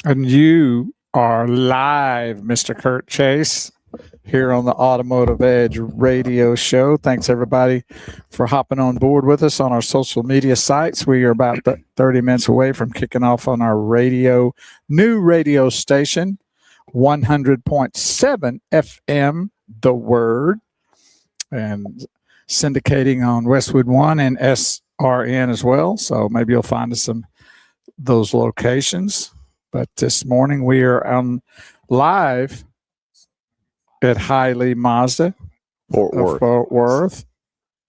And you are live, Mr. Kurt Chase, here on the Automotive Edge radio show. Thanks, everybody, for hopping on board with us on our social media sites. We are about 30 minutes away from kicking off on our new radio station, 100.7 FM, The Word, and syndicating on Westwood One and SRN as well. So maybe you'll find us some those locations. But this morning we are on live at Hiley Mazda, Fort Worth.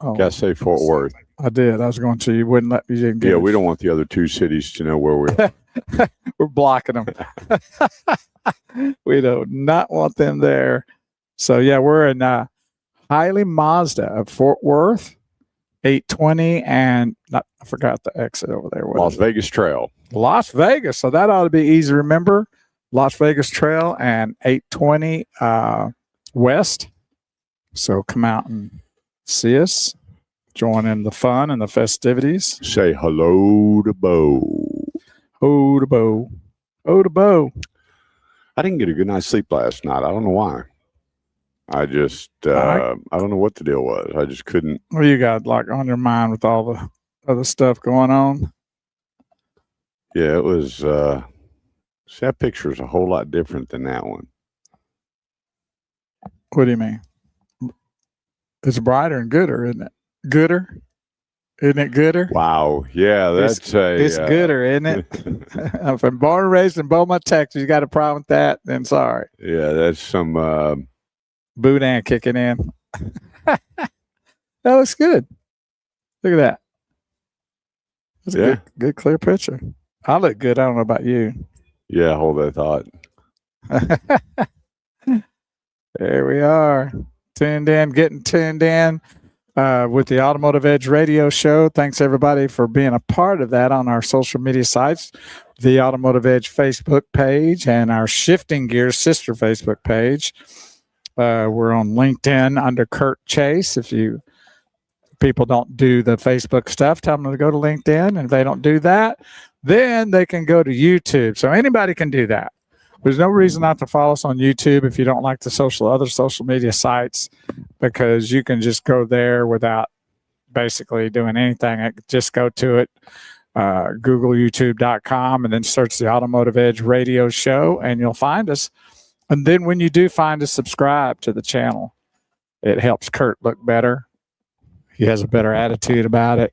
Oh, Gotta say Fort Worth. I did. I was going to. You wouldn't let me. You didn't get Yeah, it. we don't want the other two cities to know where we are. We're blocking them. We do not want them there. So yeah, we're in Hiley Mazda of Fort Worth, 820, and I forgot the exit over there. What Las Vegas Trail. Las Vegas. So that ought to be easy to remember. Las Vegas Trail and 820 West. So come out and see us. Join in the fun and the festivities. Say hello to Bo. Oh, to Bo. Oh, to Bo. I didn't get a good night's sleep last night. I don't know why. I just, I don't know what the deal was. I just couldn't. What you got like on your mind with all the other stuff going on? Yeah, it was, see, that picture is a whole lot different than that one. What do you mean? It's brighter and gooder, isn't it? Gooder? Isn't it gooder? Wow. Yeah, that's it's gooder, isn't it? If I'm born and raised in Beaumont, Texas, you got a problem with that, then sorry. Yeah, that's some Boudin kicking in. That looks good. Look at that. That's a good clear picture. I look good. I don't know about you. Yeah, hold that thought. There we are. Getting tuned in with the Automotive Edge radio show. Thanks, everybody, for being a part of that on our social media sites, the Automotive Edge Facebook page and our Shifting Gears sister Facebook page. We're on LinkedIn under Kurt Chase. If people don't do the Facebook stuff, tell them to go to LinkedIn. And if they don't do that, then they can go to YouTube. So anybody can do that. There's no reason not to follow us on YouTube if you don't like the other social media sites, because you can just go there without basically doing anything. Just go to it, Google youtube.com, and then search the Automotive Edge radio show, and you'll find us. And then when you do find us, subscribe to the channel. It helps Kurt look better. He has a better attitude about it.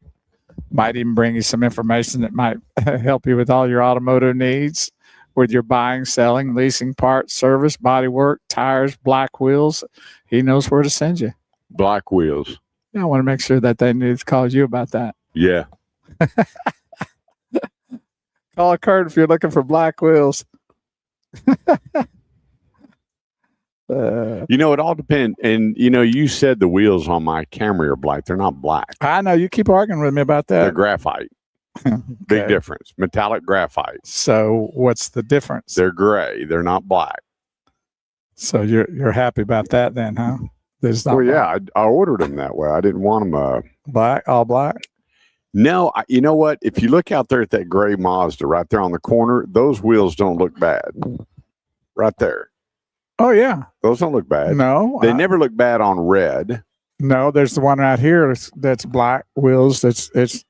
Might even bring you some information that might help you with all your automotive needs, with your buying, selling, leasing, parts, service, body work, tires, black wheels. He knows where to send you. Black wheels. Yeah, I want to make sure that they need to call you about that. Yeah. Call Kurt if you're looking for black wheels. It all depends. And, you said the wheels on my Camry are black. They're not black. I know. You keep arguing with me about that. They're graphite. Big difference. Metallic graphite. So what's the difference? They're gray. They're not black. So you're happy about that then, huh? Yeah, I ordered them that way. I didn't want them black, all black. No, you know what? If you look out there at that gray Mazda right there on the corner, those wheels don't look bad. Right there. Oh yeah, those don't look bad. No, they never look bad on red. No, there's the one out here that's black wheels.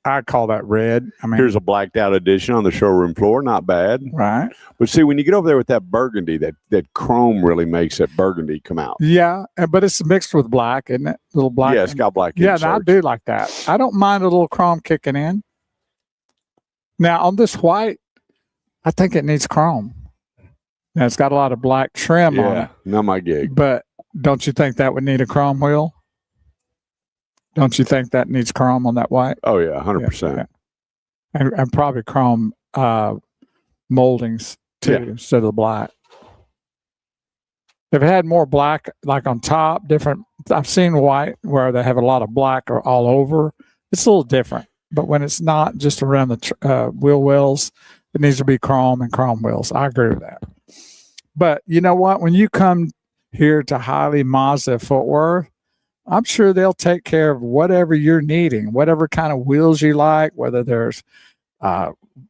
I call that red. I mean, here's a blacked out edition on the showroom floor. Not bad, right? But see, when you get over there with that burgundy, that chrome really makes that burgundy come out. Yeah, but it's mixed with black, isn't it? A little black. Yeah, it's got black. Yeah, no, I do like that. I don't mind a little chrome kicking in. Now on this white, I think it needs chrome. Now it's got a lot of black trim on it. Not my gig. But don't you think that would need a chrome wheel? Don't you think that needs chrome on that white? Oh yeah, 100%. And probably chrome moldings too, instead of the black. If it had more black, like on top, different. I've seen white where they have a lot of black or all over. It's a little different. But when it's not just around the wheel wells, it needs to be chrome and chrome wheels. I agree with that. But you know what? When you come here to Hiley Mazda Fort Worth, I'm sure they'll take care of whatever you're needing, whatever kind of wheels you like, whether there's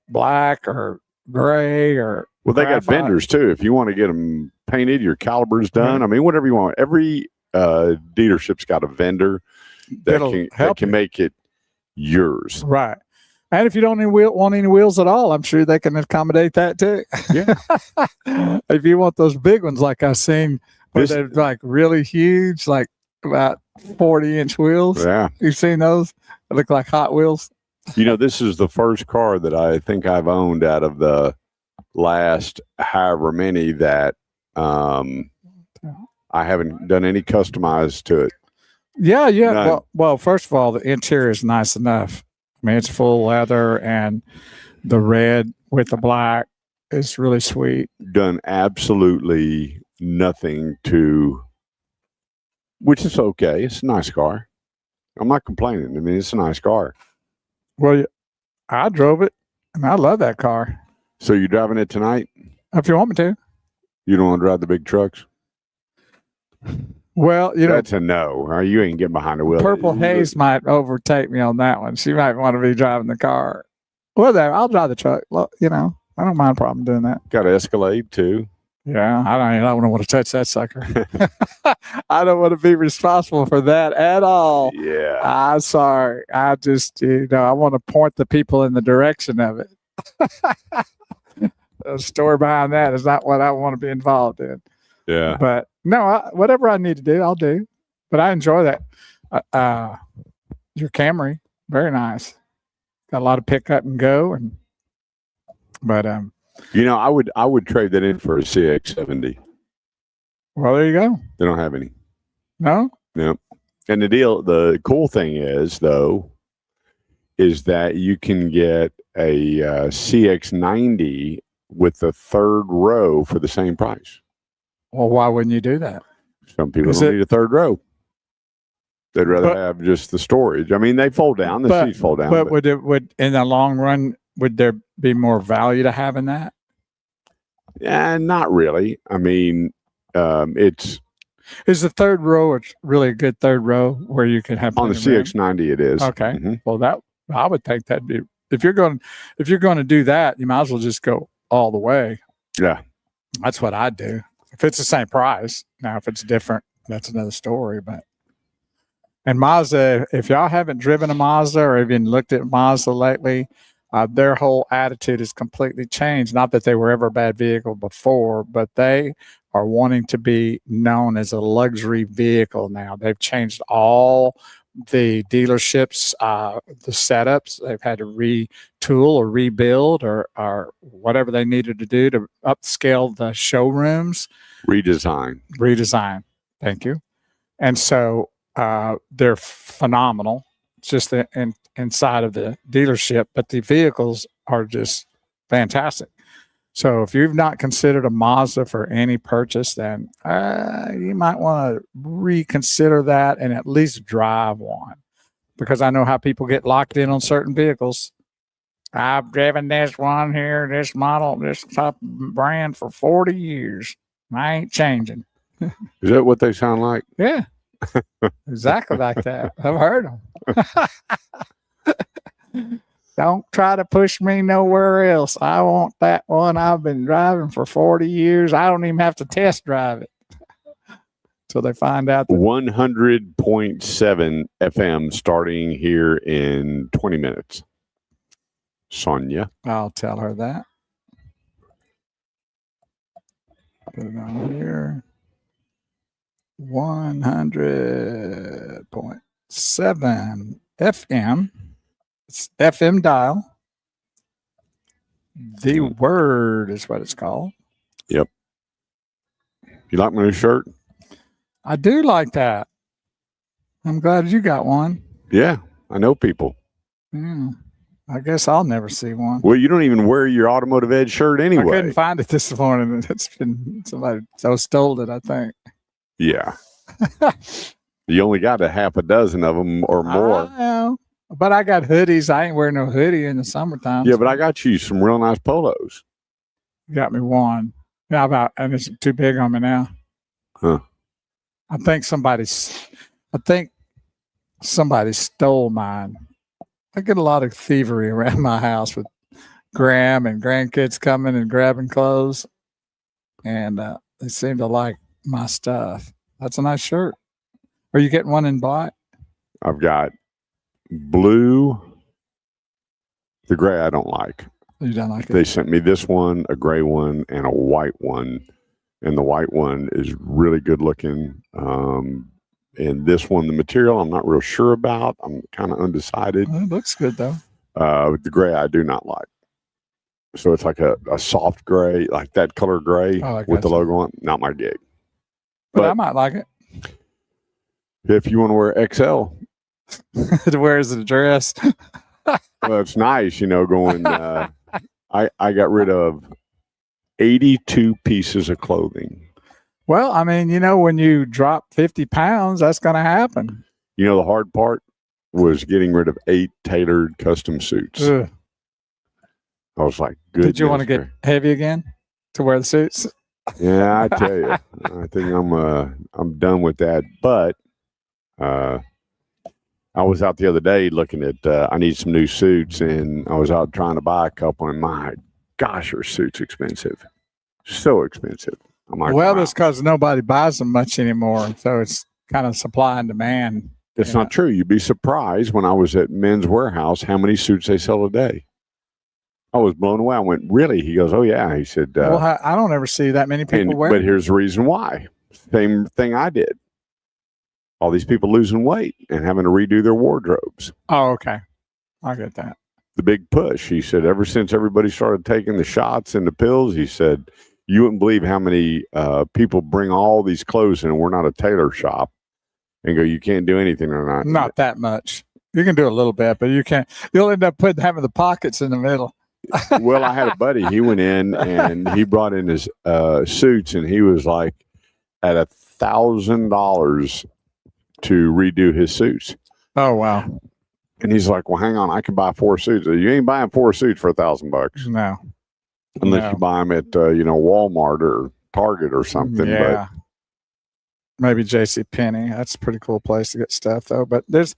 black or gray or Well, they got Graphite. vendors too. If you want to get them painted, your calibers done. I mean, whatever you want. Every dealership's got a vendor that That'll help can you. make it yours. Right. And if you don't want any wheels at all, I'm sure they can accommodate that too. Yeah. If you want those big ones, like I've seen, where they're like really huge, like about 40-inch wheels. Yeah. You've seen those? They look like Hot Wheels. You know, this is the first car that I think I've owned out of the last however many that I haven't done any customized to it. Yeah. None. Well, first of all, the interior is nice enough. I mean, it's full leather, and the red with the black is really sweet. Done absolutely nothing to, which is okay. It's a nice car. I'm not complaining. I mean, it's a nice car. Well, I drove it, and I love that car. So you're driving it tonight? If you want me to. You don't want to drive the big trucks? Well, you know, that's a no. You ain't getting behind the wheel. Purple Haze might overtake me on that one. She might want to be driving the car. Well, there, I'll drive the truck. You know, I don't mind a problem doing that. Got an Escalade too. Yeah, I don't want to touch that sucker. I don't want to be responsible for that at all. Yeah. I'm sorry. I just, I want to point the people in the direction of it. The story behind that is not what I want to be involved in. Yeah. But no, whatever I need to do, I'll do. But I enjoy that. Your Camry, very nice. Got a lot of pick up and go, but I would trade that in for a CX-70. Well, there you go. They don't have any. No. No. And the cool thing is though, is that you can get a CX-90 with the third row for the same price. Well, why wouldn't you do that? Some people don't need a third row. They'd rather have just the storage. I mean, they fold down. The seats fold down. But would in the long run, would there be more value to having that? Yeah, not really. I mean, is the third row really a good third row where you can have on the CX-90? It is. Okay. Mm-hmm. Well, I would think that'd be if you're going to do that, you might as well just go all the way. Yeah, that's what I'd do. If it's the same price. Now, if it's different, that's another story. But and Mazda, if y'all haven't driven a Mazda or even looked at Mazda lately, their whole attitude has completely changed. Not that they were ever a bad vehicle before, but they are wanting to be known as a luxury vehicle now. They've changed all the dealerships, the setups. They've had to retool or rebuild or whatever they needed to do to upscale the showrooms. Redesign. Thank you. And so they're phenomenal. It's just the inside of the dealership, but the vehicles are just fantastic. So if you've not considered a Mazda for any purchase, then you might want to reconsider that and at least drive one, because I know how people get locked in on certain vehicles. I've driven this one here, this model, this type of brand for 40 years. I ain't changing. Is that what they sound like? Yeah, exactly like that. I've heard them. Don't try to push me nowhere else. I want that one. I've been driving for 40 years. I don't even have to test drive it till they find out. 100.7 FM starting here in 20 minutes. Sonia. I'll tell her that. Put it on here. 100.7 FM. It's FM dial. The Word is what it's called. Yep. You like my new shirt? I do like that. I'm glad you got one. Yeah, I know people. Yeah. I guess I'll never see one. Well, you don't even wear your Automotive Edge shirt anyway. I couldn't find it this morning. It's been somebody stole it, I think. Yeah. You only got a half a dozen of them or more. I know. But I got hoodies. I ain't wearing no hoodie in the summertime. Yeah, but I got you some real nice polos. You got me one. Yeah, and it's too big on me now. Huh. I think somebody stole mine. I get a lot of thievery around my house with Graham and grandkids coming and grabbing clothes, and they seem to like my stuff. That's a nice shirt. Are you getting one in black? I've got blue. The gray I don't like. You don't like it? They sent me this one, a gray one, and a white one. And the white one is really good looking. And this one, the material, I'm not real sure about. I'm kind of undecided. Well, it looks good though. The gray I do not like. So it's like a soft gray, like that color gray with the logo on. Not my gig. But I might like it. If you want to wear XL. To wear as a dress. Well, it's nice, going. I got rid of 82 pieces of clothing. Well, I mean, when you drop 50 pounds, that's going to happen. The hard part was getting rid of 8 tailored custom suits. Ugh. I was like, good. Did you want to get heavy again to wear the suits? Yeah, I tell you, I think I'm done with that. But I was out the other day looking at, I need some new suits, and I was out trying to buy a couple, and my gosh, are suits expensive. So expensive. I'm like, well, wow. it's because nobody buys them much anymore. So it's kind of supply and demand. It's not true. You'd be surprised when I was at Men's Warehouse how many suits they sell a day. I was blown away. I went, really? He goes, oh, yeah. He said, well, I don't ever see that many people wear. But here's the reason why. Same thing I did. All these people losing weight and having to redo their wardrobes. Oh, okay. I get that. The big push. He said, ever since everybody started taking the shots and the pills, he said, you wouldn't believe how many people bring all these clothes in, and we're not a tailor shop, and go, you can't do anything or not. Not that much. You can do a little bit, but you can't. You'll end up having the pockets in the middle. Well, I had a buddy. He went in and he brought in his suits, and he was like at $1,000 to redo his suits. Oh, wow. And he's like, well, hang on, I can buy 4 suits. You ain't buying 4 suits for $1,000. No. Unless you buy them at, Walmart or Target or something. Yeah. But maybe JCPenney. That's a pretty cool place to get stuff, though. But there's,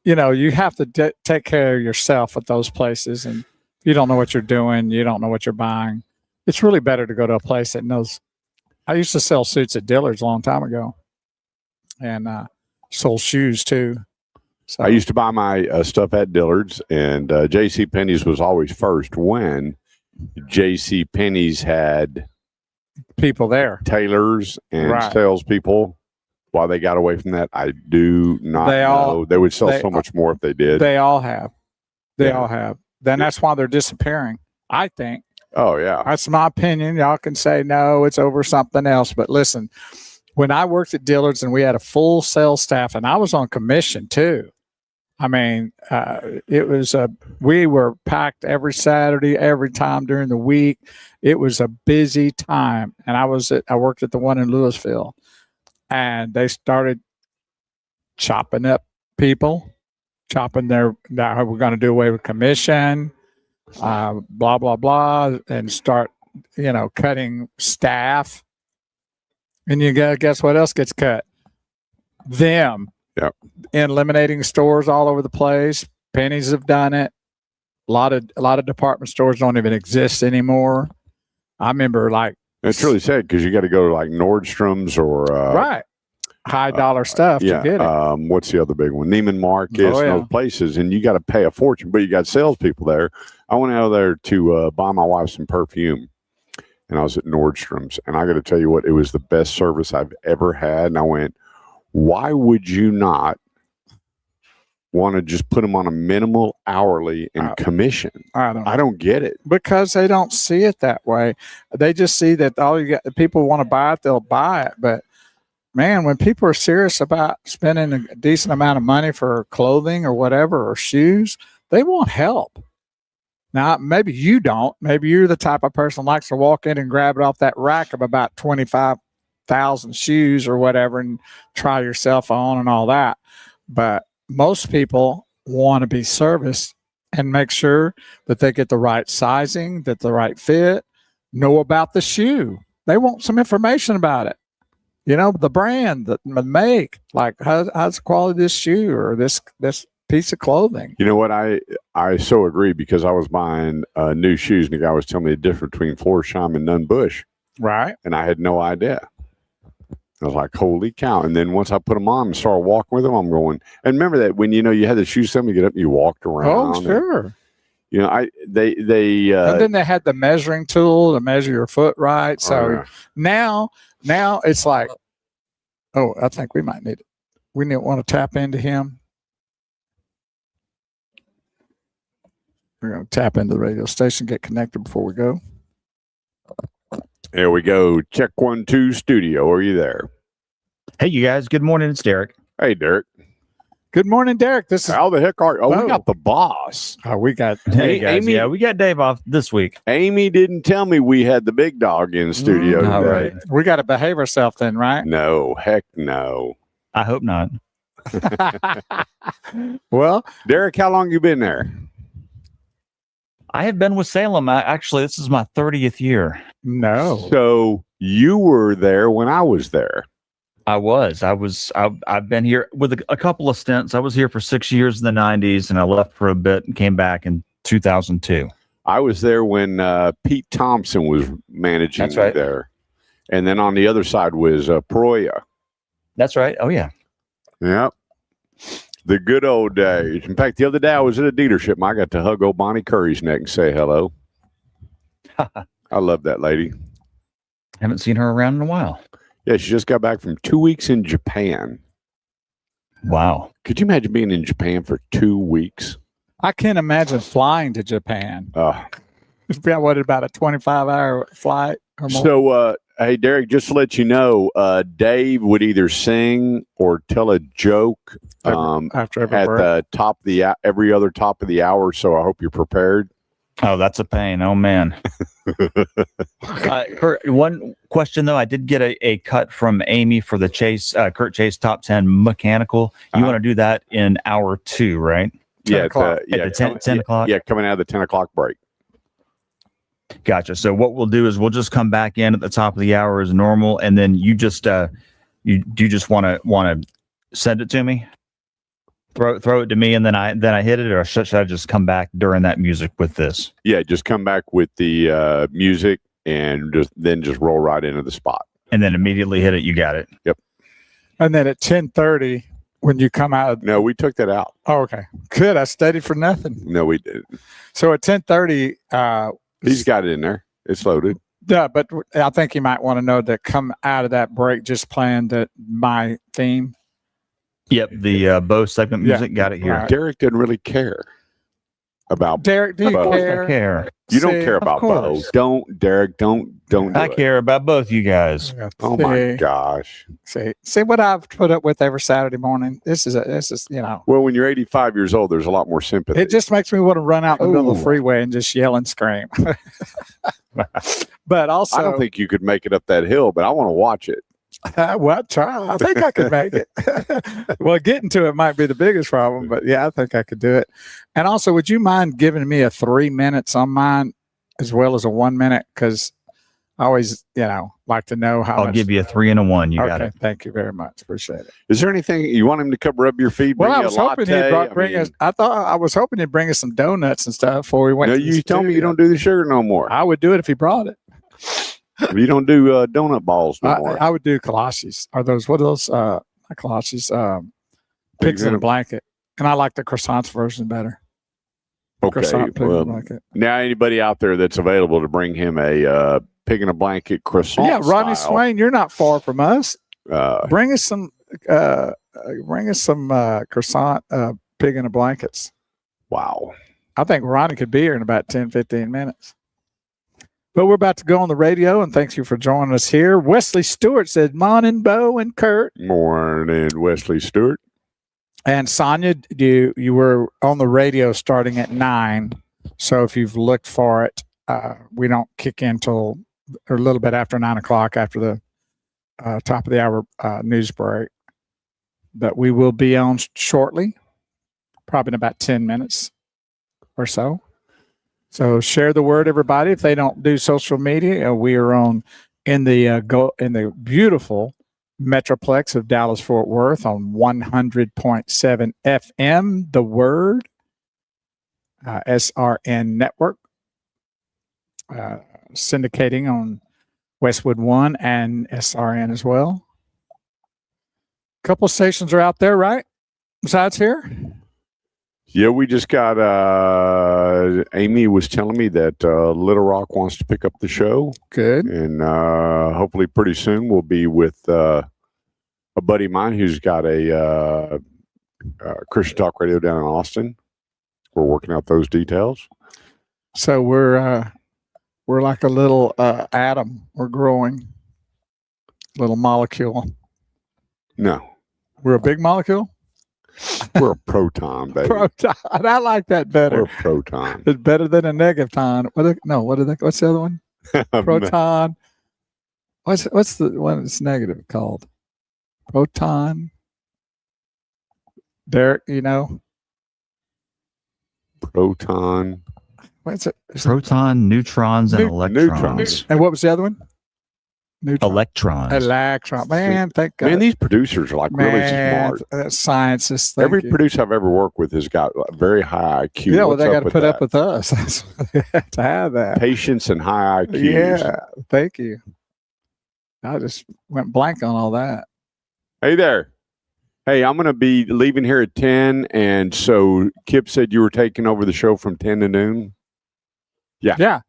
you have to take care of yourself at those places. And you don't know what you're doing. You don't know what you're buying. It's really better to go to a place that knows. I used to sell suits at Dillard's a long time ago. And sold shoes, too. So I used to buy my stuff at Dillard's, and JCPenney's was always first when JCPenney's had people there, tailors and salespeople. Why they got away from that, I do not know. They would sell so much more if they did. They all have. They all have. Then that's why they're disappearing, I think. Oh, yeah. That's my opinion. Y'all can say, no, it's over something else. But listen, when I worked at Dillard's and we had a full sales staff, and I was on commission too. I mean, it was we were packed every Saturday, every time during the week. It was a busy time. And I worked at the one in Louisville, and they started chopping up people, we're going to do away with commission, blah, blah, blah, and start, cutting staff. And guess what else gets cut? Them. Yep. Eliminating stores all over the place. Pennies have done it. A lot of department stores don't even exist anymore. I remember it's really sad because you got to go to like Nordstrom's or high dollar stuff to get it. What's the other big one? Neiman Marcus, those places, and you got to pay a fortune. But you got salespeople there. I went out there to buy my wife some perfume, and I was at Nordstrom's, and I got to tell you what, it was the best service I've ever had. And I went, why would you not want to just put them on a minimal hourly and commission? I don't get it. Because they don't see it that way. They just see that people want to buy it, they'll buy it. But man, when people are serious about spending a decent amount of money for clothing or whatever, or shoes, they want help. Now, maybe you don't. Maybe you're the type of person who likes to walk in and grab it off that rack of about 25,000 shoes or whatever and try yourself on and all that. But most people want to be serviced and make sure that they get the right sizing, that the right fit, know about the shoe. They want some information about it. The brand, the make, like how's the quality of this shoe or this piece of clothing. You know what? I so agree, because I was buying new shoes, and the guy was telling me the difference between Florsheim and Nunn Bush, Right. and I had no idea. I was like, holy cow. And then once I put them on and started walking with them, I'm going, and remember that when, you had the shoes, you get up and you walked around. Oh, sure. And, they and then they had the measuring tool to measure your foot right. So now it's like, oh, I think we might need it. We want to tap into him. We're going to tap into the radio station, get connected before we go. There we go. Check 1, 2 studio. Are you there? Hey, you guys. Good morning. It's Derek. Hey, Derek. Good morning, Derek. This is how the heck are you? Oh, we got the boss. Oh, we got hey guys. Amy. Yeah, we got Dave off this week. Amy didn't tell me we had the big dog in studio today. All right. We got to behave ourselves then, right? No, heck no. I hope not. Well, Derek, how long you been there? I have been with Salem. Actually, this is my 30th year. no. So you were there when I was there. I've been here with a couple of stints. I was here for 6 years in the 90s, and I left for a bit and came back in 2002. I was there when Pete Thompson was managing. That's right. There. And then on the other side was Peroya. That's right. Oh, yeah. Yep. The good old days. In fact, the other day I was at a dealership and I got to hug old Bonnie Curry's neck and say hello. I love that lady. Haven't seen her around in a while. Yeah, she just got back from 2 weeks in Japan. Wow. Could you imagine being in Japan for 2 weeks? I can't imagine flying to Japan. It's about a 25-hour flight or more? So, hey, Derek, just to let you know, Dave would either sing or tell a joke after every at break. the top of the every other top of the hour. So I hope you're prepared. Oh, that's a pain. Oh, man. Kurt, one question, though. I did get a cut from Amy for the Kurt Chase Top 10 Mechanical. You want to do that in hour 2, right? 10 o'clock. At the 10 o'clock? Yeah, coming out of the 10 o'clock break. Gotcha. So what we'll do is we'll just come back in at the top of the hour as normal, and then you just you just want to send it to me, throw it to me, and then I hit it, or should I just come back during that music with this? Yeah, just come back with the music and just roll right into the spot, and then immediately hit it. You got it. Yep. And then at 10:30, when you come out, no, we took that out. Oh, okay, good. I studied for nothing. No, we didn't. So at 10:30, he's got it in there. It's loaded. Yeah, but I think you might want to know that come out of that break, just playing my theme. Yep, the Bose segment music. Got it here. Right. Derek didn't really care about Derek. Do you Bo. care? I care. You don't care about Bo. course. Don't, Derek. Don't. I care about both you guys. Oh my gosh. See what I've put up with every Saturday morning. This is Well, when you're 85 years old, there's a lot more sympathy. It just makes me want to run out in the middle of the freeway and just yell and scream. But also, I don't think you could make it up that hill, but I want to watch it. Well, try. I think I could make it. Well, getting to it might be the biggest problem, but yeah, I think I could do it. And also, would you mind giving me a 3 minutes on mine as well as a 1 minute? Because I always, like to know how I'll give you a 3 and a 1. You got it. Thank you very much. Appreciate it. Is there anything you want him to come rub your feet? Well, I was hoping he'd bring us. I was hoping he'd bring us some donuts and stuff before we went. No, to the you told me you studio. don't do the sugar no more. I would do it if he brought it. You don't do donut balls no more. I would do kolaches. Are those what are those? Not kolaches. Pigs in a blanket. And I like the croissants version better. Okay. Croissant pig in a Well, blanket. now anybody out there that's available to bring him a pig in a blanket croissant. Yeah, Rodney style, Swain, you're not far from us. Bring us some. Croissant pig in a blankets. Wow. I think Ronnie could be here in about 10, 15 minutes. But we're about to go on the radio, and thanks you for joining us here. Wesley Stewart said, "Morning, Bo and Kurt." Morning, Wesley Stewart. And Sonia, you were on the radio starting at 9. So if you've looked for it, we don't kick in till a little bit after 9 o'clock after the top of the hour news break. But we will be on shortly, probably in about 10 minutes or so. So share the word, everybody. If they don't do social media, we are on in the beautiful Metroplex of Dallas Fort Worth on 100.7 FM. The Word, SRN Network, syndicating on Westwood One and SRN as well. A couple stations are out there, right? Besides here. Yeah, we just got Amy was telling me that Little Rock wants to pick up the show. Good. And hopefully pretty soon we'll be with a buddy of mine who's got a Christian Talk Radio down in Austin. We're working out those details. So we're like a little atom. We're growing. Little molecule. No. We're a big molecule? We're a proton, baby. Proton. I like that better. We're a proton. It's better than a negaton. What's the other one? Proton. What's the one that's negative called? Proton. Derek, you know? Proton. What's it? Proton, neutrons, and electrons. Neutrons. And what was the other one? Neutron. Electrons. Electron. Man, thank God. Man, these producers are like really smart. Scientists. Every producer I've ever worked with has got a very high IQ. Yeah, well, they got to put up with us. That's why they have to have that. Patience and high IQ. Yeah, thank you. I just went blank on all that. Hey there. Hey, I'm going to be leaving here at 10. And so Kip said you were taking over the show from 10 to noon. Yeah. Yeah.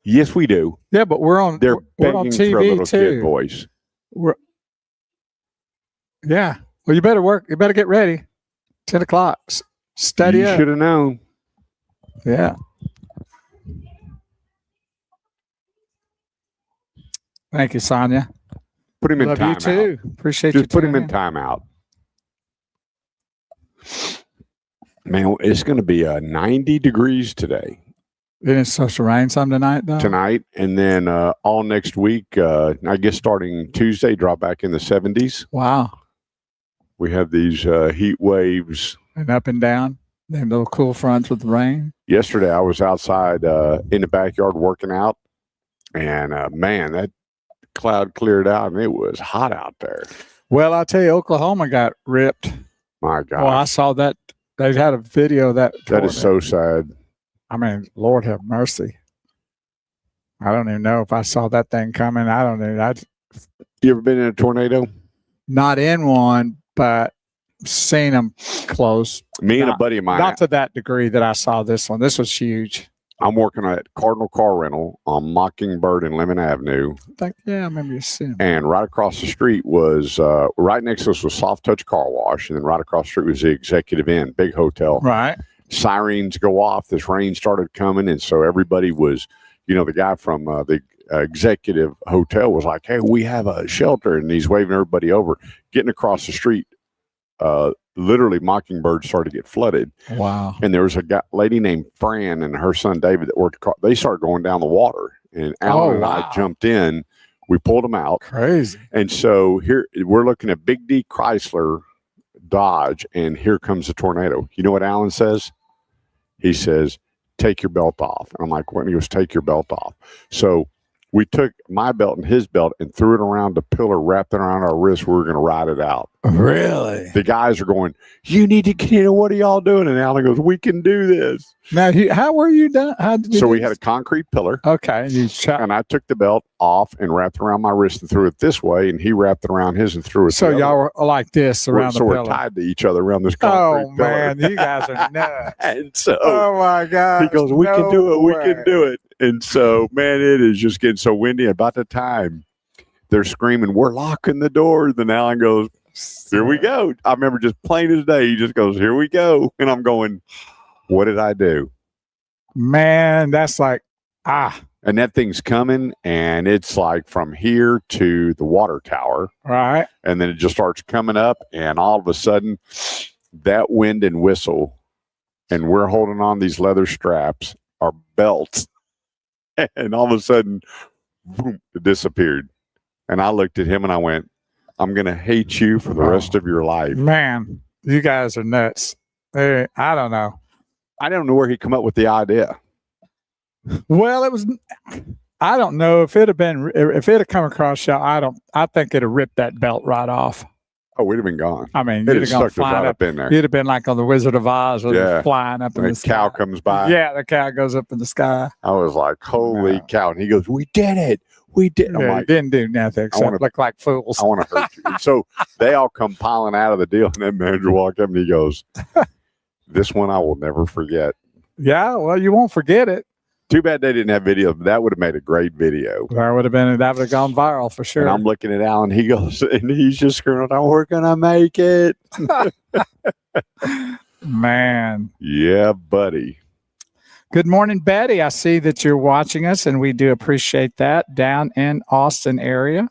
Yes, we do. Yeah, but we're on TV for a little too. kid voice. Yeah. Well, you better work. You better get ready. 10 o'clock. Study You up. should have known. Yeah. Thank you, Sonia. Put him in Love timeout. you too. Appreciate you. Just put him in timeout. Man, it's going to be 90 degrees today. Isn't it supposed to rain some tonight, though? Tonight, and then all next week, I guess starting Tuesday, drop back in the 70s. Wow. We have these heat waves. And up and down. Them little cool fronts with the rain. Yesterday, I was outside in the backyard working out, and man, that cloud cleared out, and it was hot out there. Well, I'll tell you, Oklahoma got ripped. My God. Well, I saw that. They had a video of that. That is so sad. I mean, Lord have mercy. I don't even know if I saw that thing coming. I don't know. You ever been in a tornado? Not in one, but seen them close. Me and a buddy of mine. Not to that degree that I saw this one. This was huge. I'm working at Cardinal Car Rental on Mockingbird and Lemon Avenue. I remember you seeing them. And right across the street was, right next to us was Soft Touch Car Wash. And then right across the street was the Executive Inn, big hotel. Right. Sirens go off. This rain started coming. And so everybody was, the guy from the Executive Hotel was like, hey, we have a shelter. And he's waving everybody over. Getting across the street, literally Mockingbird started to get flooded. Wow. And there was a lady named Fran and her son David that worked. They started going down the water, and Alan and I jumped in. We pulled them out. Crazy. And so here we're looking at Big D Chrysler Dodge, and here comes the tornado. You know what Alan says? He says, "Take your belt off." And I'm like, "What?" And he goes, "Take your belt off." So we took my belt and his belt and threw it around the pillar, wrapped it around our wrist. We were going to ride it out. Really? The guys are going, "You need to get in. What are y'all doing?" And Alan goes, "We can do this." Now, how were you done? How did you So we had a concrete pillar. Okay. And I took the belt off and wrapped it around my wrist and threw it this way. And he wrapped it around his and threw it So the y'all other. were like this around So the we're pillar. tied to each other around this concrete Oh, pillar. man. You guys are nuts. And so Oh, my God. he goes, "We can do it. We can do it." And so, man, it is just getting so windy. About the time they're screaming, "We're locking the door," then Alan goes, "Here we go." I remember just plain as day. He just goes, "Here we go." And I'm going, what did I do? Man, that's like, And that thing's coming, and it's like from here to the water tower. right. And then it just starts coming up, and all of a sudden, that wind and whistle, and we're holding on these leather straps, our belts, and all of a sudden, boom, it disappeared. And I looked at him and I went, "I'm going to hate you for the rest of your life." Man, you guys are nuts. I don't know. I don't know where he come up with the idea. Well, it was I don't know if it had come across y'all. I think it'd have ripped that belt right off. Oh, we'd have been gone. I mean, It you'd had have gone stuck us flying right up. up in there. You'd have been like on the Wizard of Oz, with Yeah. flying up in And the a sky. cow comes by. Yeah, the cow goes up in the sky. I was like, holy No. cow. And he goes, we did it. We did. I'm Yeah, like, you didn't do nothing except look like fools. I want to hurt you. So they all come piling out of the deal. And that manager walked up and he goes, this one I will never forget. Yeah, well, you won't forget it. Too bad they didn't have video. That would have made a great video. That would have gone viral for sure. And I'm looking at Alan. He goes, and he's just screaming, "Oh, we're gonna make it." Man. Yeah, buddy. Good morning, Betty. I see that you're watching us, and we do appreciate that down in Austin area.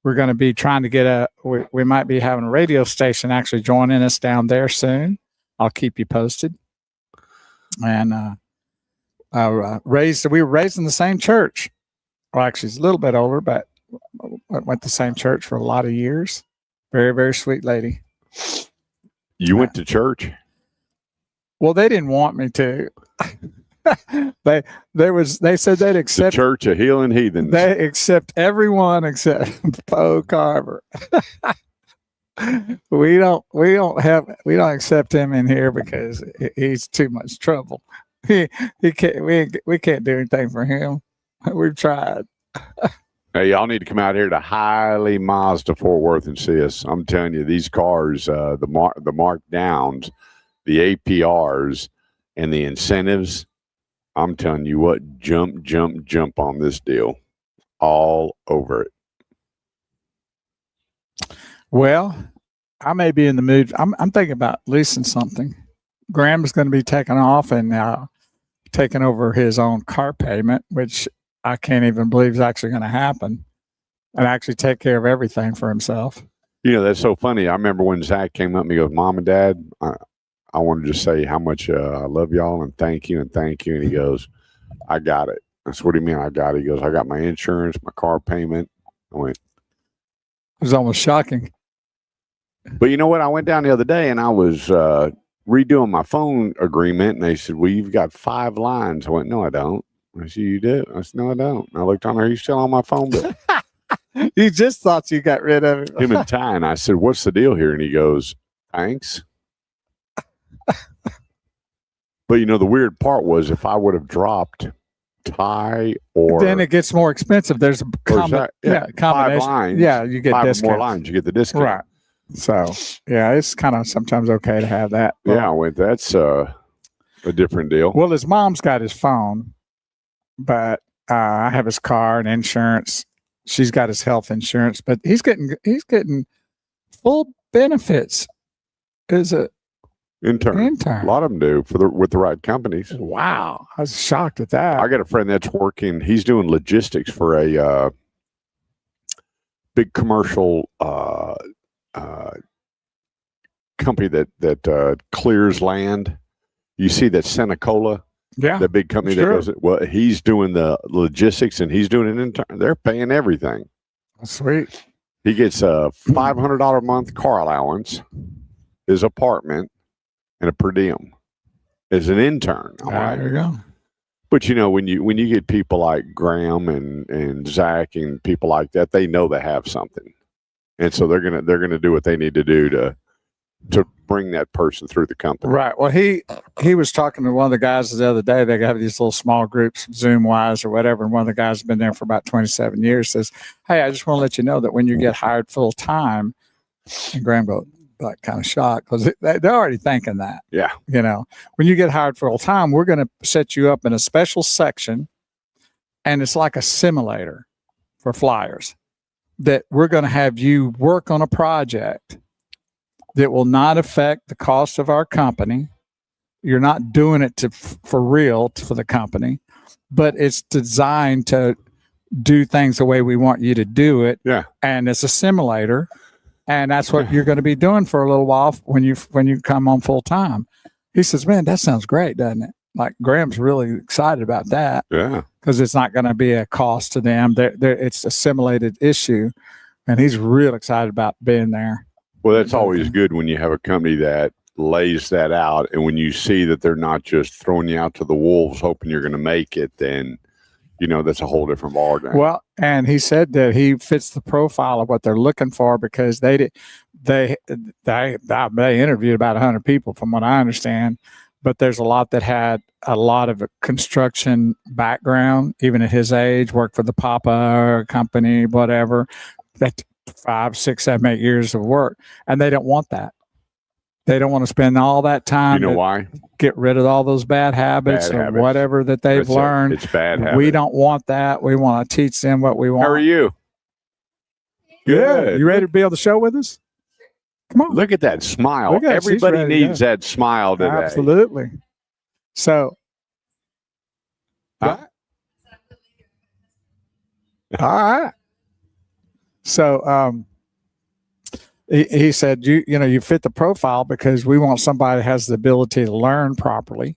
We're going to be trying to get we might be having a radio station actually joining us down there soon. I'll keep you posted. And we were raised in the same church. Well, actually, it's a little bit older, but went to the same church for a lot of years. Very, very sweet lady. You went to church? Well, they didn't want me to. They said they'd The accept Church of Healing Heathens. they accept everyone except Poe Carver. we don't accept him in here because he's too much trouble. He can't we can't do anything for him. We've tried. Hey, y'all need to come out here to Highly Mazda Fort Worth and see us. I'm telling you, these cars, the markdowns, the APRs, and the incentives, I'm telling you what, jump on this deal. All over it. Well, I may be in the mood. I'm thinking about leasing something. Graham's going to be taking off and taking over his own car payment, which I can't even believe is actually going to happen, and actually take care of everything for himself. You know, that's so funny. I remember when Zach came up and he goes, "Mom and Dad, I want to just say how much I love y'all and thank you. And he goes, I got it. I said, what do you mean I got it? He goes, I got my insurance, my car payment. I went, It was almost shocking. but you know what? I went down the other day and I was redoing my phone agreement. And they said, well, you've got 5 lines. I went, no, I don't. I said, you do? I said, no, I don't. And I looked on there. You still on my phone bill? You just thought you got rid of it. Him and Ty. And I said, what's the deal here? And he goes, thanks. But you know, the weird part was if I would have dropped Ty or then it gets more expensive. There's a combination. 5 lines. Yeah, you get 5 discounts. more lines, you get the discount. Right. So yeah, it's kind of sometimes okay to have that. Yeah, I went, that's a different deal. Well, his mom's got his phone, but I have his car and insurance. She's got his health insurance, but he's getting full benefits as a Intern. A intern. lot of them do with the right companies. Wow, I was shocked at that. I got a friend that's working. He's doing logistics for a big commercial company that clears land. You see that Senecola, Yeah, the big company sure. that goes. Well, he's doing the logistics and he's doing an intern. They're paying everything. sweet. He gets a $500 a month car allowance, his apartment, and a per diem as an intern. I'm like, There you go. but you know, when you get people like Graham and Zach and people like that, they know they have something, and so they're gonna do what they need to do to bring that person through the company. Right. Well, he was talking to one of the guys the other day. They have these little small groups, Zoom wise or whatever. And one of the guys has been there for about 27 years. Says, "Hey, I just want to let you know that when you get hired full time," and Graham goes, like, kind of shocked because they're already thinking that. Yeah. You know, when you get hired full time, we're going to set you up in a special section, and it's like a simulator for flyers that we're going to have you work on a project that will not affect the cost of our company. You're not doing it for real for the company, but it's designed to do things the way we want you to do it. Yeah. And it's a simulator, and that's what you're going to be doing for a little while when you come on full time. He says, "Man, that sounds great, doesn't it?" Like, Graham's really excited about that. Yeah. Because it's not going to be a cost to them. It's a simulated issue, and he's real excited about being there. Well, that's always good when you have a company that lays that out, and when you see that they're not just throwing you out to the wolves hoping you're going to make it, then that's a whole different ballgame. Well, and he said that he fits the profile of what they're looking for because they interviewed about 100 people from what I understand, but there's a lot that had a lot of construction background, even at his age, worked for the Papa company, whatever. That 5, 6, 7, 8 years of work, and they don't want that. They don't want to spend all that time. You know why? Get rid of all those bad habits or whatever that they've learned. It's bad habits. We don't want that. We want to teach them what we want. How are you? Good. Good. You ready to be on the show with us? Come on. Look at that smile. Look at her. She's Everybody ready to needs that smile today. Absolutely. So, Huh? all right. So, he said, you fit the profile because we want somebody that has the ability to learn properly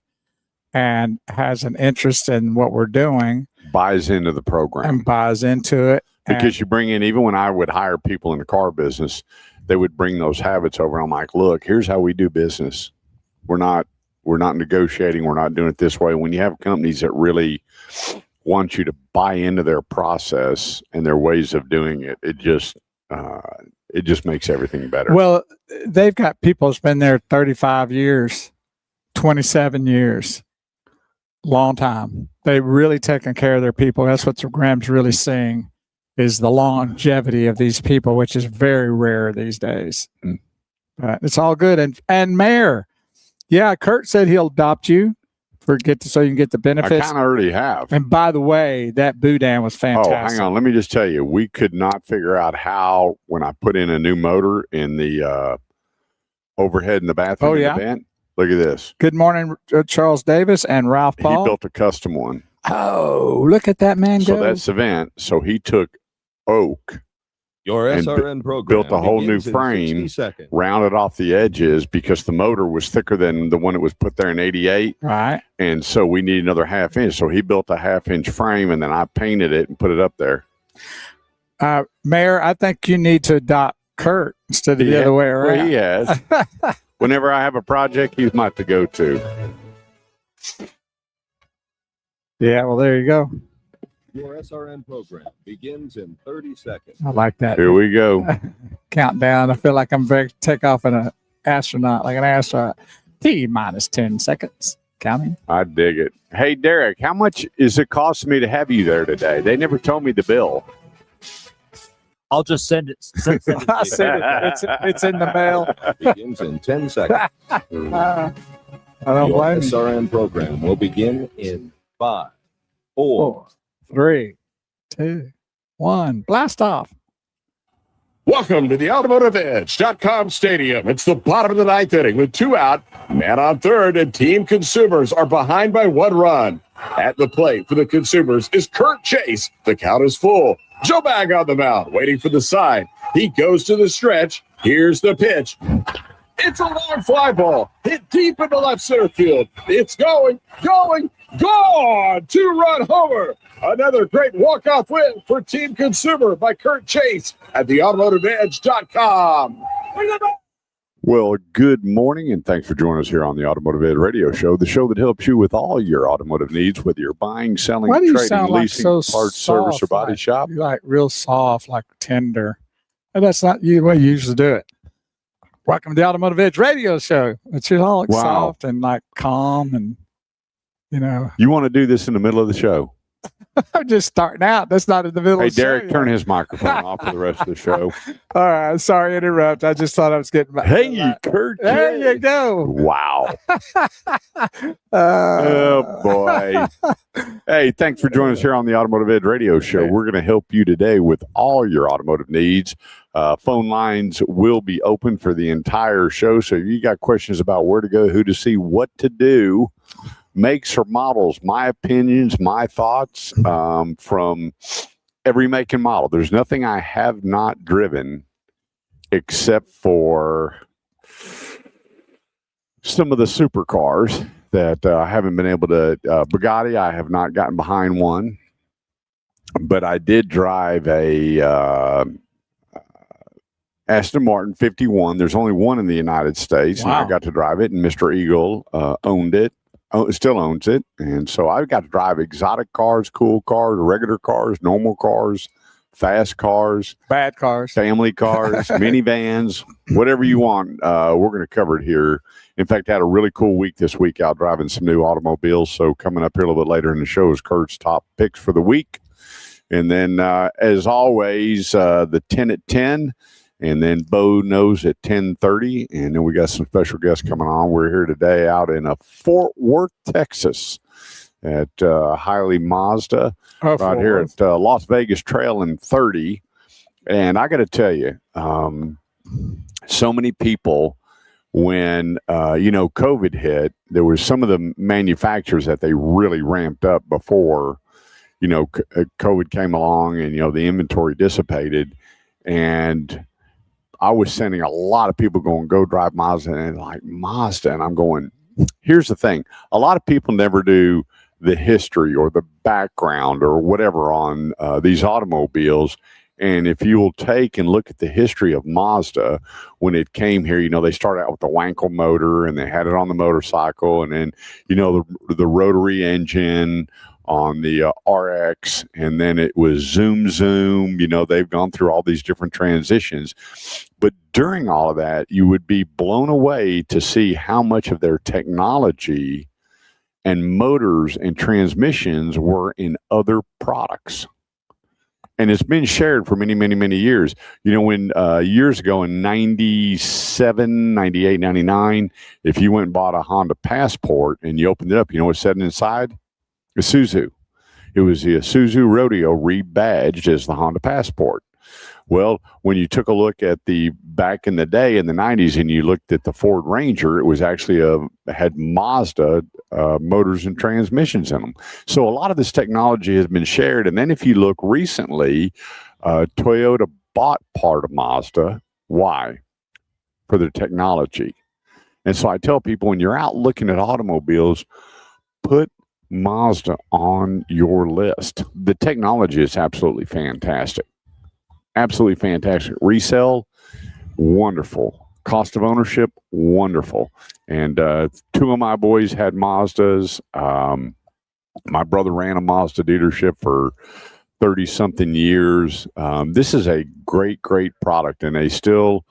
and has an interest in what we're doing. Buys into the program. And buys into it. Because you bring in, even when I would hire people in the car business, they would bring those habits over. I'm like, look, here's how we do business. We're not negotiating. We're not doing it this way. When you have companies that really want you to buy into their process and their ways of doing it, it just makes everything better. Well, they've got people that's been there 35 years, 27 years, long time. They've really taken care of their people. That's what Graham's really seeing is the longevity of these people, which is very rare these days. But it's all good. And Mayor, yeah, Kurt said he'll adopt you so you can get the benefits. I kind of already have. And by the way, that boudin was fantastic. Oh, hang on. Let me just tell you, we could not figure out how, when I put in a new motor in the overhead in the bathroom in the vent. Look at this. Good morning, Charles Davis and Ralph Paul. He built a custom one. Oh, look at that man go. So that's the vent. So he took oak. Your SRN program built a whole new frame, rounded off the edges because the motor was thicker than the one that was put there in 88. Right. And so we need another 1/2 inch. So he built a 1/2 inch frame and then I painted it and put it up there. Mayor, I think you need to adopt Kurt instead of the other way around. Well, he has. Whenever I have a project, he's my to go to. Yeah, well, there you go. Your SRN program begins in 30 seconds. I like that. Here we go. Countdown. I feel like I'm very take off in an astronaut, like an astronaut. T minus 10 seconds. Counting. I dig it. Hey, Derek, how much is it costing me to have you there today? They never told me the bill. I'll just send it. I sent it. It's in the mail. Begins in 10 seconds. I don't Your blame you. SRN program will begin in 5, 4, 3, 2, 1. Blast off. Welcome to the AutomotiveEdge.com stadium. It's the bottom of the 9th inning with 2 out, man on third, and Team Consumers are behind by 1 run. At the plate for the Consumers is Kurt Chase. The count is full. Joe Bag on the mound, waiting for the side. He goes to the stretch. Here's the pitch. It's a long fly ball, hit deep into left center field. It's going, gone! 2-run homer. Another great walk-off win for Team Consumer by Kurt Chase at the AutomotiveEdge.com. Well, good morning, and thanks for joining us here on the Automotive Ed Radio Show, the show that helps you with all your automotive needs, whether you're buying, selling, Why do you trading, sound like leasing, so parts, soft, service, or body like, shop. You're like real soft, like tender. And that's not the way you usually do it. Welcome to the Automotive Edge Radio Show. It's just all like soft and like calm and, You want to do this in the middle of the show? I'm just starting out. That's not in the middle Hey, of the Derek, show. turn his microphone off for the rest of the show. All right. Sorry to interrupt. I just thought I was getting my. Hey, Kurt. There you go. Wow. Oh, boy. Hey, thanks for joining us here on the Automotive Ed Radio Show. We're going to help you today with all your automotive needs. Phone lines will be open for the entire show. So if you got questions about where to go, who to see, what to do, makes or models, my opinions, my thoughts from every make and model. There's nothing I have not driven except for some of the supercars that I haven't been able to. Bugatti, I have not gotten behind one, but I did drive a Aston Martin 51. There's only one in the United States, and I got to drive it, and Mr. Eagle owned it. still owns it. And so I got to drive exotic cars, cool cars, regular cars, normal cars, fast cars, Bad cars. family cars, minivans, whatever you want. We're going to cover it here. In fact, I had a really cool week this week out driving some new automobiles. So coming up here a little bit later in the show is Kurt's top picks for the week. And then, as always, the 10 at 10. And then Bo knows at 10:30. And then we got some special guests coming on. We're here today out in Fort Worth, Texas at Hiley Mazda right here at Las Vegas Trail in 30. And I got to tell you, so many people, when, COVID hit, there was some of the manufacturers that they really ramped up before, COVID came along and, the inventory dissipated. And I was sending a lot of people going, go drive Mazda, and like Mazda. And I'm going, here's the thing. A lot of people never do the history or the background or whatever on these automobiles. And if you will take and look at the history of Mazda, when it came here, they started out with the Wankel motor and they had it on the motorcycle. And then, the rotary engine on the RX, and then it was Zoom. They've gone through all these different transitions. But during all of that, you would be blown away to see how much of their technology and motors and transmissions were in other products. And it's been shared for many, many, many years. When years ago in 97, 98, 99, if you went and bought a Honda Passport and you opened it up, what's sitting inside? Isuzu. It was the Isuzu Rodeo rebadged as the Honda Passport. Well, when you took a look at the back in the day in the 90s and you looked at the Ford Ranger, it was actually had Mazda motors and transmissions in them. So a lot of this technology has been shared. And then if you look recently, Toyota bought part of Mazda. Why? For their technology. And so I tell people, when you're out looking at automobiles, put Mazda on your list. The technology is absolutely fantastic. Absolutely fantastic. Resale, wonderful. Cost of ownership, wonderful. And two of my boys had Mazdas. My brother ran a Mazda dealership for 30-something years. This is a great, great product, and they still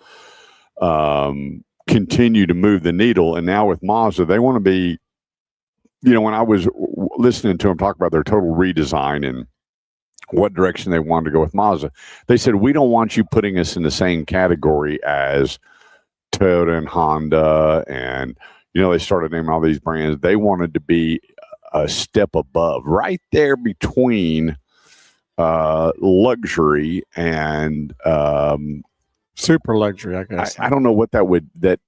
continue to move the needle. And now with Mazda, they want to be, when I was listening to them talk about their total redesign and what direction they wanted to go with Mazda, they said, we don't want you putting us in the same category as Toyota and Honda. And, they started naming all these brands. They wanted to be a step above, right there between luxury and super luxury, I guess. I don't know what that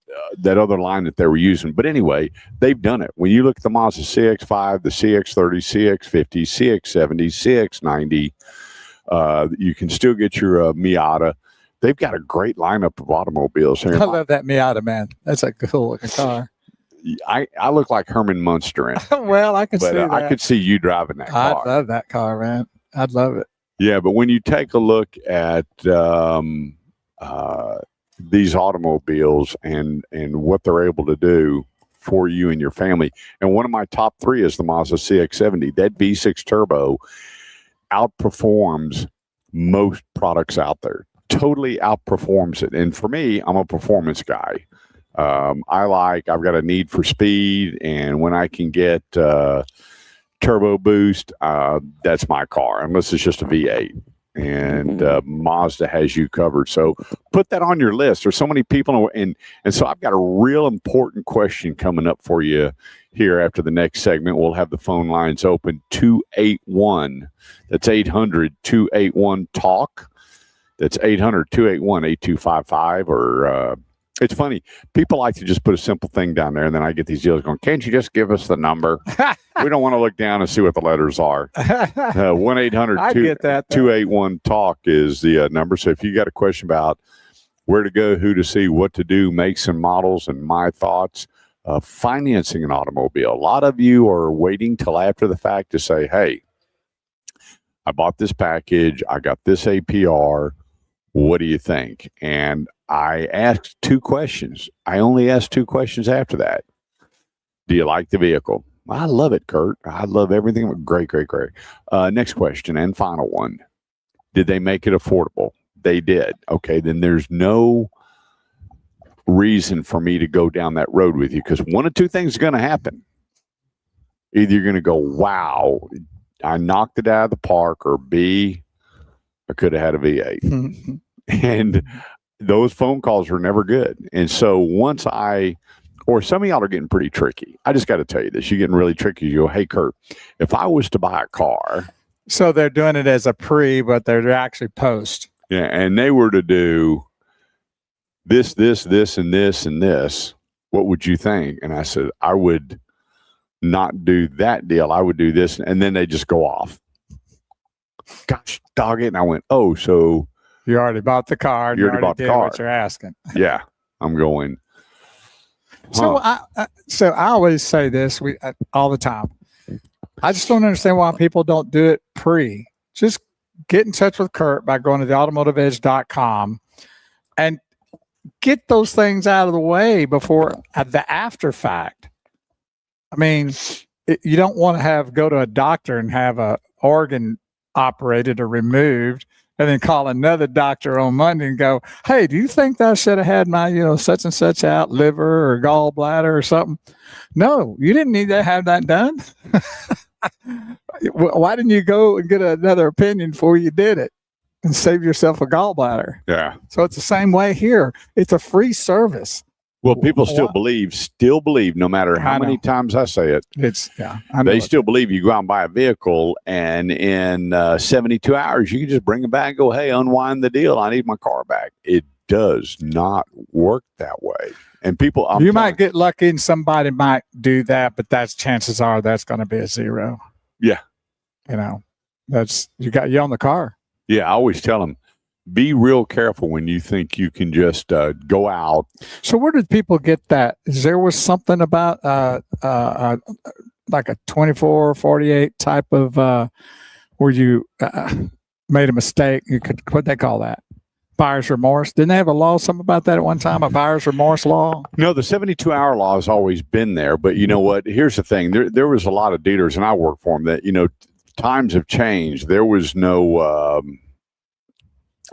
other line that they were using, but anyway, they've done it. When you look at the Mazda CX-5, the CX-30, CX-50, CX-70, CX-90, you can still get your Miata. They've got a great lineup of automobiles here. I love that Miata, man. That's a cool looking car. I look like Herman Munster in it. Well, I can see that. I could see you driving that car. I'd love that car, man. I'd love it. Yeah, but when you take a look at these automobiles and what they're able to do for you and your family. And one of my top three is the Mazda CX-70. That V6 turbo outperforms most products out there. Totally outperforms it. And for me, I'm a performance guy. I've got a need for speed, and when I can get turbo boost, that's my car, unless it's just a V8. And Mazda has you covered. So put that on your list. There's so many people. And so I've got a real important question coming up for you here after the next segment. We'll have the phone lines open. 281. That's 800-281-TALK. That's 800-281-8255. Or it's funny. People like to just put a simple thing down there. And then I get these deals going, can't you just give us the number? We don't want to look down and see what the letters are. 1-800-281-TALK is the number. So if you got a question about where to go, who to see, what to do, makes and models, and my thoughts, financing an automobile. A lot of you are waiting till after the fact to say, hey, I bought this package. I got this APR. What do you think? And I asked two questions. I only asked two questions after that. Do you like the vehicle? I love it, Kurt. I love everything. Great. Next question and final one. Did they make it affordable? They did. Okay, then there's no reason for me to go down that road with you, because one of two things is going to happen. Either you're going to go, wow, I knocked it out of the park, or B, I could have had a V8. And those phone calls are never good. And so or some of y'all are getting pretty tricky. I just got to tell you this. You're getting really tricky. You go, hey, Kurt, if I was to buy a car. So they're doing it as a pre, but they're actually post. Yeah, and they were to do this, and this, what would you think? And I said, I would not do that deal. I would do this. And then they just go off. Gosh, dog it. And I went, oh, so. You already bought the car. You already bought the car. What you're asking. Yeah, I'm going. Huh. So I always say this all the time. I just don't understand why people don't do it pre. Just get in touch with Kurt by going to theautomotiveedge.com and get those things out of the way before the after fact. I mean, you don't want to go to a doctor and have a organ operated or removed and then call another doctor on Monday and go, hey, do you think that I should have had my, such and such out, liver or gallbladder or something? No, you didn't need to have that done. Why didn't you go and get another opinion before you did it and save yourself a gallbladder? Yeah. So it's the same way here. It's a free service. Well, people still believe, no matter how many times I say it, they still believe you go out and buy a vehicle, and in 72 hours, you can just bring it back and go, hey, unwind the deal. I need my car back. It does not work that way. And people, you might get lucky and somebody might do that, but chances are that's going to be a zero. Yeah. You own the car. Yeah. I always tell them, be real careful when you think you can just go out. So where did people get that? There was something about like a 24-48 type of where you made a mistake. You could, what they call that? Buyer's remorse. Didn't they have a law, something about that at one time, a buyer's remorse law? No, the 72-hour law has always been there. But you know what? Here's the thing. There was a lot of dealers, and I worked for them, that, times have changed. There was no...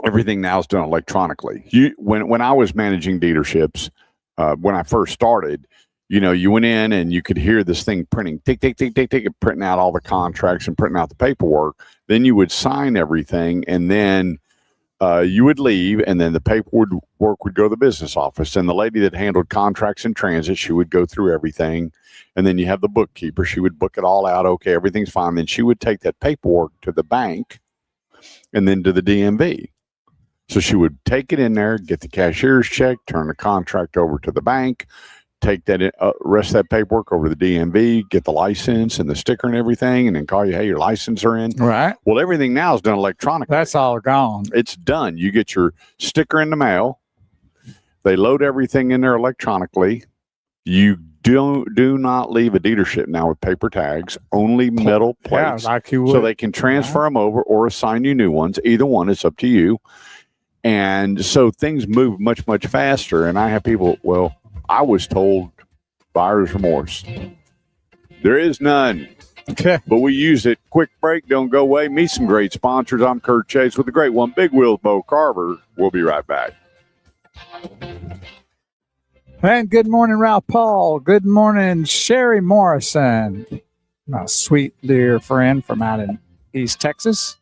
everything now is done electronically. When I was managing dealerships, when I first started, you went in and you could hear this thing printing, tick, tick, tick, tick, tick, printing out all the contracts and printing out the paperwork. Then you would sign everything, and then you would leave, and then the paperwork would go to the business office. And the lady that handled contracts in transit, she would go through everything. And then you have the bookkeeper. She would book it all out. Okay, everything's fine. Then she would take that paperwork to the bank and then to the DMV. So she would take it in there, get the cashier's check, turn the contract over to the bank, take that rest of that paperwork over to the DMV, get the license and the sticker and everything, and then call you, hey, your license are in. Right. Well, everything now is done electronically. That's all gone. It's done. You get your sticker in the mail. They load everything in there electronically. You do not leave a dealership now with paper tags, only metal plates. Yeah, like you would. So they can transfer them over or assign you new ones. Either one, it's up to you. And so things move much, much faster. And I have people, well, I was told buyer's remorse. There is none. Okay. But we use it. Quick break. Don't go away. Meet some great sponsors. I'm Kurt Chase with the great one, Big Wheels Bo Carver. We'll be right back. And good morning, Ralph Paul. Good morning, Sherry Morrison, my sweet dear friend from out in East Texas.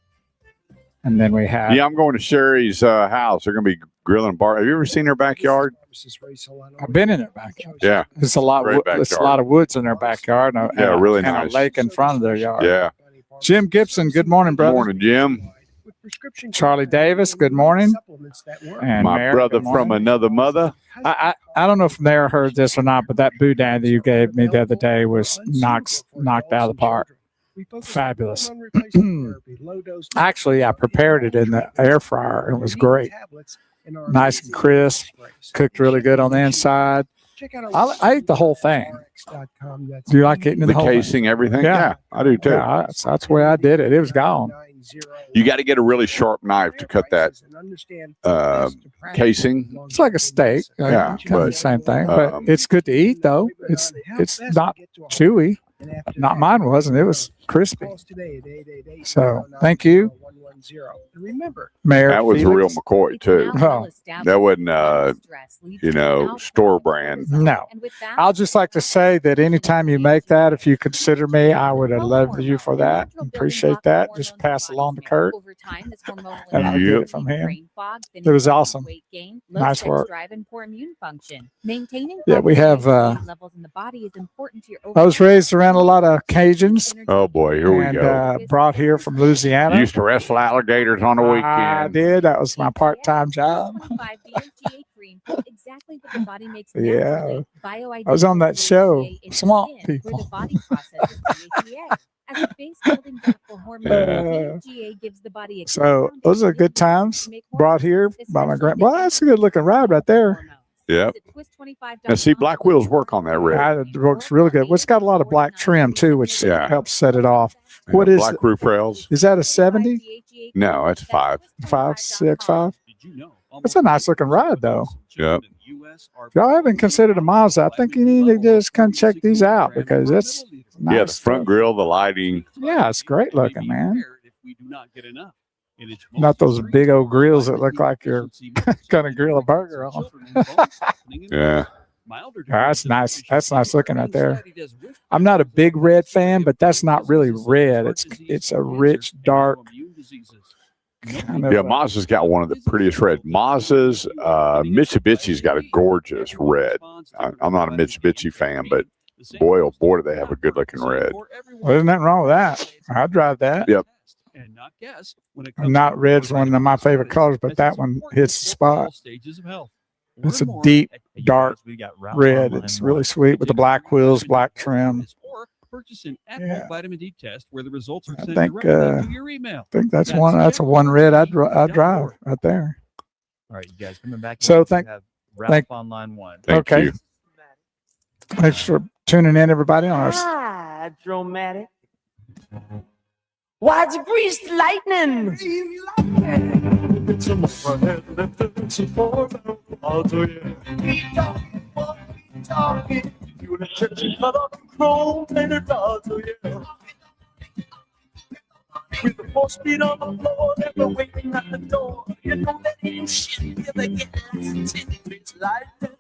And then we have... Yeah, I'm going to Sherry's house. They're going to be grilling bar. Have you ever seen her backyard? I've been in her backyard. Yeah. It's a lot of woods in their backyard. And really and nice. a lake in front of their yard. Yeah. Jim Gibson, good morning, brother. Good morning, Jim. Charlie Davis, good morning. And my Mayor, brother from another mother. I don't know if Mayor heard this or not, but that boudin that you gave me the other day was knocked out of the park. Fabulous. Actually, I prepared it in the air fryer. It was great. Nice and crisp. Cooked really good on the inside. I ate the whole thing. Do you like eating the whole casing, thing? Everything? Yeah. Yeah, I do too. Yeah, that's the way I did it. It was gone. You got to get a really sharp knife to cut that casing. It's like a steak. Yeah, kind of the same thing. But it's good to eat, though. It's not chewy. Not mine wasn't. It was crispy. So thank you, Mayor. That was a real Felix. McCoy too. Oh, That wasn't store brand. no. I'll just like to say that anytime you make that, if you consider me, I would have loved you for that. Appreciate that. Just pass along to Kurt. And I'll get it from him. It was awesome. Nice work. Yeah, we have. I was raised around a lot of Cajuns Oh boy, here we and go. brought here from Louisiana. Used to wrestle alligators on the I weekend. did. That was my part-time job. Yeah. I was on that show, Swamp People. So those are good times brought here by my grand. Well, that's a good looking ride right there. Yep. Now see, black wheels work on that red. It works really good. Well, it's got a lot of black trim too, which Yeah. helps set it off. What is black roof rails? Is that a 70? No, it's 5. 5, 6, 5? That's a nice looking ride though. Yep. If y'all haven't considered a Mazda, I think you need to just come check these out because it's nice. Yeah, the front grille, the lighting. Yeah, it's great looking, man. Not those big old grills that look like you're gonna grill a burger on. Yeah. That's nice. That's nice looking right there. I'm not a big red fan, but that's not really red. It's a rich, dark kind of. Yeah, Mazda's got one of the prettiest red. Mazda's, Mitsubishi's got a gorgeous red. I'm not a Mitsubishi fan, but boy, oh boy, do they have a good looking red. Well, there's nothing wrong with that. I'd drive that. Yep. Not red's one of my favorite colors, but that one hits the spot. It's a deep, dark red. It's really sweet with the black wheels, black trim. Yeah. vitamin D test where the results are I sent think, directly to your email. I think that's one. That's a one red I'd drive right there. All right, you guys coming back. So in, we thank- have Ralph on line 1. Thank Okay. you. Thanks for tuning in, everybody, on our. Hydromatic. Why'd you grease the lightning? With the force speed on the floor, never waiting at the door. You know that ain't shit, give a gas, it's lightning.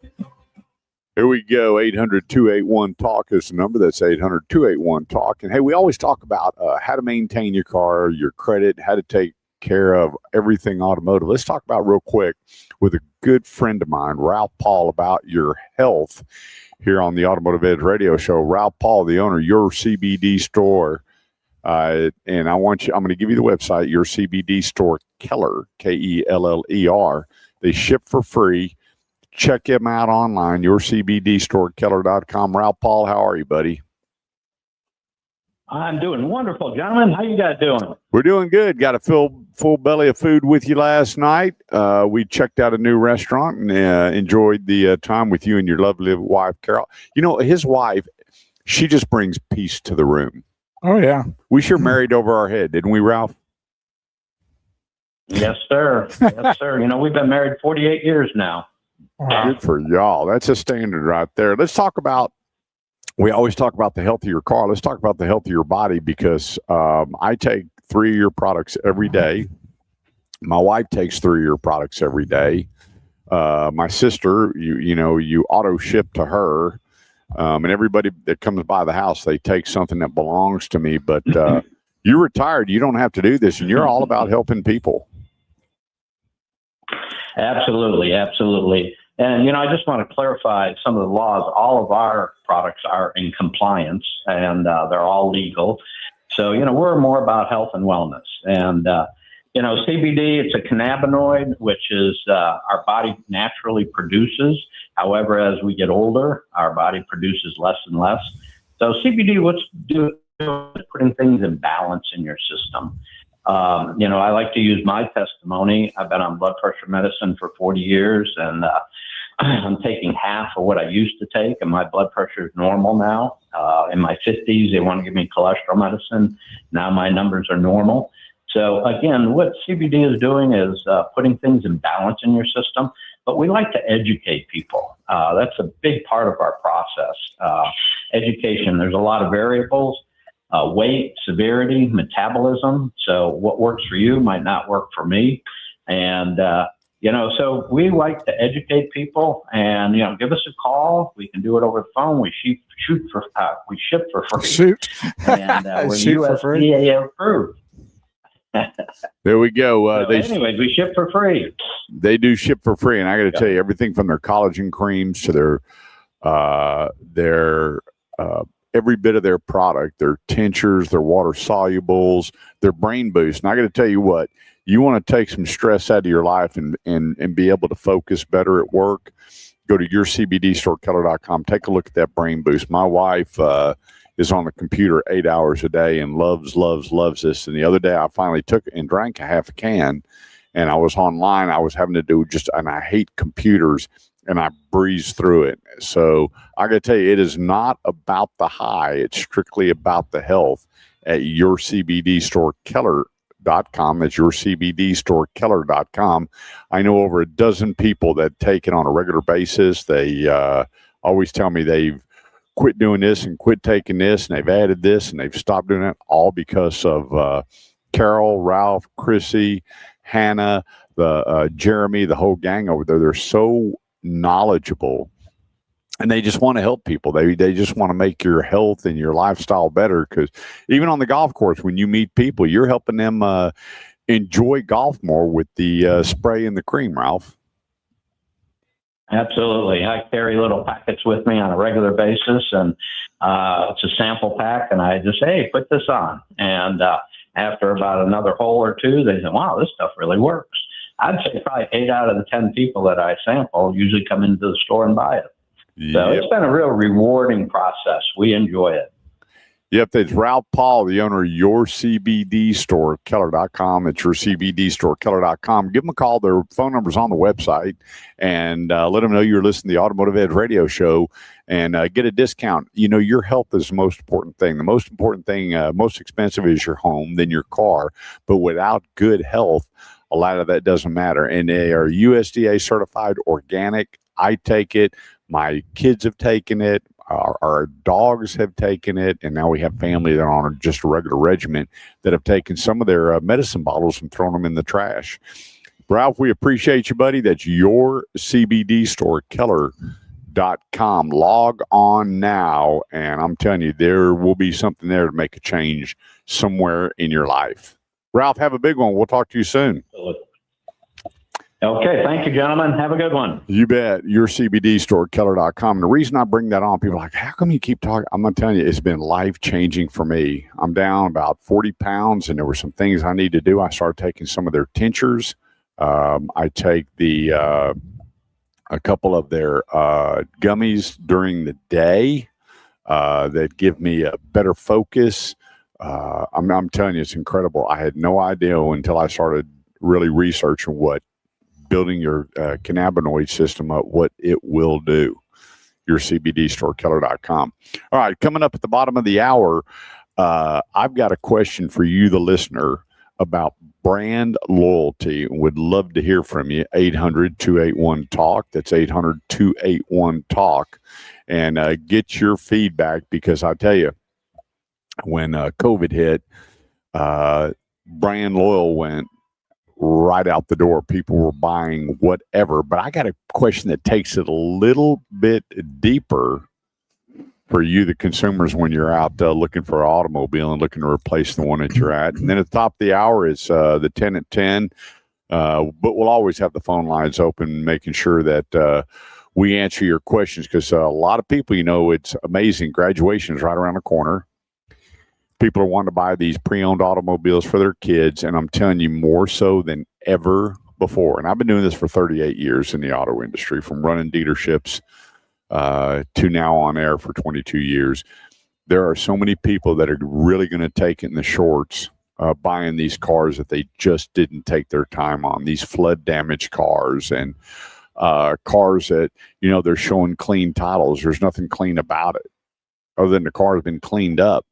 Here we go. 800-281-TALK is the number. That's 800-281-TALK. And hey, we always talk about how to maintain your car, your credit, how to take care of everything automotive. Let's talk about real quick with a good friend of mine, Ralph Paul, about your health here on the Automotive Edge Radio Show. Ralph Paul, the owner of Your CBD Store. And I'm going to give you the website, Your CBD Store Keller, Keller. They ship for free. Check him out online, yourcbdstorekeller.com. Ralph Paul, how are you, buddy? I'm doing wonderful, gentlemen. How you guys doing? We're doing good. Got a full belly of food with you last night. We checked out a new restaurant and enjoyed the time with you and your lovely wife, Carol. You know, his wife, she just brings peace to the room. Oh yeah, We sure married over our head, didn't we, Ralph? Yes, sir. Yes, sir. You know, we've been married 48 years now. wow. Good for y'all. That's a standard right there. Let's talk about, we always talk about the health of your car. Let's talk about the health of your body because I take 3 of your products every day. My wife takes 3 of your products every day. My sister, you auto ship to her. And everybody that comes by the house, they take something that belongs to me. But you're retired. You don't have to do this. And you're all about helping people. Absolutely, absolutely. And, you know, I just want to clarify some of the laws. All of our products are in compliance, and they're all legal. So, you know, we're more about health and wellness. And, you know, CBD, it's a cannabinoid, which is our body naturally produces. However, as we get older, our body produces less and less. So CBD, what's doing is putting things in balance in your system. You know, I like to use my testimony. I've been on blood pressure medicine for 40 years, and I'm taking half of what I used to take, and my blood pressure is normal now. In my 50s, they want to give me cholesterol medicine. Now my numbers are normal. So again, what CBD is doing is putting things in balance in your system. but we like to educate people. That's a big part of our process. Education, there's a lot of variables, weight, severity, metabolism. So what works for you might not work for me. And, so we like to educate people and, give us a call. We can do it over the phone. We ship for free. Shoot. And we're Shoot for free. USDA approved. There we go. Anyways, we ship for free. They do ship for free, and I got to tell you, everything from their collagen creams to their every bit of their product, their tinctures, their water solubles, their brain boost. And I got to tell you what, you want to take some stress out of your life and be able to focus better at work. Go to yourcbdstorekeller.com. Take a look at that brain boost. My wife is on the computer 8 hours a day and loves this. And the other day I finally took and drank a half a can, and I was online. I was having to do and I hate computers, and I breezed through it. So I got to tell you, it is not about the high. It's strictly about the health at yourcbdstorekeller.com. That's yourcbdstorekeller.com. I know over a dozen people that take it on a regular basis. They always tell me they've quit doing this and quit taking this, and they've added this and they've stopped doing it, all because of Carol, Ralph, Chrissy, Hannah, Jeremy, the whole gang over there. They're so knowledgeable, and they just want to help people. They just want to make your health and your lifestyle better, because even on the golf course, when you meet people, you're helping them enjoy golf more with the spray and the cream, Ralph. Absolutely. I carry little packets with me on a regular basis, and it's a sample pack, and I just, hey, put this on. And after about another hole or two, they say, wow, this stuff really works. I'd say probably 8 out of the 10 people that I sample usually come into the store and buy it. So It's been a real rewarding process. We enjoy it. Yep, that's Ralph Paul, the owner of yourcbdstorekeller.com. It's yourcbdstorekeller.com. Give them a call. Their phone number's on the website, and let them know you're listening to the Automotive Edge radio show, and get a discount. Your health is the most important thing. The most important thing, most expensive, is your home, then your car. But without good health, a lot of that doesn't matter. And they are USDA certified, organic. I take it. My kids have taken it. Our dogs have taken it, and now we have family that are on just a regular regimen that have taken some of their medicine bottles and thrown them in the trash. Ralph, we appreciate you, buddy. That's yourcbdstorekeller.com. Log on now, and I'm telling you, there will be something there to make a change somewhere in your life. Ralph, have a big one. We'll talk to you soon. Okay. Thank you, gentlemen. Have a good one. You bet. Yourcbdstorekeller.com. And the reason I bring that on, people are like, how come you keep talking? I'm going to tell you, it's been life-changing for me. I'm down about 40 pounds, and there were some things I need to do. I started taking some of their tinctures. I take a couple of their gummies during the day that give me a better focus. I'm telling you, it's incredible. I had no idea until I started really researching what building your cannabinoid system up, what it will do. Yourcbdstorekeller.com. All right, coming up at the bottom of the hour, I've got a question for you, the listener, about brand loyalty. Would love to hear from you. 800-281-TALK. That's 800-281-TALK. And get your feedback, because I tell you, when COVID hit, brand loyal went right out the door. People were buying whatever. But I got a question that takes it a little bit deeper for you, the consumers, when you're out looking for an automobile and looking to replace the one that you're at. And then at the top of the hour is the 10 at 10. But we'll always have the phone lines open, making sure that we answer your questions, because a lot of people, it's amazing. Graduation is right around the corner. People are wanting to buy these pre-owned automobiles for their kids, and I'm telling you, more so than ever before. And I've been doing this for 38 years in the auto industry, from running dealerships to now on air for 22 years. There are so many people that are really going to take it in the shorts, buying these cars that they just didn't take their time on, these flood damaged cars, and cars that, they're showing clean titles. There's nothing clean about it other than the car has been cleaned up,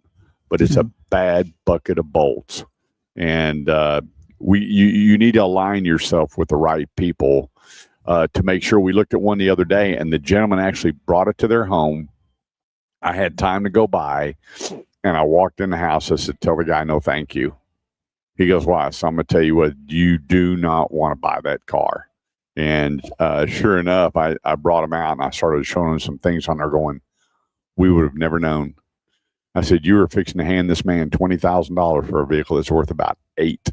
but it's a bad bucket of bolts. And you need to align yourself with the right people. to make sure. We looked at one the other day, and the gentleman actually brought it to their home. I had time to go by, and I walked in the house. I said, "Tell the guy no, thank you." He goes, "Why?" So I'm going to tell you what, you do not want to buy that car. And sure enough, I brought him out, and I started showing him some things on there going, we would have never known. I said, you were fixing to hand this man $20,000 for a vehicle that's worth about $8,000.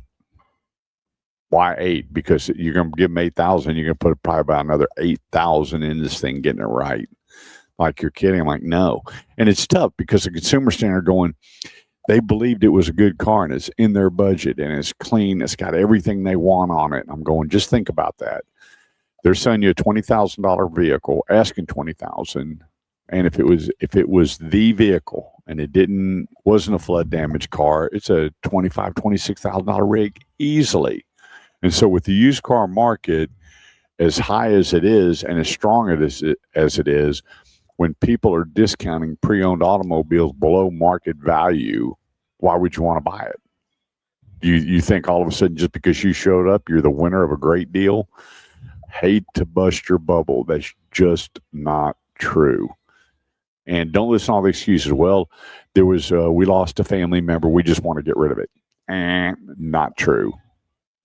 Why 8? Because you're going to give him 8,000. You're going to put probably about another 8,000 in this thing, getting it right. Like, you're kidding. I'm like, no. And it's tough because the consumer standard going, they believed it was a good car and it's in their budget and it's clean. It's got everything they want on it. And I'm going, just think about that. They're selling you a $20,000 vehicle, asking $20,000. And if it was the vehicle and it wasn't a flood damage car, it's a $25,000, $26,000 rig easily. And so with the used car market as high as it is and as strong as it is, when people are discounting pre-owned automobiles below market value, why would you want to buy it? You think all of a sudden just because you showed up, you're the winner of a great deal? Hate to bust your bubble. That's just not true. And don't listen to all the excuses. Well, there was we lost a family member. We just want to get rid of it. Not true.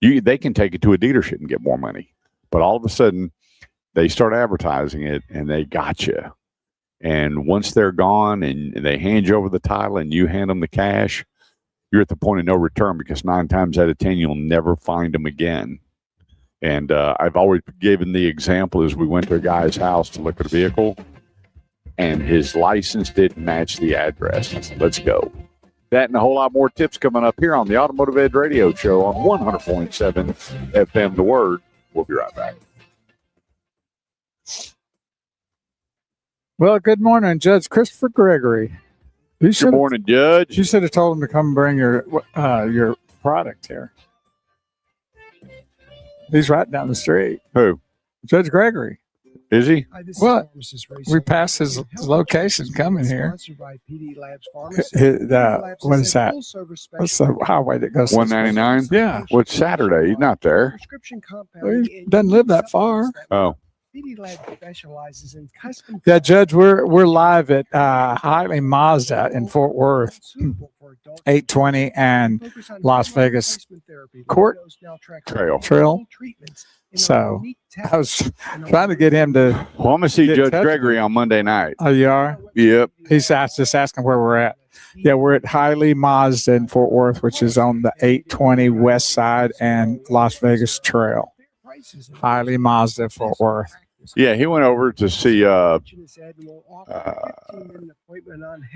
They can take it to a dealership and get more money. But all of a sudden, they start advertising it, and they got you. And once they're gone and they hand you over the title and you hand them the cash, you're at the point of no return because 9 times out of 10, you'll never find them again. And I've always given the example as we went to a guy's house to look at a vehicle, and his license didn't match the address. Let's go. That and a whole lot more tips coming up here on the Automotive Edge Radio Show on 100.7 FM The Word. We'll be right back. Well, good morning, Judge Christopher Gregory. Good morning, Judge. You should have told him to come bring your product here. He's right down the street. Who? Judge Gregory. Is he? Well, we passed his location coming here. What is that? What's the highway that goes? 199? Yeah. Well, it's Saturday. He's not there. Well, he doesn't live that far. Oh. Yeah, Judge, we're live at Highly Mazda in Fort Worth, 820 and Las Vegas Court Trail. So I was trying to get him to. Well, I'm going to see Judge Gregory on Monday night. Oh, you are? Yep. He's just asking where we're at. Yeah, we're at Highly Mazda in Fort Worth, which is on the 820 West Side and Las Vegas Trail. Highly Mazda, Fort Worth. Yeah, he went over to see a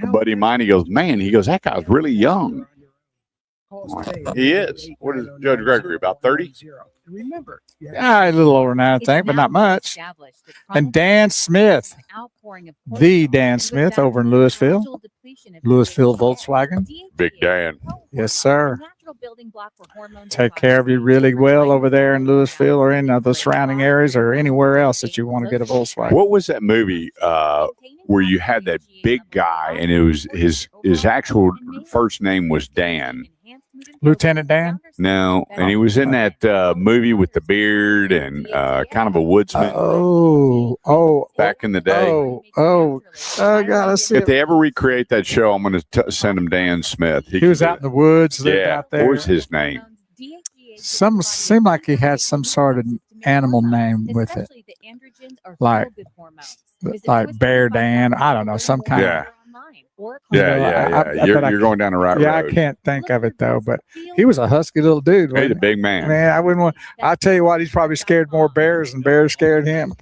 buddy of mine. He goes, man, that guy's really young. He is. What is Judge Gregory, about 30? Yeah, a little older than that, I think, but not much. And Dan Smith, the Dan Smith over in Louisville Volkswagen. Big Dan. Yes, sir. Take care of you really well over there in Louisville or in the surrounding areas or anywhere else that you want to get a Volkswagen. What was that movie where you had that big guy and it was his actual first name was Dan? Lieutenant Dan? No, and he was in that movie with the beard and kind of a woodsman. Back in the day. I gotta see. If they ever recreate that show, I'm going to send him Dan Smith. He was out in the woods. Yeah, out there. what was his name? Seemed like he had some sort of animal name with it, like Bear Dan. I don't know, some kind of. You're going down the right road. Yeah, I can't think of it though, but he was a husky little dude. He's a big man. Man, I wouldn't want. I tell you what, he's probably scared more bears than bears scared him.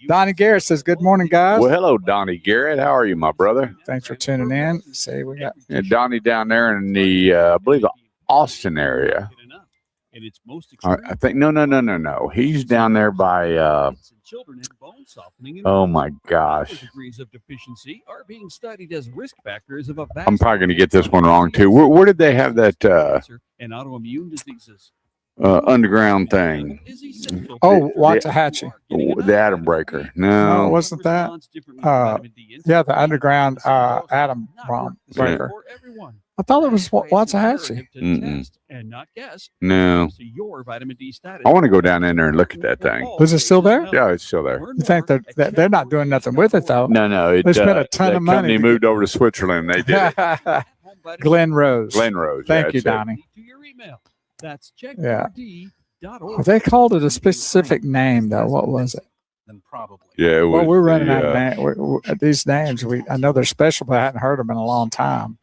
Donnie Garrett says, "Good morning, guys." Well, hello, Donnie Garrett. How are you, my brother? Thanks for tuning in. See, we got Donnie down there in the, I believe, the Austin area. I think no. He's down there by. Oh my gosh! I'm probably going to get this one wrong too. Where did they have that underground thing? Oh, Waxahachie. The Atom Breaker. No, it wasn't that. Yeah, the underground atom bomb breaker. I thought it was Waxahachie. To Mm-mm. test and not guess. No. To your vitamin D status. I want to go down in there and look at that thing. Was it still there? Yeah, it's still there. You think they're not doing nothing with it though? No. It, They spent a ton that of money company to moved over to Switzerland. They did it. Glen Rose. Glen Rose. Thank yeah, you, that's it. Donnie. To your email. That's Yeah. checkd.org. They called it a specific name though. What was it? Then probably. Yeah, it was Well, we're running out of the, these names. I know they're special, but I hadn't heard them in a long time.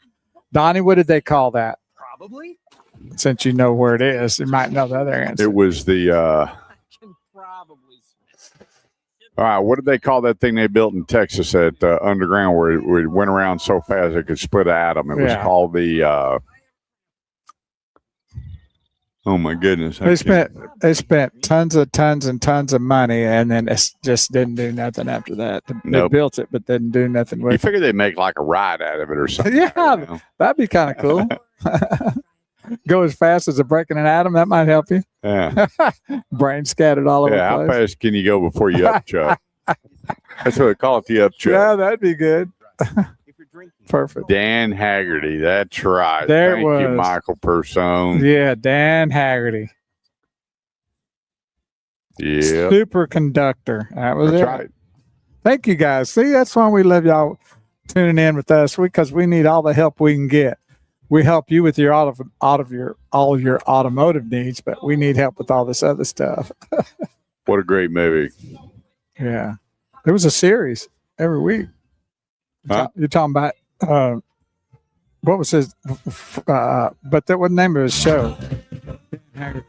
Donnie, what did they call that? Probably. Since you know where it is, you might know the other answer. It was the. I can probably. All right, what did they call that thing they built in Texas at underground where it went around so fast it could split an atom? It was Yeah. called the. Oh my goodness! They spent tons of money, and then it just didn't do nothing after that. They Nope. built it, but didn't do nothing You with it. figure they make like a ride out of it or something? Yeah, you know? that'd be kind of cool. Go as fast as a breaking an atom. That might help you. Yeah. Brain scattered all over Yeah. How the place. fast can you go before you upchuck? That's what they call it, the upchuck. Yeah, that'd be good. If you're drinking. Perfect. Dan Haggerty. That's right. There it Thank you, was. Michael Persone. Yeah, Dan Haggerty. Yeah. Superconductor. That was That's it. right. Thank you guys. See, that's why we love y'all tuning in with us, because we need all the help we can get. We help you with your all of your automotive needs, but we need help with all this other stuff. What a great movie. Yeah, there was a series every week. Huh? You're talking about what was his? But that was the name of his show. It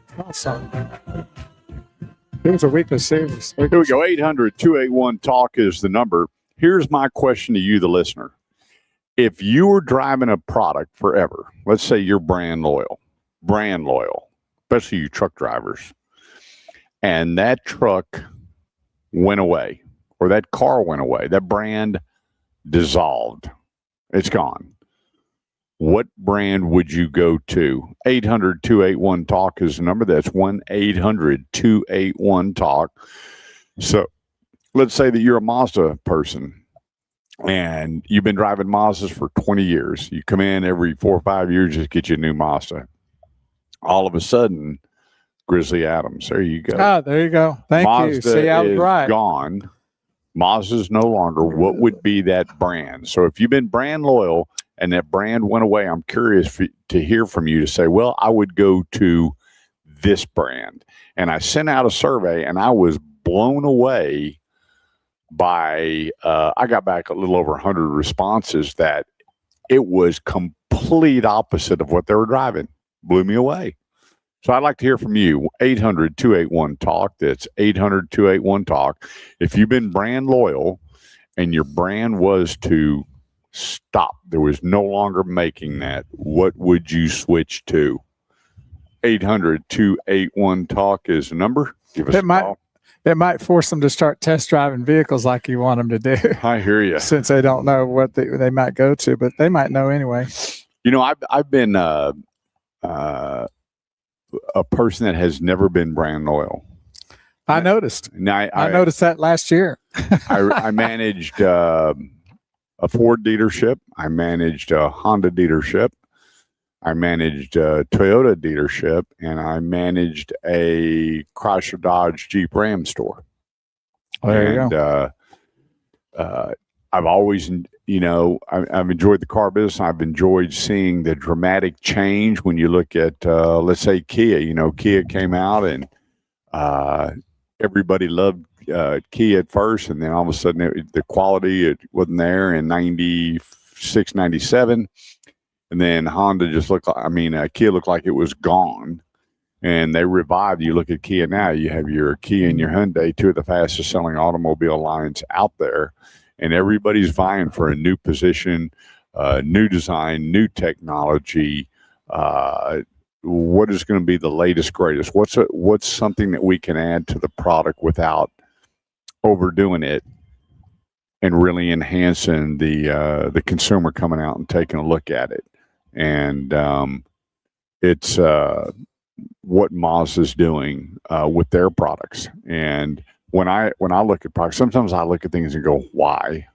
was a weekly series. Here we go. 800-281-TALK is the number. Here's my question to you, the listener. If you were driving a product forever, let's say you're brand loyal, especially you truck drivers, and that truck went away or that car went away, that brand dissolved, it's gone. What brand would you go to? 800-281-TALK is the number. That's 1-800-281-TALK. So let's say that you're a Mazda person and you've been driving Mazdas for 20 years. You come in every 4 or 5 years, just get you a new Mazda. All of a sudden, Grizzly Adams, there you go. Ah, there you go. Thank you. Mazda See, I was is right. gone. Mazda's no longer. What would be that brand? So if you've been brand loyal and that brand went away, I'm curious to hear from you to say, well, I would go to this brand. And I sent out a survey and I was blown away by, I got back a little over 100 responses that it was complete opposite of what they were driving. Blew me away. So I'd like to hear from you. 800-281-TALK. That's 800-281-TALK. If you've been brand loyal and your brand was to stop, there was no longer making that, what would you switch to? 800-281-TALK is the number. Give us a call. It might force them to start test driving vehicles like you want them to do. I hear you. Since they don't know what they might go to, but they might know anyway. You know, I've been a person that has never been brand loyal. I noticed. And I noticed that last year. I managed a Ford dealership. I managed a Honda dealership. I managed a Toyota dealership, and I managed a Chrysler Dodge Jeep Ram store. There you go. I've always, I've enjoyed the car business. I've enjoyed seeing the dramatic change when you look at, let's say, Kia. Kia came out and everybody loved Kia at first, and then all of a sudden the quality, it wasn't there in 96, 97. And then Honda just looked like, Kia looked like it was gone. And they revived. You look at Kia now, you have your Kia and your Hyundai, two of the fastest selling automobile lines out there. And everybody's vying for a new position, new design, new technology. What is going to be the latest, greatest? What's something that we can add to the product without overdoing it and really enhancing the consumer coming out and taking a look at it? And it's what Mazda's doing with their products. And when I look at products, sometimes I look at things and go, why?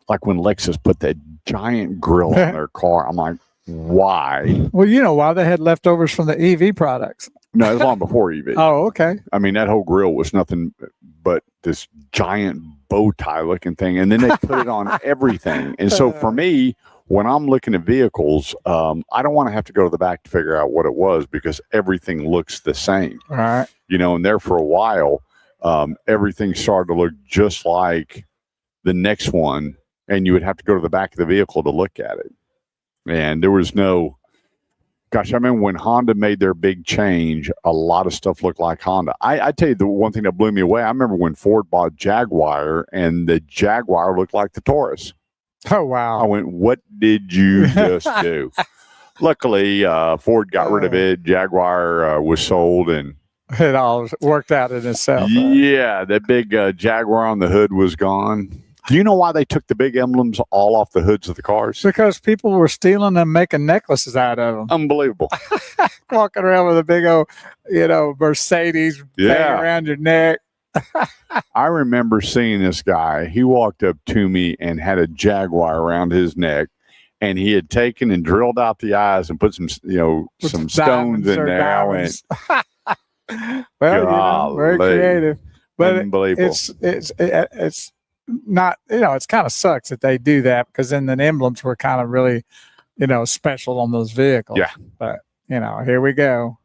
Like when Lexus put that giant grill on their car, I'm like, why. Well, you know why they had leftovers from the EV products. No, it was long before EV. Oh, okay. I mean, that whole grill was nothing but this giant bow tie looking thing. And then they put it on everything. And so for me, when I'm looking at vehicles, I don't want to have to go to the back to figure out what it was because everything looks the same. All right. You know, and there for a while, everything started to look just like the next one. And you would have to go to the back of the vehicle to look at it. And there was no... Gosh, I remember when Honda made their big change, a lot of stuff looked like Honda. I tell you, the one thing that blew me away, I remember when Ford bought Jaguar, and the Jaguar looked like the Taurus. Oh, wow. I went, what did you just do? Luckily, Ford got rid of it. Jaguar was sold, and it all worked out in itself. Yeah, that big Jaguar on the hood was gone. Do you know why they took the big emblems all off the hoods of the cars? Because people were stealing them, making necklaces out of them. Unbelievable. Walking around with a big old, Mercedes thing around your neck. I remember seeing this guy. He walked up to me and had a Jaguar around his neck, and he had taken and drilled out the eyes and put some, some stones in there. I went, well, very creative, but unbelievable. It's not, it's kind of sucks that they do that because then the emblems were kind of really, special on those vehicles. Yeah. But, here we go.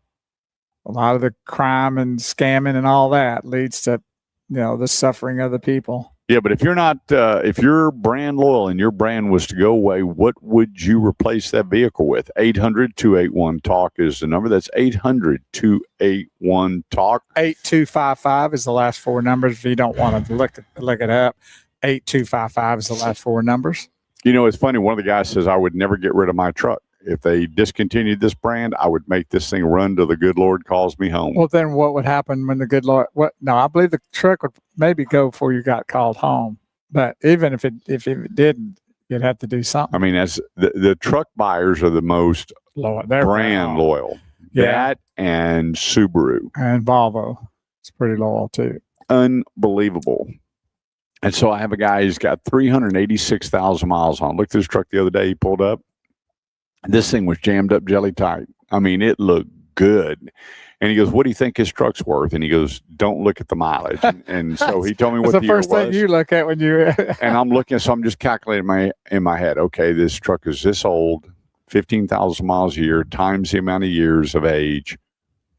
A lot of the crime and scamming and all that leads to, the suffering of the people. Yeah, but if you're not, if you're brand loyal and your brand was to go away, what would you replace that vehicle with? 800-281-TALK is the number. That's 800-281-TALK. 8255 is the last four numbers. If you don't want to look it up, 8255 is the last four numbers. It's funny. One of the guys says, I would never get rid of my truck. If they discontinued this brand, I would make this thing run till the good Lord calls me home. Well, then what would happen when the good Lord? No, I believe the truck would maybe go before you got called home. But even if it didn't, you'd have to do something. I mean, as the truck buyers are the most brand loyal. Yeah. That and Subaru and Volvo. It's pretty loyal too. Unbelievable. And so I have a guy who's got 386,000 miles on. Looked at his truck the other day. He pulled up. This thing was jammed up jelly tight. I mean, it looked good. And he goes, what do you think his truck's worth? And he goes, don't look at the mileage. And so he told me what the year was. That's the first thing you look at when you... And I'm looking, so I'm just calculating in my head, okay, this truck is this old, 15,000 miles a year, times the amount of years of age.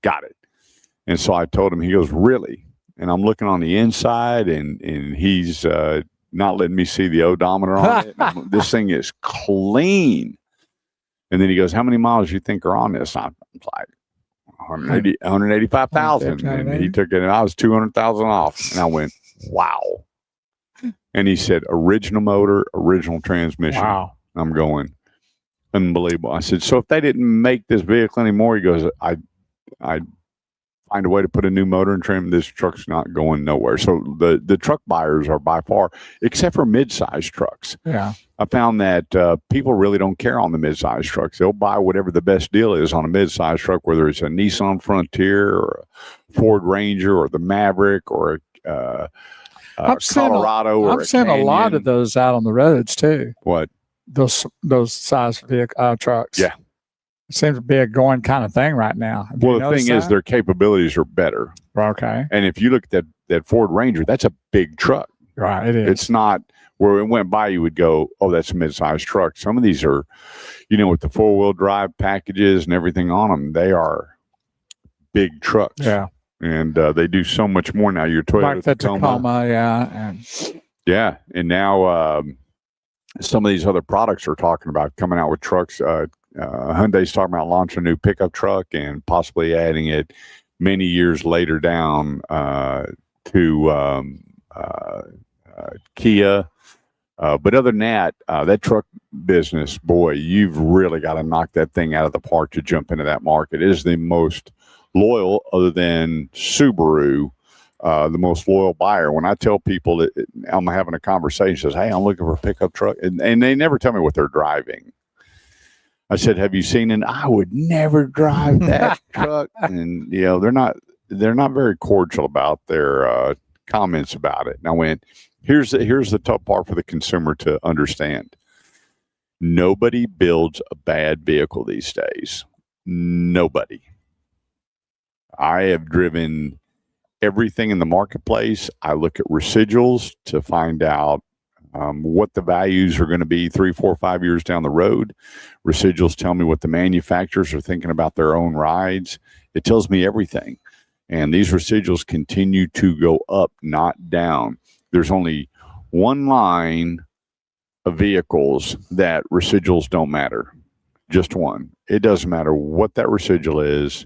Got it. And so I told him, he goes, really? And I'm looking on the inside, and he's not letting me see the odometer on it. This thing is clean. And then he goes, how many miles do you think are on this? I'm like, 185,000. And he took it, and I was 200,000 off. And I went, wow. And he said, original motor, original transmission. Wow. I'm going, unbelievable. I said, so if they didn't make this vehicle anymore, he goes, I'd find a way to put a new motor and trim. This truck's not going nowhere. So the truck buyers are by far, except for mid-sized trucks. Yeah. I found that people really don't care on the mid-sized trucks. They'll buy whatever the best deal is on a mid-sized truck, whether it's a Nissan Frontier or a Ford Ranger or the Maverick or a Colorado or I've seen a lot of those out on the roads too. What? Those size trucks. Yeah. It seems to be a going kind of thing right now. Well, the thing is, their capabilities are better. Okay. And if you look at that Ford Ranger, that's a big truck. Right, it is. It's not where it went by, you would go, oh, that's a mid-sized truck. Some of these are, with the four-wheel drive packages and everything on them, they are big trucks. Yeah. And they do so much more now. Your Toyota like the Tacoma, yeah. Yeah. And now some of these other products are talking about coming out with trucks. Hyundai's talking about launching a new pickup truck and possibly adding it many years later down to Kia. But other than that, that truck business, boy, you've really got to knock that thing out of the park to jump into that market. It is the most loyal, other than Subaru, the most loyal buyer. When I tell people that I'm having a conversation, says, hey, I'm looking for a pickup truck, and they never tell me what they're driving. I said, have you seen it? I would never drive that truck. And, they're not very cordial about their comments about it. And I went, here's the tough part for the consumer to understand. Nobody builds a bad vehicle these days. Nobody. I have driven everything in the marketplace. I look at residuals to find out what the values are going to be 3, 4, 5 years down the road. Residuals tell me what the manufacturers are thinking about their own rides. It tells me everything. And these residuals continue to go up, not down. There's only one line of vehicles that residuals don't matter. Just one. It doesn't matter what that residual is.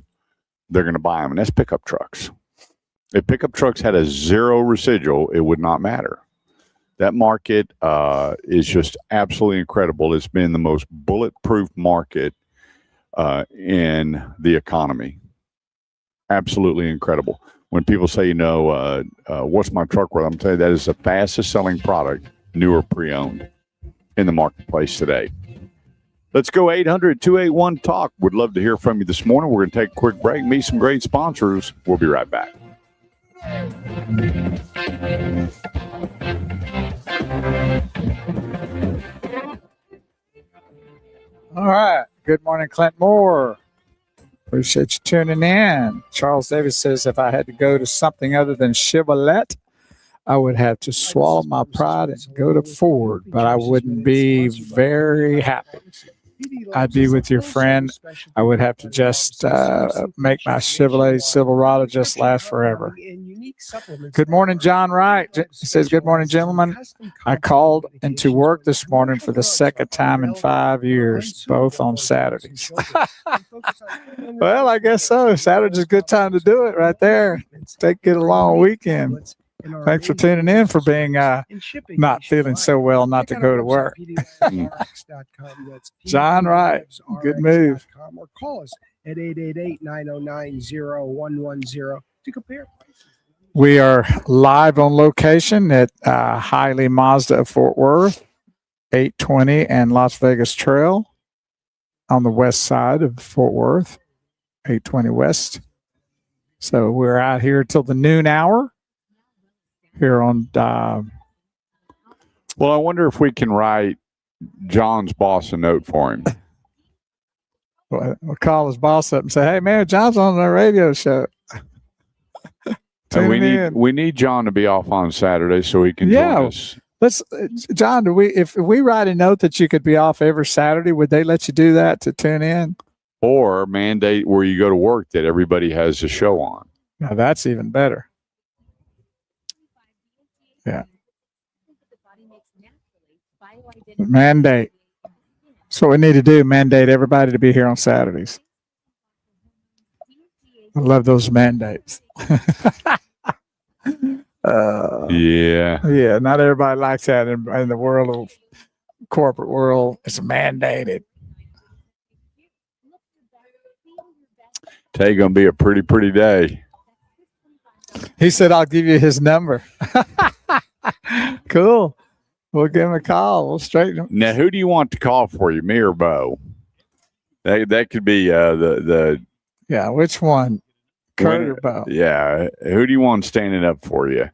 They're going to buy them. And that's pickup trucks. If pickup trucks had a zero residual, it would not matter. That market is just absolutely incredible. It's been the most bulletproof market in the economy. Absolutely incredible. When people say, what's my truck worth? I'm telling you, that is the fastest selling product, new or pre-owned, in the marketplace today. Let's go 800-281-TALK. Would love to hear from you this morning. We're going to take a quick break, meet some great sponsors. We'll be right back. All right. Good morning, Clint Moore. Appreciate you tuning in. Charles Davis says, if I had to go to something other than Chevrolet, I would have to swallow my pride and go to Ford, but I wouldn't be very happy. I'd be with your friend. I would have to just make my Chevrolet Silverado just last forever. Good morning, John Wright. He says, good morning, gentlemen. I called into work this morning for the second time in 5 years, both on Saturdays. Well, I guess so. Saturday's a good time to do it right there. Get a long weekend. Thanks for tuning in, for being not feeling so well not to go to work. John Wright, good move. Or call us at 888-909-0110 to compare prices. We are live on location at Hiley Mazda of Fort Worth, 820 and Las Vegas Trail on the west side of Fort Worth, 820 West. So we're out here till the noon hour. Here on well, I wonder if we can write John's boss a note for him. We'll call his boss up and say, hey man, John's on the radio show. And we need John to be off on Saturday so he can join us. John, if we write a note that you could be off every Saturday, would they let you do that to tune in? Or mandate where you go to work that everybody has a show on. Now that's even better. Yeah. Mandate. That's what we need to do. Mandate everybody to be here on Saturdays. I love those mandates. Yeah. Not everybody likes that in the world of corporate world. It's mandated. Today's going to be a pretty day. He said, I'll give you his number. Cool. We'll give him a call. We'll straighten him. Now, who do you want to call for you, me or Bo? That could be the. Yeah, which one? Kurt or Bo? Yeah. Who do you want standing up for you?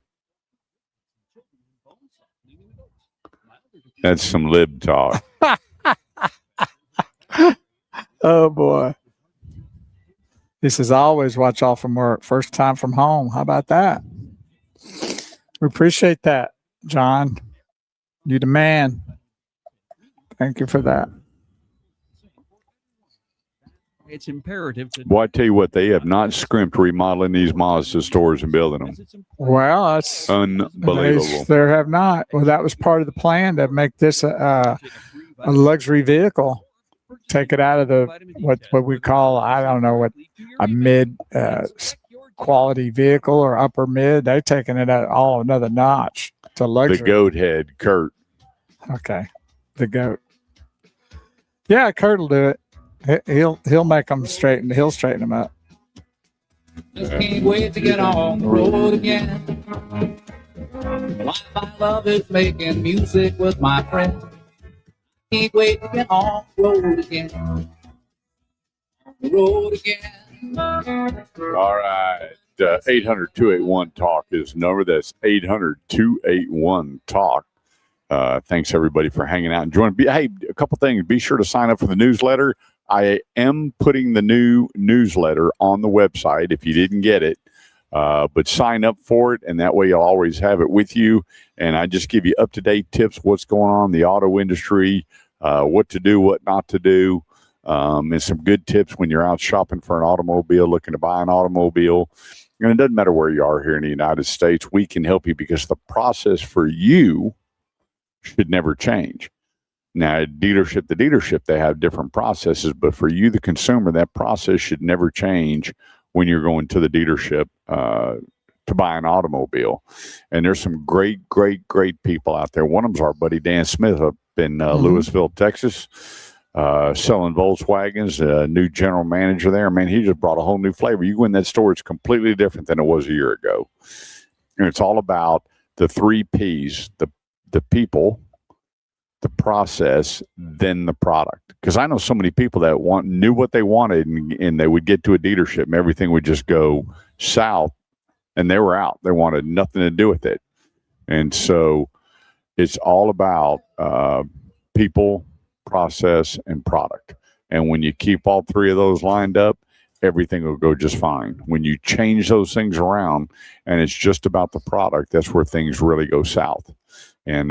That's some lib talk. Oh, boy. He says, I always watch off from work. First time from home. How about that? We appreciate that, John. You the man. Thank you for that. It's imperative to. Well, I tell you what, they have not scrimped remodeling these Mazda stores and building them. Well, that's unbelievable. There have not. Well, that was part of the plan to make this a luxury vehicle. Take it out of the what we call, I don't know, what a mid quality vehicle or upper mid. They're taking it at all another notch to luxury. The goat head, Kurt. Okay, the goat. Yeah, Kurt will do it. He'll make them straighten. He'll straighten them up. Just can't wait to get on the road again. Life I love is making music with my friends. Can't wait to get on the road again. The road again. All right. 800-281-TALK is the number. That's 800-281-TALK. Thanks everybody for hanging out and joining. Hey, a couple things. Be sure to sign up for the newsletter. I am putting the new newsletter on the website if you didn't get it. But sign up for it, and that way you'll always have it with you. And I just give you up-to-date tips, what's going on in the auto industry, what to do, what not to do, and some good tips when you're out shopping for an automobile, looking to buy an automobile. And it doesn't matter where you are here in the United States, we can help you because the process for you should never change. Now, dealership to dealership, they have different processes, but for you, the consumer, that process should never change when you're going to the dealership to buy an automobile. And there's some great people out there. One of them's our buddy Dan Smith up in Louisville, Texas, selling Volkswagens, a new general manager there. Man, he just brought a whole new flavor. You go in that store, it's completely different than it was a year ago. And it's all about the 3 Ps, the people, the process, then the product. Because I know so many people that knew what they wanted, and they would get to a dealership and everything would just go south, and they were out. They wanted nothing to do with it. And so it's all about people, process, and product. And when you keep all 3 of those lined up, everything will go just fine. When you change those things around and it's just about the product, that's where things really go south. And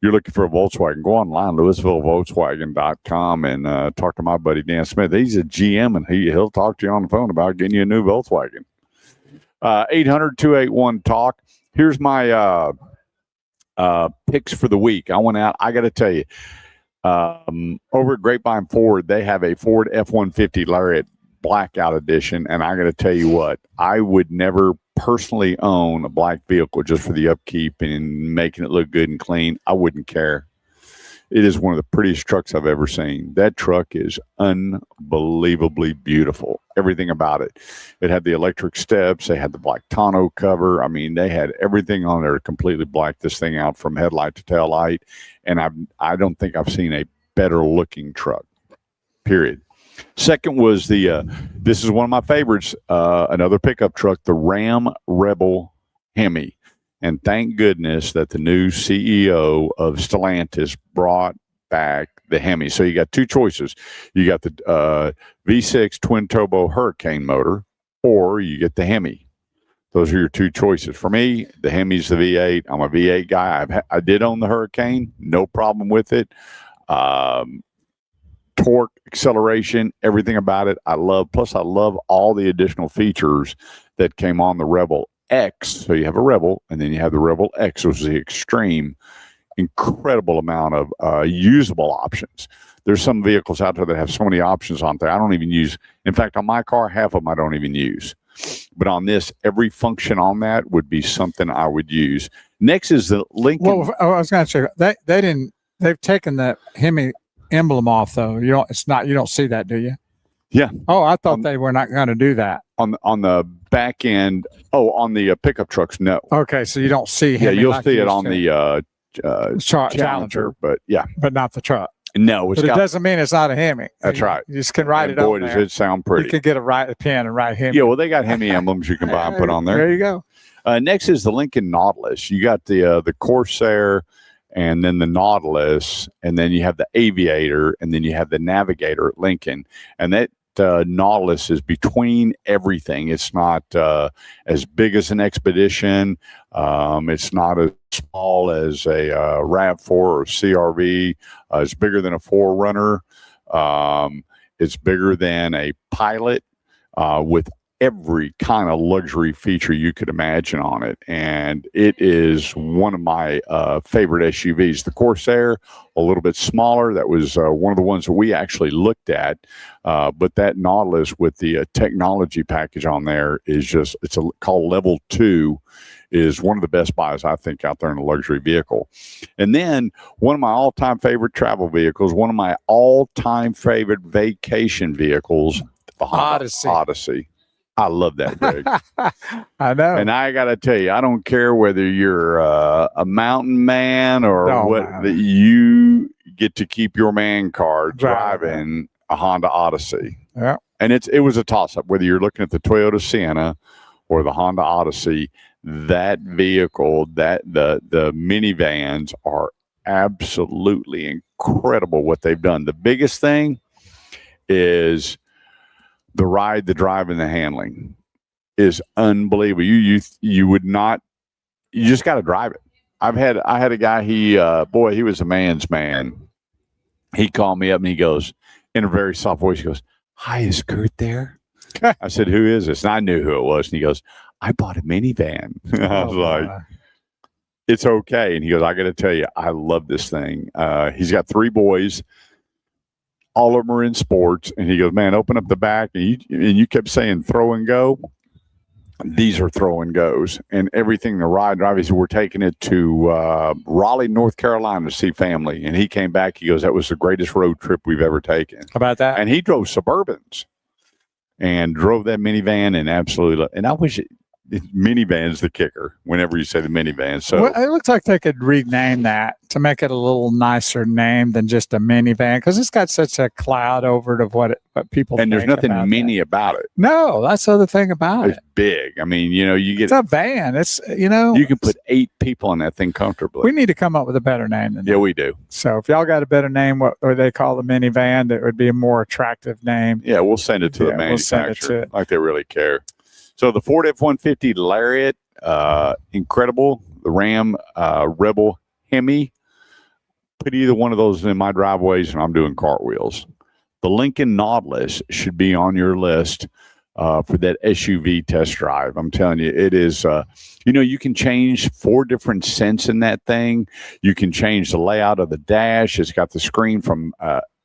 you're looking for a Volkswagen, go online, LouisvilleVolkswagen.com, and talk to my buddy Dan Smith. He's a GM, and he'll talk to you on the phone about getting you a new Volkswagen. 800-281-TALK. Here's my picks for the week. I went out. I got to tell you, over at Grapevine Ford, they have a Ford F-150 Lariat Blackout Edition, and I got to tell you what, I would never personally own a black vehicle just for the upkeep and making it look good and clean. I wouldn't care. It is one of the prettiest trucks I've ever seen. That truck is unbelievably beautiful. Everything about it. It had the electric steps. They had the black tonneau cover. I mean, they had everything on there to completely black this thing out from headlight to tail light. And I don't think I've seen a better looking truck, period. Second was this is one of my favorites, another pickup truck, the Ram Rebel Hemi. And thank goodness that the new CEO of Stellantis brought back the Hemi. So you got 2 choices. You got the V6 twin turbo Hurricane motor, or you get the Hemi. Those are your 2 choices. For me, the Hemi's the V8. I'm a V8 guy. I did own the Hurricane, no problem with it. Torque, acceleration, everything about it I love. Plus, I love all the additional features that came on the Rebel X. So you have a Rebel, and then you have the Rebel X, which is the extreme, incredible amount of usable options. There's some vehicles out there that have so many options on there I don't even use. In fact, on my car, half of them I don't even use. But on this, every function on that would be something I would use. Next is the Lincoln. Well, I was going to say they've taken that Hemi emblem off though. You don't see that, do you? Yeah. Oh, I thought they were not going to do that on the back end. Oh, on the pickup trucks, no. Okay, so you don't see Hemi. Yeah, you'll like see you it on used the Challenger, but yeah, but not the truck. No, but it doesn't mean it's not a Hemi. That's right. You just can write and it boy, on does there. it sound pretty. You could get a pen and write Hemi. Yeah, well, they got Hemi emblems you can buy and put on there. There you go. Next is the Lincoln Nautilus. You got the Corsair, and then the Nautilus, and then you have the Aviator, and then you have the Navigator at Lincoln. And that Nautilus is between everything. It's not as big as an Expedition. It's not as small as a RAV4 or CRV. It's bigger than a 4Runner. It's bigger than a Pilot with every kind of luxury feature you could imagine on it. And it is one of my favorite SUVs. The Corsair, a little bit smaller. That was one of the ones that we actually looked at. But that Nautilus with the technology package on there is just, called Level 2, is one of the best buys, I think, out there in a luxury vehicle. And then one of my all-time favorite travel vehicles, one of my all-time favorite vacation vehicles, the Honda Odyssey. I love that, Greg. I know. And I got to tell you, I don't care whether you're a mountain man or that you get to keep your man card driving a Honda Odyssey. Yeah. And it was a toss-up, whether you're looking at the Toyota Sienna or the Honda Odyssey. That vehicle, the minivans are absolutely incredible what they've done. The biggest thing is the ride, the drive, and the handling is unbelievable. You would not. You just got to drive it. I had a guy. He was a man's man. He called me up and he goes in a very soft voice. He goes, "Hi, is Kurt there?" I said, "Who is this?" And I knew who it was. And he goes, "I bought a minivan." I was like, "It's okay." And he goes, "I got to tell you, I love this thing." He's got 3 boys. All of them are in sports. And he goes, "Man, open up the back." And you kept saying throw and go. These are throw and goes. And everything the ride drive is, we're taking it to Raleigh, North Carolina to see family. And he came back. He goes, "That was the greatest road trip we've ever taken." How about that? And he drove Suburbans and drove that minivan, and absolutely. And I wish minivan's the kicker whenever you say the minivan. So well, it looks like they could rename that to make it a little nicer name than just a minivan, because it's got such a cloud over it of what people and there's think nothing about mini that. about it. No, that's the other thing about It's it. big. I mean, you get It's a van. It's you can put 8 people in that thing comfortably. We need to come up with a better name than Yeah, that. we do. So if y'all got a better name, what they call the minivan, that would be a more attractive name. Yeah, we'll send it to the We'll send it manufacturer. to Like they really care. So the Ford F-150 Lariat, incredible. The Ram Rebel Hemi. Put either one of those in my driveways and I'm doing cartwheels. The Lincoln Nautilus should be on your list for that SUV test drive. I'm telling you, it is, you can change 4 different scents in that thing. You can change the layout of the dash. It's got the screen from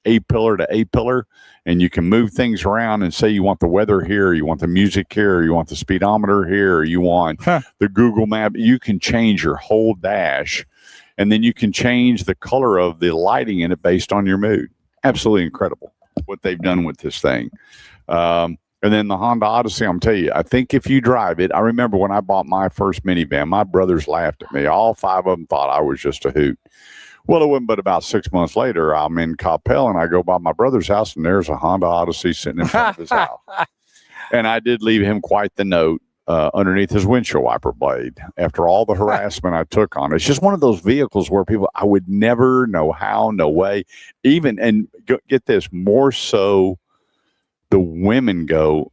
A-pillar to A-pillar, and you can move things around and say you want the weather here, or you want the music here, or you want the speedometer here, or you want the Google map. You can change your whole dash, and then you can change the color of the lighting in it based on your mood. Absolutely incredible what they've done with this thing. And then the Honda Odyssey, I'm telling you, I think if you drive it, I remember when I bought my first minivan, my brothers laughed at me. All 5 of them thought I was just a hoot. Well, it wasn't but about 6 months later, I'm in Coppell and I go by my brother's house and there's a Honda Odyssey sitting in front of his house. And I did leave him quite the note underneath his windshield wiper blade after all the harassment I took on it. It's just one of those vehicles where I would never know how, no way, even, and get this, more so the women go,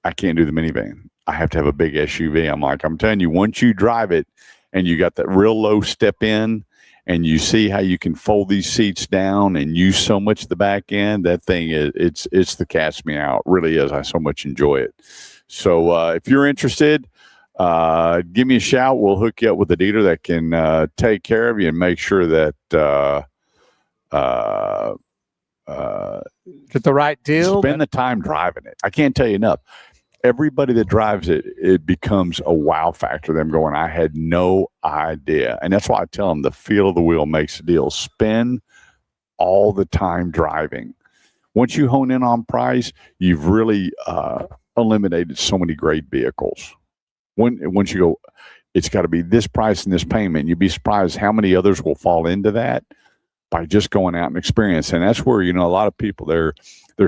"I can't do the minivan. I have to have a big SUV." I'm telling you, once you drive it and you got that real low step in, and you see how you can fold these seats down and use so much the back end, that thing it's the cat's me out. It really is. I so much enjoy it. So if you're interested, give me a shout. We'll hook you up with a dealer that can take care of you and make sure that get the right deal. Spend the time driving it. I can't tell you enough. Everybody that drives it, it becomes a wow factor. Them going, "I had no idea." And that's why I tell them the feel of the wheel makes the deal. Spend all the time driving. Once you hone in on price, you've really eliminated so many great vehicles. Once you go, it's got to be this price and this payment, you'd be surprised how many others will fall into that by just going out and experience. And that's where, a lot of people, their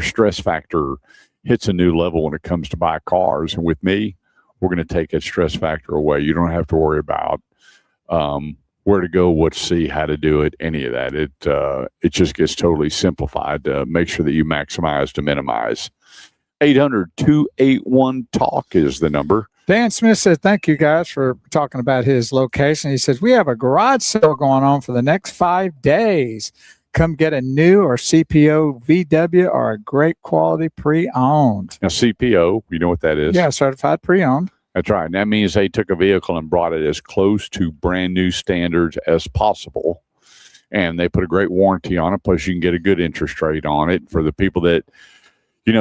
stress factor hits a new level when it comes to buy cars. And with me, we're going to take that stress factor away. You don't have to worry about where to go, what to see, how to do it, any of that. It just gets totally simplified to make sure that you maximize to minimize. 800-281-TALK is the number. Dan Smith said, "Thank you guys for talking about his location." He says, "We have a garage sale going on for the next 5 days. Come get a new or CPO VW or a great quality pre-owned." Now, CPO, you know what that is? Yeah, certified pre-owned. That's right. And that means they took a vehicle and brought it as close to brand new standards as possible. And they put a great warranty on it. Plus, you can get a good interest rate on it. For the people that,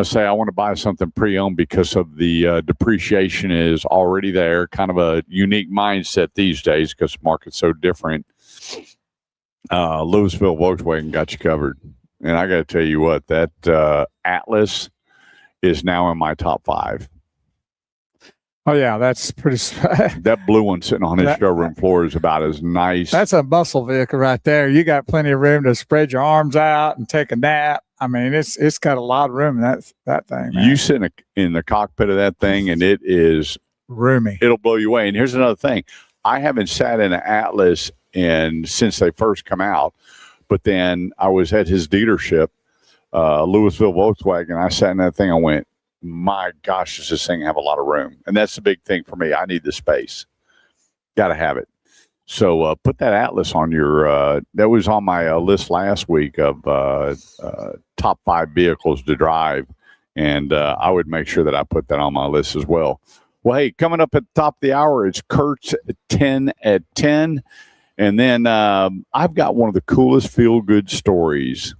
say, "I want to buy something pre-owned," because of the depreciation is already there. Kind of a unique mindset these days because the market's so different. Louisville Volkswagen got you covered. And I got to tell you what, that Atlas is now in my top 5. Oh, yeah, that's pretty. That blue one sitting on his showroom floor is about as nice. That's a muscle vehicle right there. You got plenty of room to spread your arms out and take a nap. I mean, it's got a lot of room in that thing, man. You sit in the cockpit of that thing, and it is roomy. It'll blow you away. And here's another thing. I haven't sat in an Atlas and since they first come out. But then I was at his dealership, Louisville Volkswagen. I sat in that thing. I went, my gosh, does this thing have a lot of room? And that's the big thing for me. I need the space. Got to have it. So put that Atlas on your, that was on my list last week of top 5 vehicles to drive. And I would make sure that I put that on my list as well. Well, hey, coming up at the top of the hour, it's Kurt's 10 at 10. And then I've got one of the coolest feel-good stories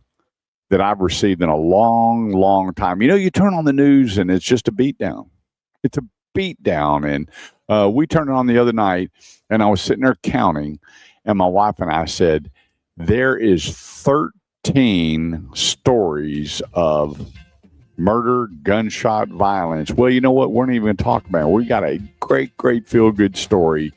that I've received in a long, long time. You know, you turn on the news and it's just a beatdown. It's a beatdown. And we turned it on the other night, and I was sitting there counting, and my wife and I said, there is 13 stories of murder, gunshot violence. Well, you know what? We're not even going to talk about it. We got a great, great feel-good story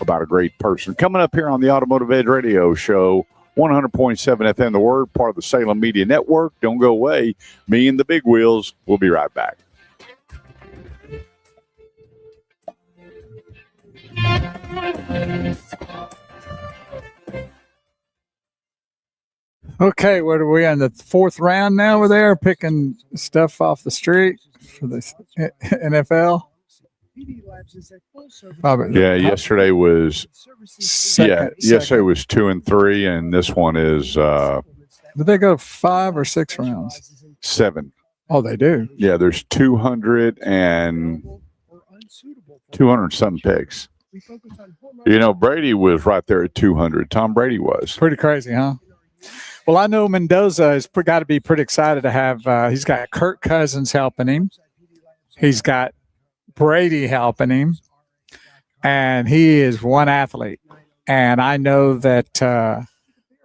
about a great person. Coming up here on the Automotive Edge Radio Show, 100.7 FM, The Word, part of the Salem Media Network. Don't go away. Me and the Big Wheels. We'll be right back. Okay, what are we on the 4th round now? We're there picking stuff off the street for the NFL. Yeah, yesterday was yesterday was 2 and 3, and this one is did they go 5 or 6 rounds? 7. Oh, they do. Yeah, there's 200 something picks. You know, Brady was right there at 200. Tom Brady was. Pretty crazy, huh? Well, I know Mendoza has got to be pretty excited to have. He's got Kirk Cousins helping him. He's got Brady helping him, and he is one athlete. And I know that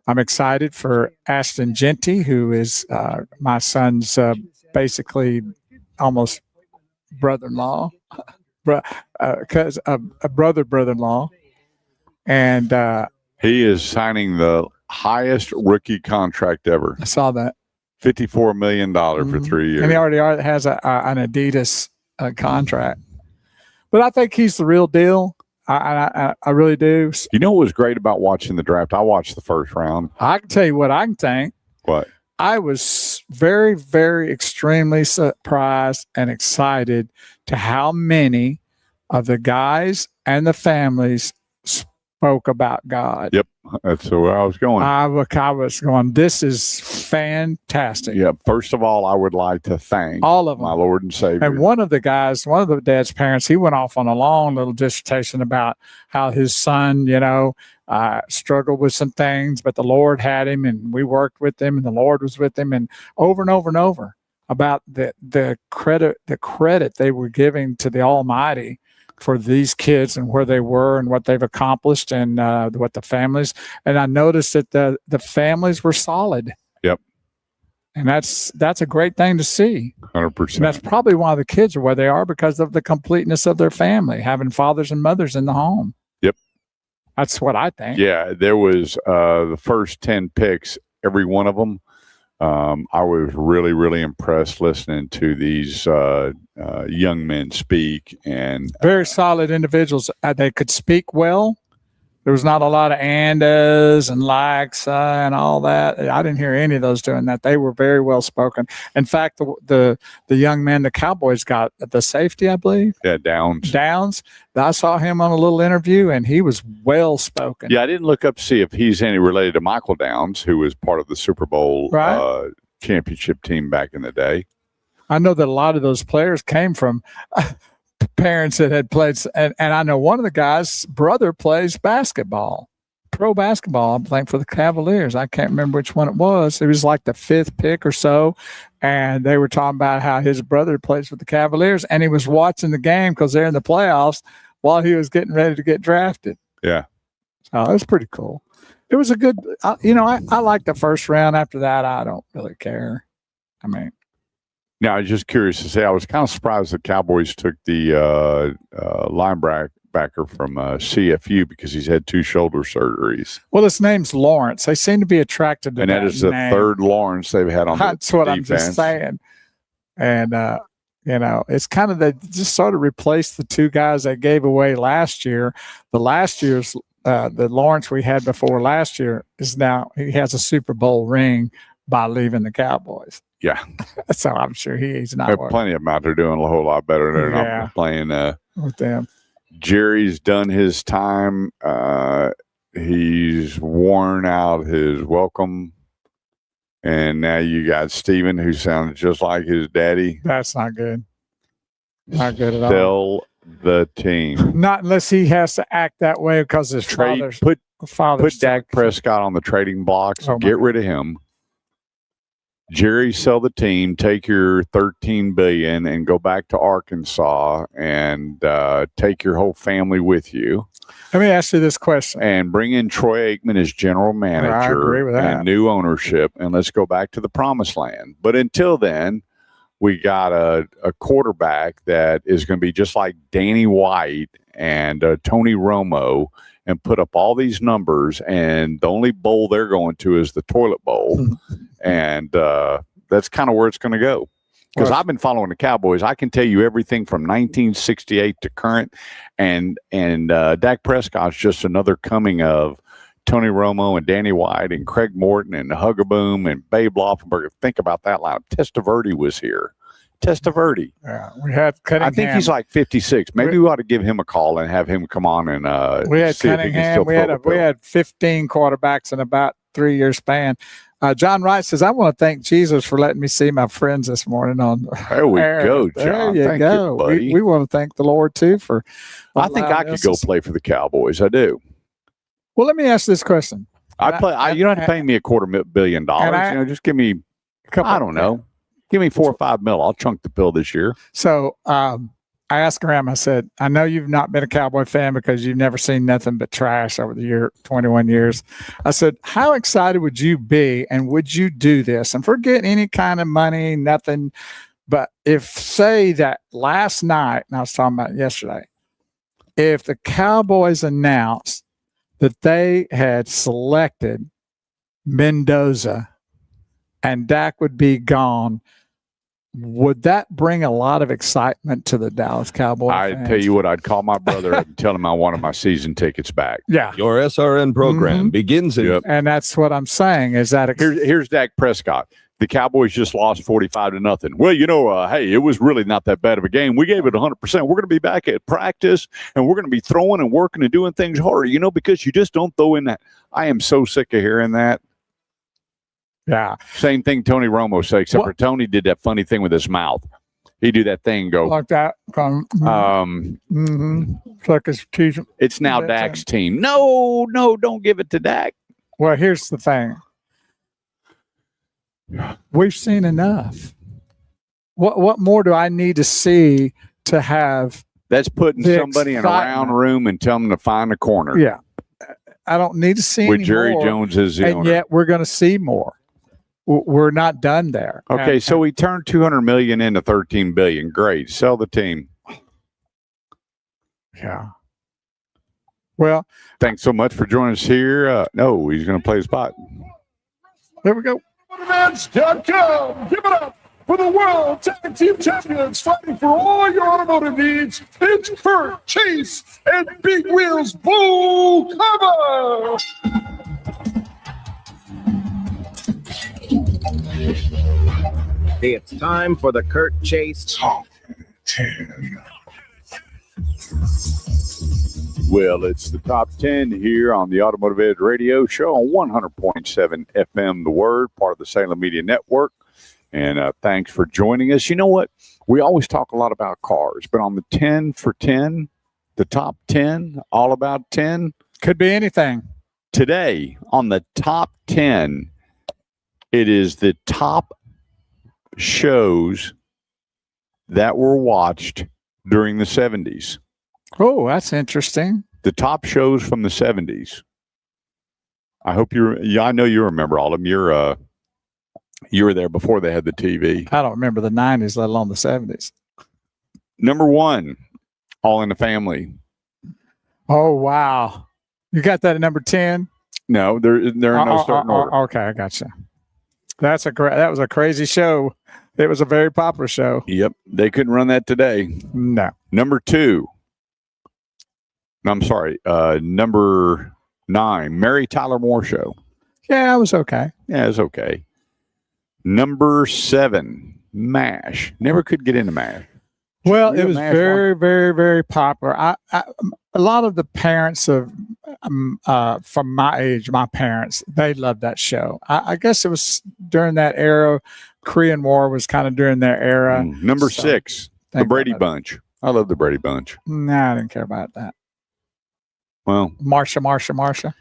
I'm excited for Ashton Genty, who is my son's basically almost brother-in-law, brother-in-law, and he is signing the highest rookie contract ever. I saw that. $54 million for 3 years. And he already has an Adidas contract. But I think he's the real deal. I really do. You know what was great about watching the draft? I watched the first round. I can tell you what I can think. What? I was very, very extremely surprised and excited to how many of the guys and the families spoke about God. Yep, that's where I was going. I was going, this is fantastic. Yeah, first of all, I would like to thank all of them, my Lord and Savior. And one of the guys, one of the dad's parents, he went off on a long little dissertation about how his son, struggled with some things, but the Lord had him, and we worked with him, and the Lord was with him, and over and over about the credit they were giving to the Almighty for these kids and where they were and what they've accomplished and what the families. And I noticed that the families were solid. Yep. And that's a great thing to see. 100%. And that's probably why the kids are where they are, because of the completeness of their family, having fathers and mothers in the home. Yep. That's what I think. Yeah, there was the first 10 picks, every one of them. I was really, really impressed listening to these young men speak, and very solid individuals. They could speak well. There was not a lot of andas and likes and all that. I didn't hear any of those doing that. They were very well spoken. In fact, the young man the Cowboys got, the safety, I believe. Yeah, Downs. I saw him on a little interview, and he was well spoken. Yeah, I didn't look up to see if he's any related to Michael Downs, who was part of the Super Bowl championship team back in the day. I know that a lot of those players came from parents that had played, and I know one of the guys' brother plays basketball, pro basketball, I think, for the Cavaliers. I can't remember which one it was. It was like the 5th pick or so, and they were talking about how his brother plays for the Cavaliers, and he was watching the game because they're in the playoffs while he was getting ready to get drafted. Yeah. So it was pretty cool. It was a good, I like the first round. After that, I don't really care. I mean, now, I was just curious to say, I was kind of surprised the Cowboys took the linebacker from CFU because he's had 2 shoulder surgeries. Well, his name's Lawrence. They seem to be attracted to that. And that is the third Lawrence they've had on That's what I'm just saying. And, it's kind of, they just sort of replaced the 2 guys they gave away last year. The last year's the Lawrence we had before last year is now he has a Super Bowl ring by leaving the Cowboys. Yeah. So I'm sure he's not There are worried plenty of them out there doing a whole lot better. They're Yeah. not playing. with them. Jerry's done his time. He's worn out his welcome. And now you got Steven, who sounds just like his daddy. That's not good. Not good at all. Sell the team. Not unless he has to act that way because his Trade. father's Put Dak Prescott on the trading blocks. Oh, my Get rid of him. Jerry, sell the team. Take your $13 billion and go back to Arkansas and take your whole family with you. Let me ask you this question. And bring in Troy Aikman as general manager. I agree with that. And new ownership, and let's go back to the promised land. But until then, we got a quarterback that is going to be just like Danny White and Tony Romo and put up all these numbers, and the only bowl they're going to is the toilet bowl. And that's kind of where it's going to go. Because I've been following the Cowboys. I can tell you everything from 1968 to current. And Dak Prescott's just another coming of Tony Romo and Danny White and Craig Morton and Huggaboom and Babe Loffenberger. Think about that line. Testaverde was here. Testaverde. Yeah, we had Cunningham. I think he's like 56. Maybe we ought to give him a call and have him come on and we had see if he can Cunningham. still We had 15 quarterbacks in about 3-year span. John Wright says, I want to thank Jesus for letting me see my friends this morning on There we air. go, There John. you Thank go. you, buddy. We want to thank the Lord, too, for I think I could go play for the Cowboys. I do. Well, let me ask this question. You don't have to pay me $250 million. Just give me, I don't know. Give me 4 or 5 mil. I'll chunk the pill this year. So I asked Graham, I said, I know you've not been a Cowboy fan because you've never seen nothing but trash over the 21 years. I said, how excited would you be and would you do this? And forget any kind of money, nothing. But if, say, that last night, and I was talking about yesterday, if the Cowboys announced that they had selected Mendoza and Dak would be gone, would that bring a lot of excitement to the Dallas Cowboys? I tell you what, I'd call my brother and tell him I wanted my season tickets back. Yeah. Your SRN program begins in. And that's what I'm saying is that here's Dak Prescott. The Cowboys just lost 45-0. Well, hey, it was really not that bad of a game. We gave it 100%. We're going to be back at practice, and we're going to be throwing and working and doing things harder, because you just don't throw in that. I am so sick of hearing that. Yeah. Same thing Tony Romo said, except for Tony did that funny thing with his mouth. He do that thing and go. Like that. Like his teeth. It's now Dak's team. No, don't give it to Dak. Well, here's the thing. We've seen enough. What more do I need to see to have? That's putting somebody in a round room and tell them to find a corner. Yeah. I don't need to see with any Jerry more, Jones as the and owner. Yet we're going to see more. We're not done there. Okay, so we turned $200 million into $13 billion. Great, sell the team. Yeah. Well, thanks so much for joining us here. No, he's going to play his spot. There we go. Automotive.com. Give it up for the World Tag Team Champions fighting for all your automotive needs. It's Kurt, Chase, and Big Wheels Bull Cover. It's time for the Kurt Chase Talk 10. Well, it's the top 10 here on the Automotive Edge Radio Show on 100.7 FM The Word, part of the Salem Media Network. And thanks for joining us. You know what? We always talk a lot about cars, but on the 10 for 10, the top 10, all about 10. Could be anything. Today, on the top 10, it is the top shows that were watched during the 70s. Oh, that's interesting. The top shows from the 70s. I hope I know you remember all of them. You were there before they had the TV. I don't remember the 90s, let alone the 70s. Number 1, All in the Family. Oh, wow. You got that at number 10? No, they're in no certain order. Okay, I got you. That was a crazy show. It was a very popular show. Yep. They couldn't run that today. No. Number 2, I'm sorry. Number 9, Mary Tyler Moore Show. Yeah, it was okay. Yeah, it's okay. Number 7, MASH. Never could get into MASH. Well, Were you it a was MASH very, very, very popular. A lot of the parents of from my age, my parents, they loved that show. I guess it was during that era. Korean War was kind of during their era. Number 6, The Brady Bunch. I love The Brady Bunch. Nah, I didn't care about that. Well, Marsha.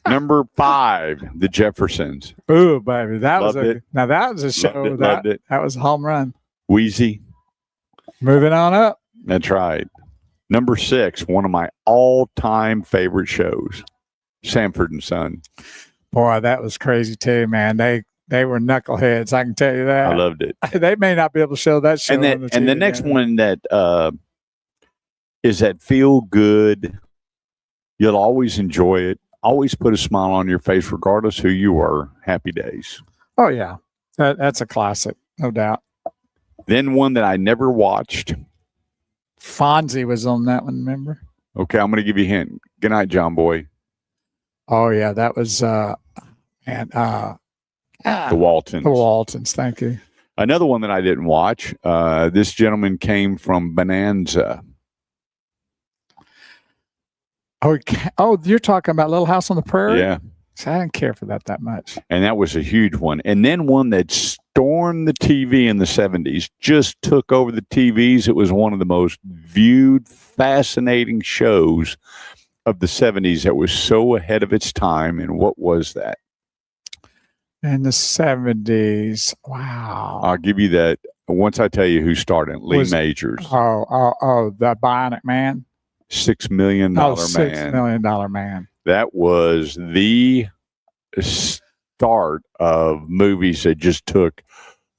number 5, The Jeffersons. Ooh, baby, that Loved was it. now that was a show Loved it. that was a home run. Wheezy. Moving on up. That's right. Number 6, one of my all-time favorite shows, Sanford and Son. Boy, that was crazy too, man. They were knuckleheads. I can tell you that. I loved it. They may not be able to show that show. And the next one that is that feel good. You'll always enjoy it. Always put a smile on your face, regardless who you are. Happy Days. Oh yeah, that's a classic, no doubt. Then one that I never watched. Fonzie was on that one. Remember? Okay, I'm going to give you a hint. Good night, John Boy. Oh yeah, that was the Waltons. The Waltons. Thank you. Another one that I didn't watch. This gentleman came from Bonanza. Oh, you're talking about Little House on the Prairie? Yeah. So I didn't care for that much. And that was a huge one. And then one that stormed the TV in the 70s, just took over the TVs. It was one of the most viewed, fascinating shows of the 70s that was so ahead of its time. And what was that? In the 70s. Wow. I'll give you that once I tell you who started. Lee Majors. Oh, the Bionic Man. $6 million Oh, man. $6 million man. That was the start of movies that just took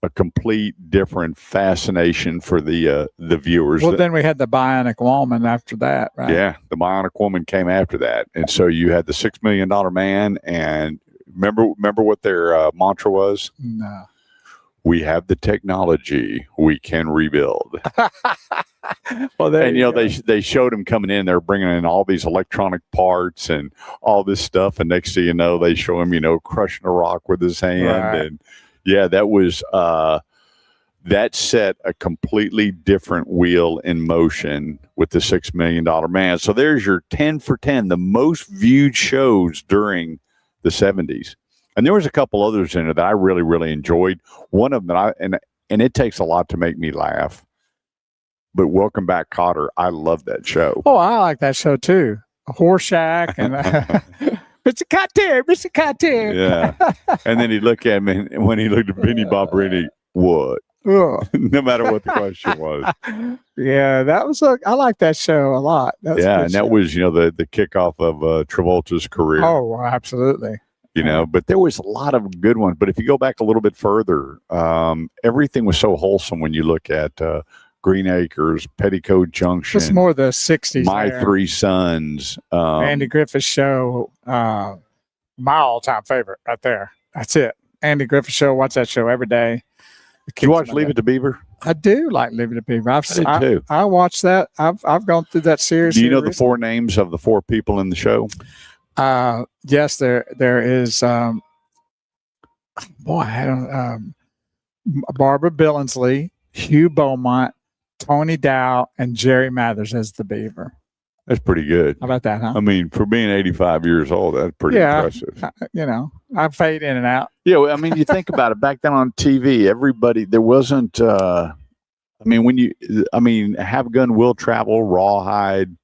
a complete different fascination for the viewers. Well, then we had the Bionic Woman after that, right? Yeah, the Bionic Woman came after that, and so you had the $6 million man. And remember what their mantra was? No. We have the technology. We can rebuild. Well, they showed them coming in. They're bringing in all these electronic parts and all this stuff. And next thing you know, they show him, crushing a rock with his hand. Right. And yeah, that was that set a completely different wheel in motion with the $6 million man. So there's your 10 for 10, the most viewed shows during the 70s. And there was a couple others in it that I really, really enjoyed. One of them and it takes a lot to make me laugh. But Welcome Back, Kotter. I love that show. Oh, I like that show too. Horseshack and Mr. Kotter. Yeah. And then he'd look at me, and when he looked at Benny Barberini, what? No matter what the question was. Yeah, I like that show a lot. And that was, the kickoff of Travolta's career. Oh, absolutely. But there was a lot of good ones. But if you go back a little bit further, everything was so wholesome when you look at Green Acres, Petticoat Junction. It's more the 60s. My Three Sons. Andy Griffith Show. My all-time favorite right there. That's it. Andy Griffith Show. Watch that show every day. Do you watch Leave It to Beaver? I do like Leave It to Beaver. I did too. I watched that. I've gone through that series. Do you know the 4 names of the 4 people in the show? Yes, there is. Barbara Billingsley, Hugh Beaumont, Tony Dow, and Jerry Mathers as the Beaver. That's pretty good. How about that, huh? I mean, for being 85 years old, that's pretty impressive. I fade in and out. Yeah, I mean, you think about it. Back then on TV, there wasn't. Have Gun Will Travel, Rawhide.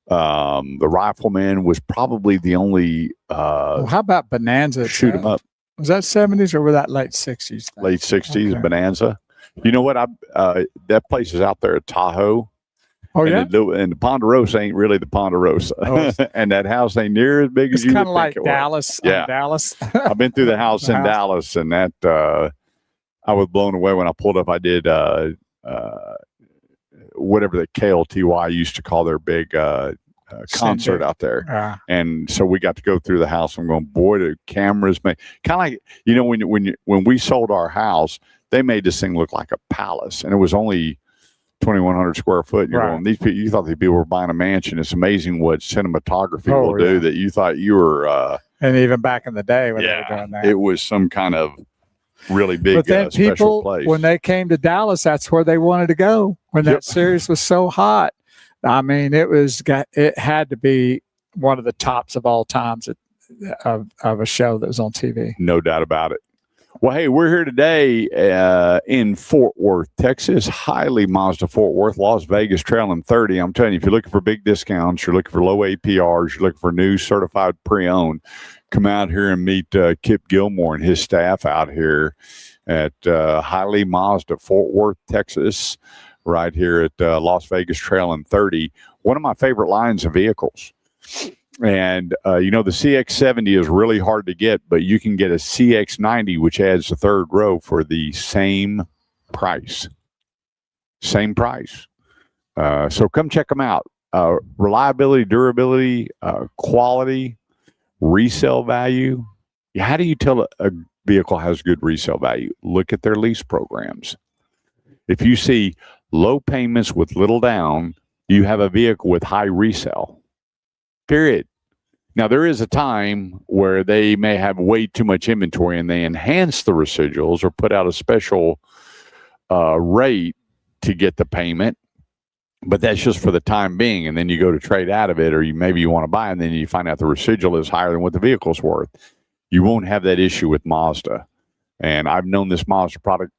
The Rifleman was probably the only. How about Bonanza? Shoot 'em up. Was that 70s or was that late 60s? Late 60s, Okay. Bonanza. You know what? That place is out there at Tahoe. Oh, and yeah? And the Ponderosa ain't really the Ponderosa. Oh. And that house ain't near as big It's as you would kind of think like it was. Dallas. Yeah. Dallas. I've been through the house in Dallas, and that I was blown away when I pulled up. I did whatever the KLTY used to call their big concert out there. And so we got to go through the house. I'm going, boy, the cameras make kind of like, when we sold our house, they made this thing look like a palace, and it was only 2,100 square foot. And you're Right. going, these people, you thought these people were buying a mansion. It's amazing what cinematography Oh, will do yeah. that you thought you were. And even back in the day when they were doing that. It was some kind of really big But then special people, place. when they came to Dallas, that's where they wanted to go. When that series was so hot, I mean, it had to be one of the tops of all times of a show that was on TV. No doubt about it. Well, hey, we're here today in Fort Worth, Texas. Highly Mazda Fort Worth, Las Vegas Trail and 30. I'm telling you, if you're looking for big discounts, you're looking for low APRs, you're looking for new certified pre-owned, come out here and meet Kip Gilmore and his staff out here at Highly Mazda Fort Worth, Texas, right here at Las Vegas Trail and 30. One of my favorite lines of vehicles. And, the CX-70 is really hard to get, but you can get a CX-90, which adds the third row for the same price. Same price. So come check them out. Reliability, durability, quality, resale value. How do you tell a vehicle has good resale value? Look at their lease programs. If you see low payments with little down, you have a vehicle with high resale. Period. Now, there is a time where they may have way too much inventory and they enhance the residuals or put out a special rate to get the payment, but that's just for the time being. And then you go to trade out of it, or maybe you want to buy, and then you find out the residual is higher than what the vehicle's worth. You won't have that issue with Mazda. And I've known this Mazda product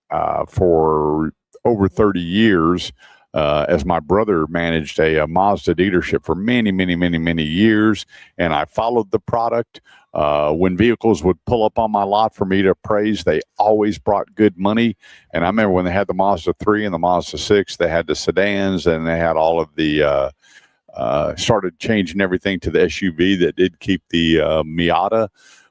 for over 30 years. As my brother managed a Mazda dealership for many, many, many, many years, and I followed the product. When vehicles would pull up on my lot for me to appraise, they always brought good money. And I remember when they had the Mazda 3 and the Mazda 6, they had the sedans, and they had all of the started changing everything to the SUV that did keep the Miata.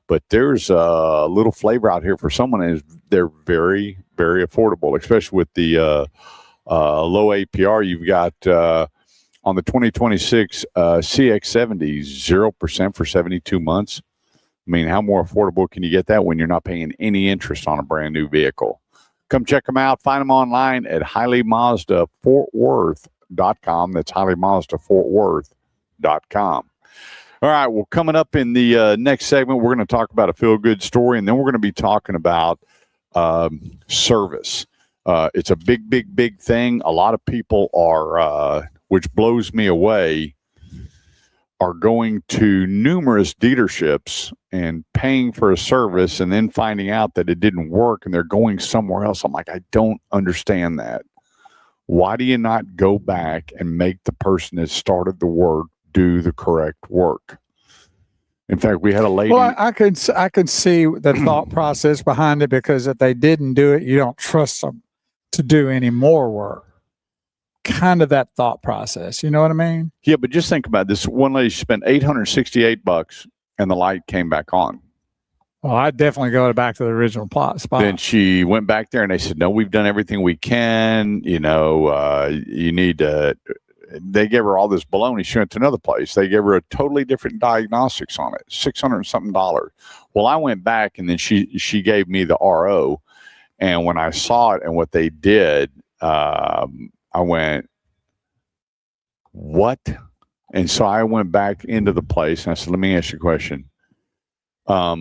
But there's a little flavor out here for someone, and they're very, very affordable, especially with the low APR. You've got on the 2026 CX-70, 0% for 72 months. I mean, how more affordable can you get that when you're not paying any interest on a brand new vehicle? Come check them out. Find them online at HighlyMazdaFortWorth.com. That's HighlyMazdaFortWorth.com. All right, well, coming up in the next segment, we're going to talk about a feel-good story, and then we're going to be talking about service. It's a big, big, big thing. A lot of people are, which blows me away, are going to numerous dealerships and paying for a service and then finding out that it didn't work and they're going somewhere else. I'm like, I don't understand that. Why do you not go back and make the person that started the work do the correct work? In fact, we had a lady. Well, I could see the thought process behind it, because if they didn't do it, you don't trust them to do any more work. Kind of that thought process. You know what I mean? Yeah, but just think about this. One lady spent $868 and the light came back on. Well, I'd definitely go back to the original spot. Then she went back there and they said, no, we've done everything we can. You need to. They gave her all this baloney. She went to another place. They gave her a totally different diagnostics on it, $600 and something. Well, I went back and then she gave me the RO. And when I saw it and what they did, I went, what? And so I went back into the place and I said, let me ask you a question. How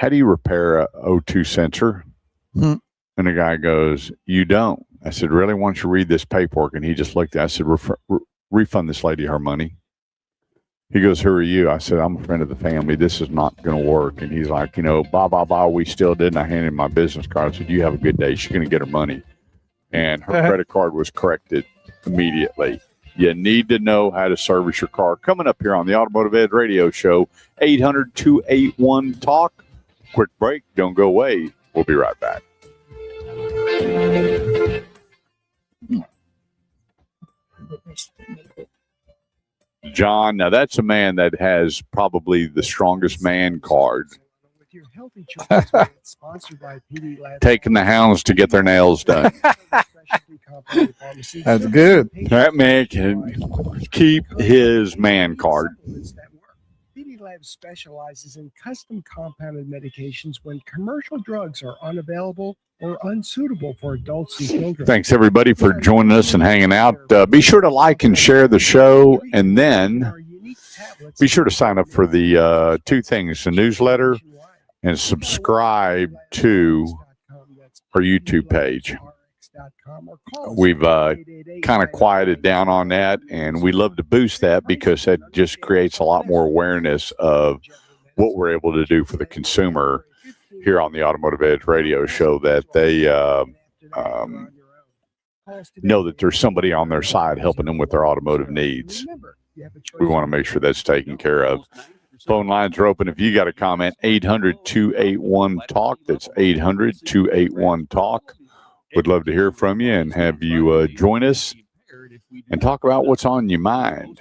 do you repair a O2 sensor? And the guy goes, you don't. I said, really? Why don't you read this paperwork? And he just looked at it. I said, refund this lady her money. He goes, who are you? I said, I'm a friend of the family. This is not going to work. And he's like, blah, blah, blah. We still did. And I handed him my business card. I said, you have a good day. She's going to get her money. And her credit card was corrected immediately. You need to know how to service your car. Coming up here on the Automotive Ed Radio Show, 800-281-TALK. Quick break. Don't go away. We'll be right back. John, now that's a man that has probably the strongest man card. With your healthy choice, sponsored by PD Labs. Taking the hounds to get their nails done. That's good. That man can keep his man card. PD Labs specializes in custom compounded medications when commercial drugs are unavailable or unsuitable for adults and children. Thanks, everybody, for joining us and hanging out. Be sure to like and share the show, and then be sure to sign up for the two things, the newsletter and subscribe to our YouTube page. We've kind of quieted down on that, and we love to boost that because that just creates a lot more awareness of what we're able to do for the consumer here on the Automotive Edge radio show, that they know that there's somebody on their side helping them with their automotive needs. We want to make sure that's taken care of. Phone lines are open. If you got a comment, 800-281-TALK. That's 800-281-TALK. Would love to hear from you and have you join us and talk about what's on your mind.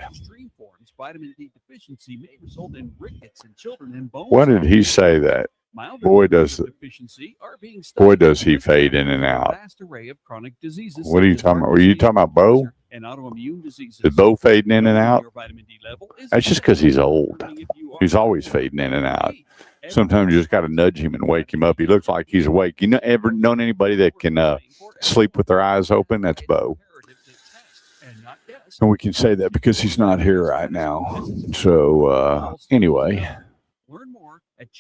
Vitamin D deficiency may result in rickets in children and bone. Why did he say that? Boy, does he fade in and out. What are you talking about? Were you talking about Bo? Is Bo fading in and out? That's just because he's old. He's always fading in and out. Sometimes you just got to nudge him and wake him up. He looks like he's awake. You know, ever known anybody that can sleep with their eyes open? That's Bo. And we can say that because he's not here right now. So anyway,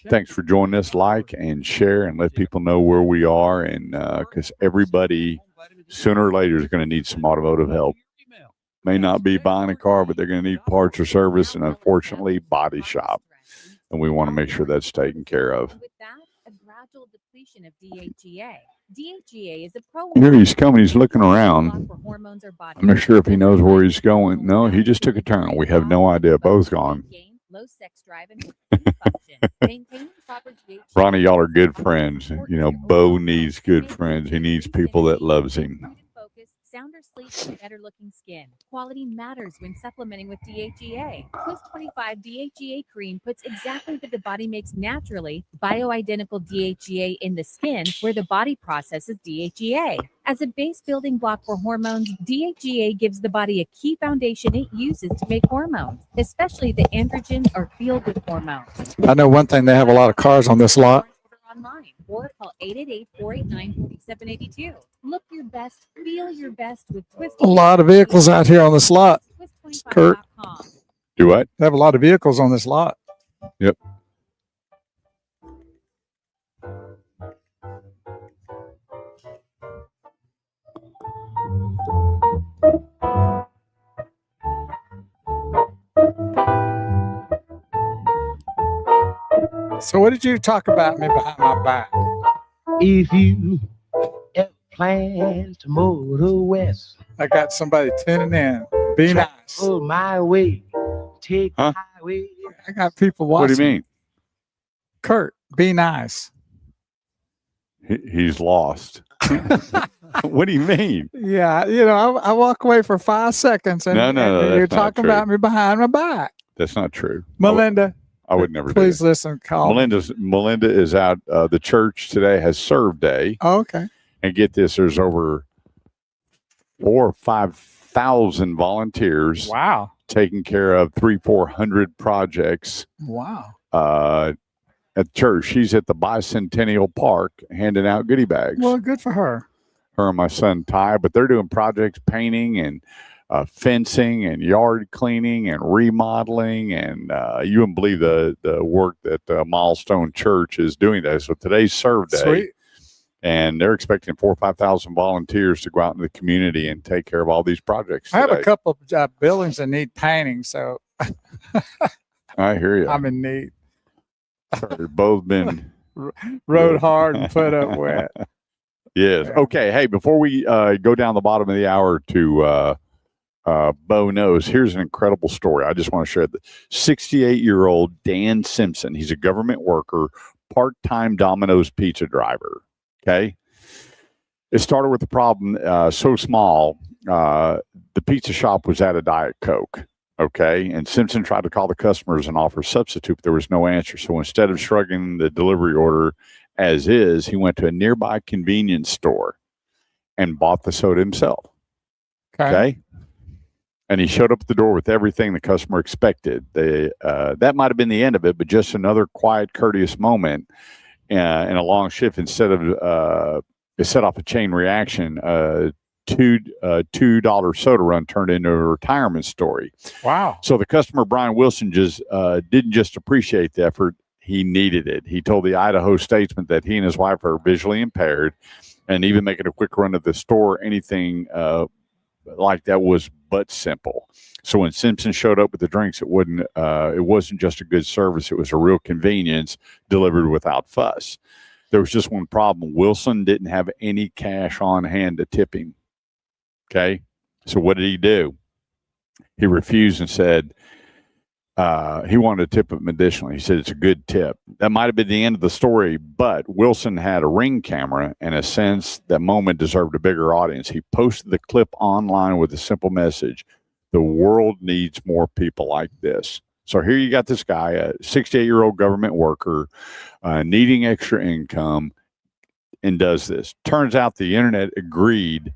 thanks for joining us. Like and share and let people know where we are. And because everybody sooner or later is going to need some automotive help. May not be buying a car, but they're going to need parts or service, and unfortunately, body shop. And we want to make sure that's taken care of. With that, a gradual depletion of DHEA. DHEA is a pro. Here he's coming. He's looking around. I'm not sure if he knows where he's going. No, he just took a turn. We have no idea. Bo's gone. Low sex drive and function. Maintaining proper DHEA. Ronnie, y'all are good friends. You know, Bo needs good friends. He needs people that loves him. Sounder sleep and better looking skin. Quality matters when supplementing with DHEA. Twist 25 DHEA cream puts exactly what the body makes naturally, bioidentical DHEA in the skin where the body processes DHEA. As a base building block for hormones, DHEA gives the body a key foundation it uses to make hormones, especially the androgens or feel-good hormones. I know one thing, they have a lot of cars on this lot. Online or call 888-489-4782. Look your best, feel your best with Twist. A lot of vehicles out here on this lot. Kurt. Do what? They have a lot of vehicles on this lot. Yep. So what did you talk about me behind my back? If you ever plan to motor west, I got somebody tuning in. Be nice. My way, take the highway. I got people watching. What do you mean? Kurt, be nice. He's lost. What do you mean? Yeah, you know, I walk away for 5 seconds and, no, you're talking about me behind my back. That's not true. Melinda. I would never Please do that. listen. Call. Melinda is out. The church today has serve day. Oh, okay. And get this, there's over 4,000 or 5,000 volunteers. Wow. Taking care of 300-400 projects. Wow. At church, she's at the Bicentennial Park handing out goodie bags. Well, good for her. Her and my son Ty, but they're doing projects, painting and fencing and yard cleaning and remodeling, and you wouldn't believe the work that Milestone Church is doing there. So today's serve day. Sweet. And they're expecting 4,000 or 5,000 volunteers to go out in the community and take care of all these projects. I have a couple of buildings that need painting, so I hear you. I'm in need. They've both been rode hard and put up wet. Yes. Okay. Hey, before we go down the bottom of the hour to Bo Knows, here's an incredible story. I just want to share. The 68-year-old Dan Simpson. He's a government worker, part-time Domino's pizza driver. Okay. It started with a problem so small. The pizza shop was out of Diet Coke. Okay. And Simpson tried to call the customers and offer a substitute, but there was no answer. So instead of shrugging the delivery order as is, he went to a nearby convenience store and bought the soda himself. Okay. And he showed up at the door with everything the customer expected. That might have been the end of it, but just another quiet, courteous moment in a long shift. Instead it set off a chain reaction. $2 soda run turned into a retirement story. Wow. So the customer, Brian Wilson, just didn't just appreciate the effort, he needed it. He told the Idaho Statesman that he and his wife are visually impaired, and even making a quick run to the store, anything like that was but simple. So when Simpson showed up with the drinks, it wasn't just a good service, it was a real convenience delivered without fuss. There was just one problem. Wilson didn't have any cash on hand to tip him. Okay. So what did he do? He refused and said he wanted to tip him additionally. He said it's a good tip. That might have been the end of the story, but Wilson had a Ring camera, and in a sense, that moment deserved a bigger audience. He posted the clip online with a simple message: the world needs more people like this. So here you got this guy, a 68-year-old government worker, needing extra income, and does this. Turns out the internet agreed,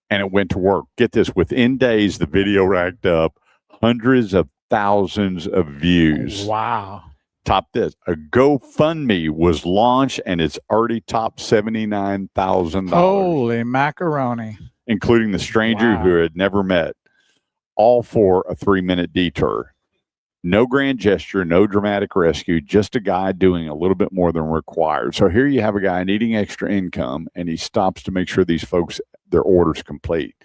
and it went to work. Get this, within days, the video racked up hundreds of thousands of views. Wow. Top this, a GoFundMe was launched, and it's already topped $79,000. Holy macaroni. Including the stranger Wow. who had never met, all for a 3-minute detour. No grand gesture, no dramatic rescue, just a guy doing a little bit more than required. So here you have a guy needing extra income, and he stops to make sure these folks, their order's complete.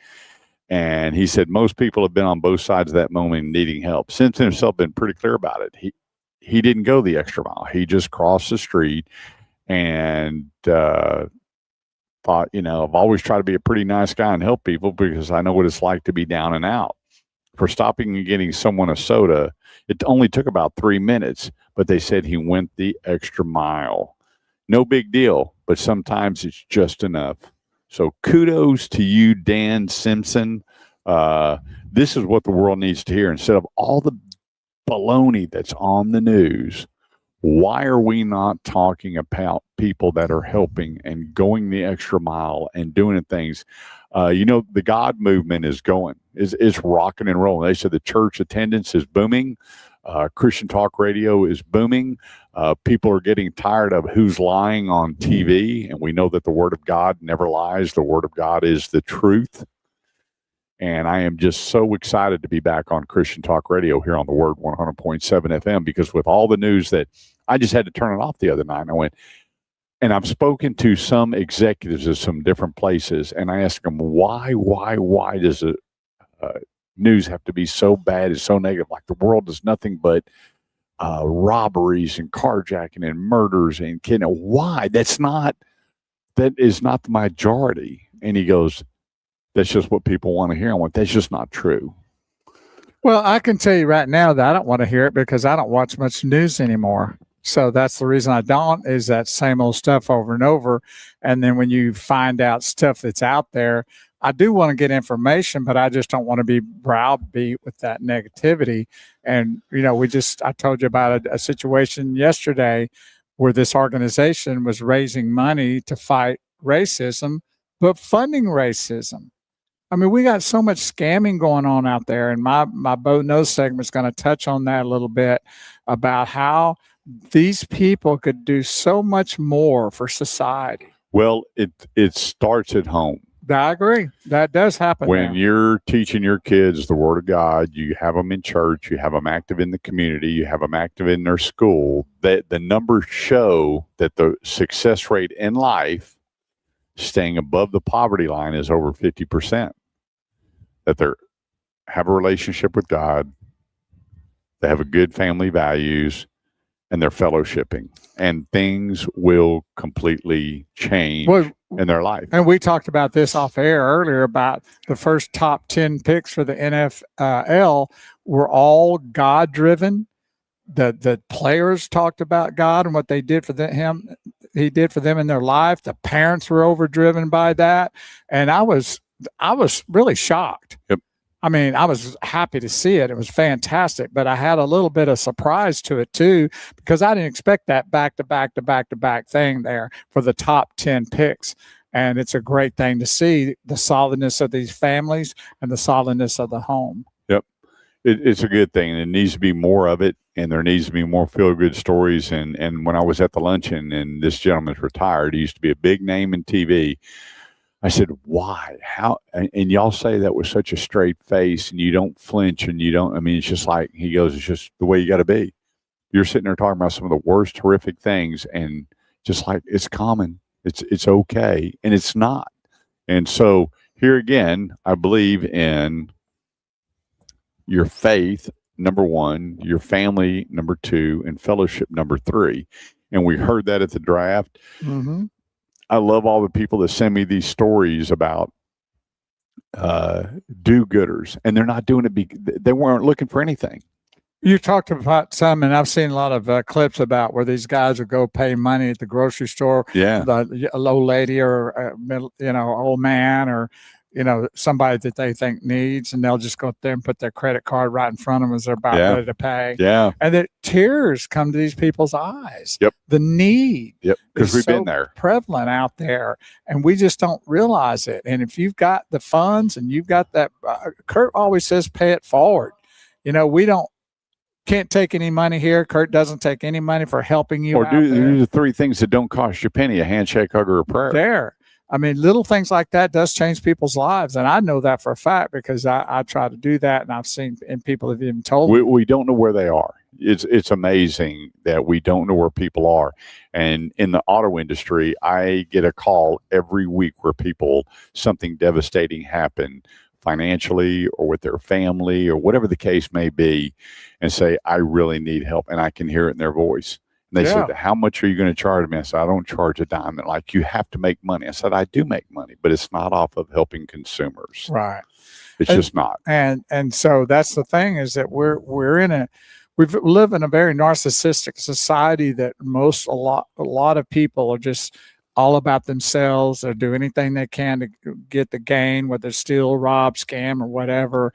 And he said most people have been on both sides of that moment needing help. Simpson himself been pretty clear about it. He didn't go the extra mile. He just crossed the street and thought, I've always tried to be a pretty nice guy and help people because I know what it's like to be down and out. For stopping and getting someone a soda, it only took about 3 minutes, but they said he went the extra mile. No big deal, but sometimes it's just enough. So kudos to you, Dan Simpson. This is what the world needs to hear. Instead of all the baloney that's on the news, why are we not talking about people that are helping and going the extra mile and doing things? The God movement is going. It's rocking and rolling. They said the church attendance is booming. Christian talk radio is booming. People are getting tired of who's lying on TV, and we know that the Word of God never lies. The Word of God is the truth. And I am just so excited to be back on Christian Talk Radio here on the Word 100.7 FM, because with all the news that I just had to turn it off the other night, and I went, and I've spoken to some executives of some different places, and I asked them, why does the news have to be so bad and so negative? Like the world is nothing but robberies and carjacking and murders and kidnapping. Why? That is not the majority. And he goes, that's just what people want to hear. I went, that's just not true. Well, I can tell you right now that I don't want to hear it because I don't watch much news anymore. So that's the reason I don't, is that same old stuff over and over. And then when you find out stuff that's out there, I do want to get information, but I just don't want to be browbeat with that negativity. And, I told you about a situation yesterday where this organization was raising money to fight racism, but funding racism. I mean, we got so much scamming going on out there, and my Bo Knows segment is going to touch on that a little bit about how these people could do so much more for society. Well, it starts at home. I agree. That does happen. When you're teaching your kids the Word of God, you have them in church, you have them active in the community, you have them active in their school, that the numbers show that the success rate in life, staying above the poverty line, is over 50%. That they have a relationship with God, they have a good family values, and they're fellowshipping, and things will completely change in their life. And we talked about this off air earlier about the first top 10 picks for the NFL were all God driven. The players talked about God and what they did for him. He did for them in their life. The parents were overdriven by that. And I was really shocked. Yep. I mean, I was happy to see it. It was fantastic, but I had a little bit of surprise to it too, because I didn't expect that back to back thing there for the top 10 picks. And it's a great thing to see the solidness of these families and the solidness of the home. Yep. it's a good thing, and it needs to be more of it, and there needs to be more feel good stories. And when I was at the luncheon, and this gentleman's retired, he used to be a big name in TV. I said, why? How? And y'all say that with such a straight face, and you don't flinch, and you don't. I mean, it's just like he goes, it's just the way you got to be. You're sitting there talking about some of the worst, horrific things, and just like it's common, it's okay, and it's not. And so here again, I believe in your faith, number one, your family, number two, and fellowship, number three. And we heard that at the draft. Mm-hmm. I love all the people that send me these stories about do-gooders, and they're not doing it. They weren't looking for anything. You talked about some, and I've seen a lot of clips about where these guys would go pay money at the grocery store. Yeah, a old lady or a middle, old man, or somebody that they think needs, and they'll just go up there and put their credit card right in front of them as they're about ready to pay. Yeah, and the tears come to these people's eyes. Yep, the need. Yep, because we've been there, prevalent out there, and we just don't realize it. And if you've got the funds and you've got that, Kurt always says, pay it forward. We can't take any money here. Kurt doesn't take any money for helping you. Or do the three things that don't cost you a penny: a handshake, hug, or a prayer. There. I mean, little things like that does change people's lives. And I know that for a fact because I try to do that. And I've seen, and people have even told me. We don't know where they are. It's amazing that we don't know where people are. And in the auto industry, I get a call every week where something devastating happened financially or with their family or whatever the case may be, and say, I really need help. And I can hear it in their voice. And they said, how much are you going to charge me? I said, I don't charge a dime. And like, you have to make money. I said, I do make money, but it's not off of helping consumers. Right. It's just not. And so that's the thing, is that we live in a very narcissistic society that a lot of people are just all about themselves. They'll do anything they can to get the gain, whether steal, rob, scam, or whatever.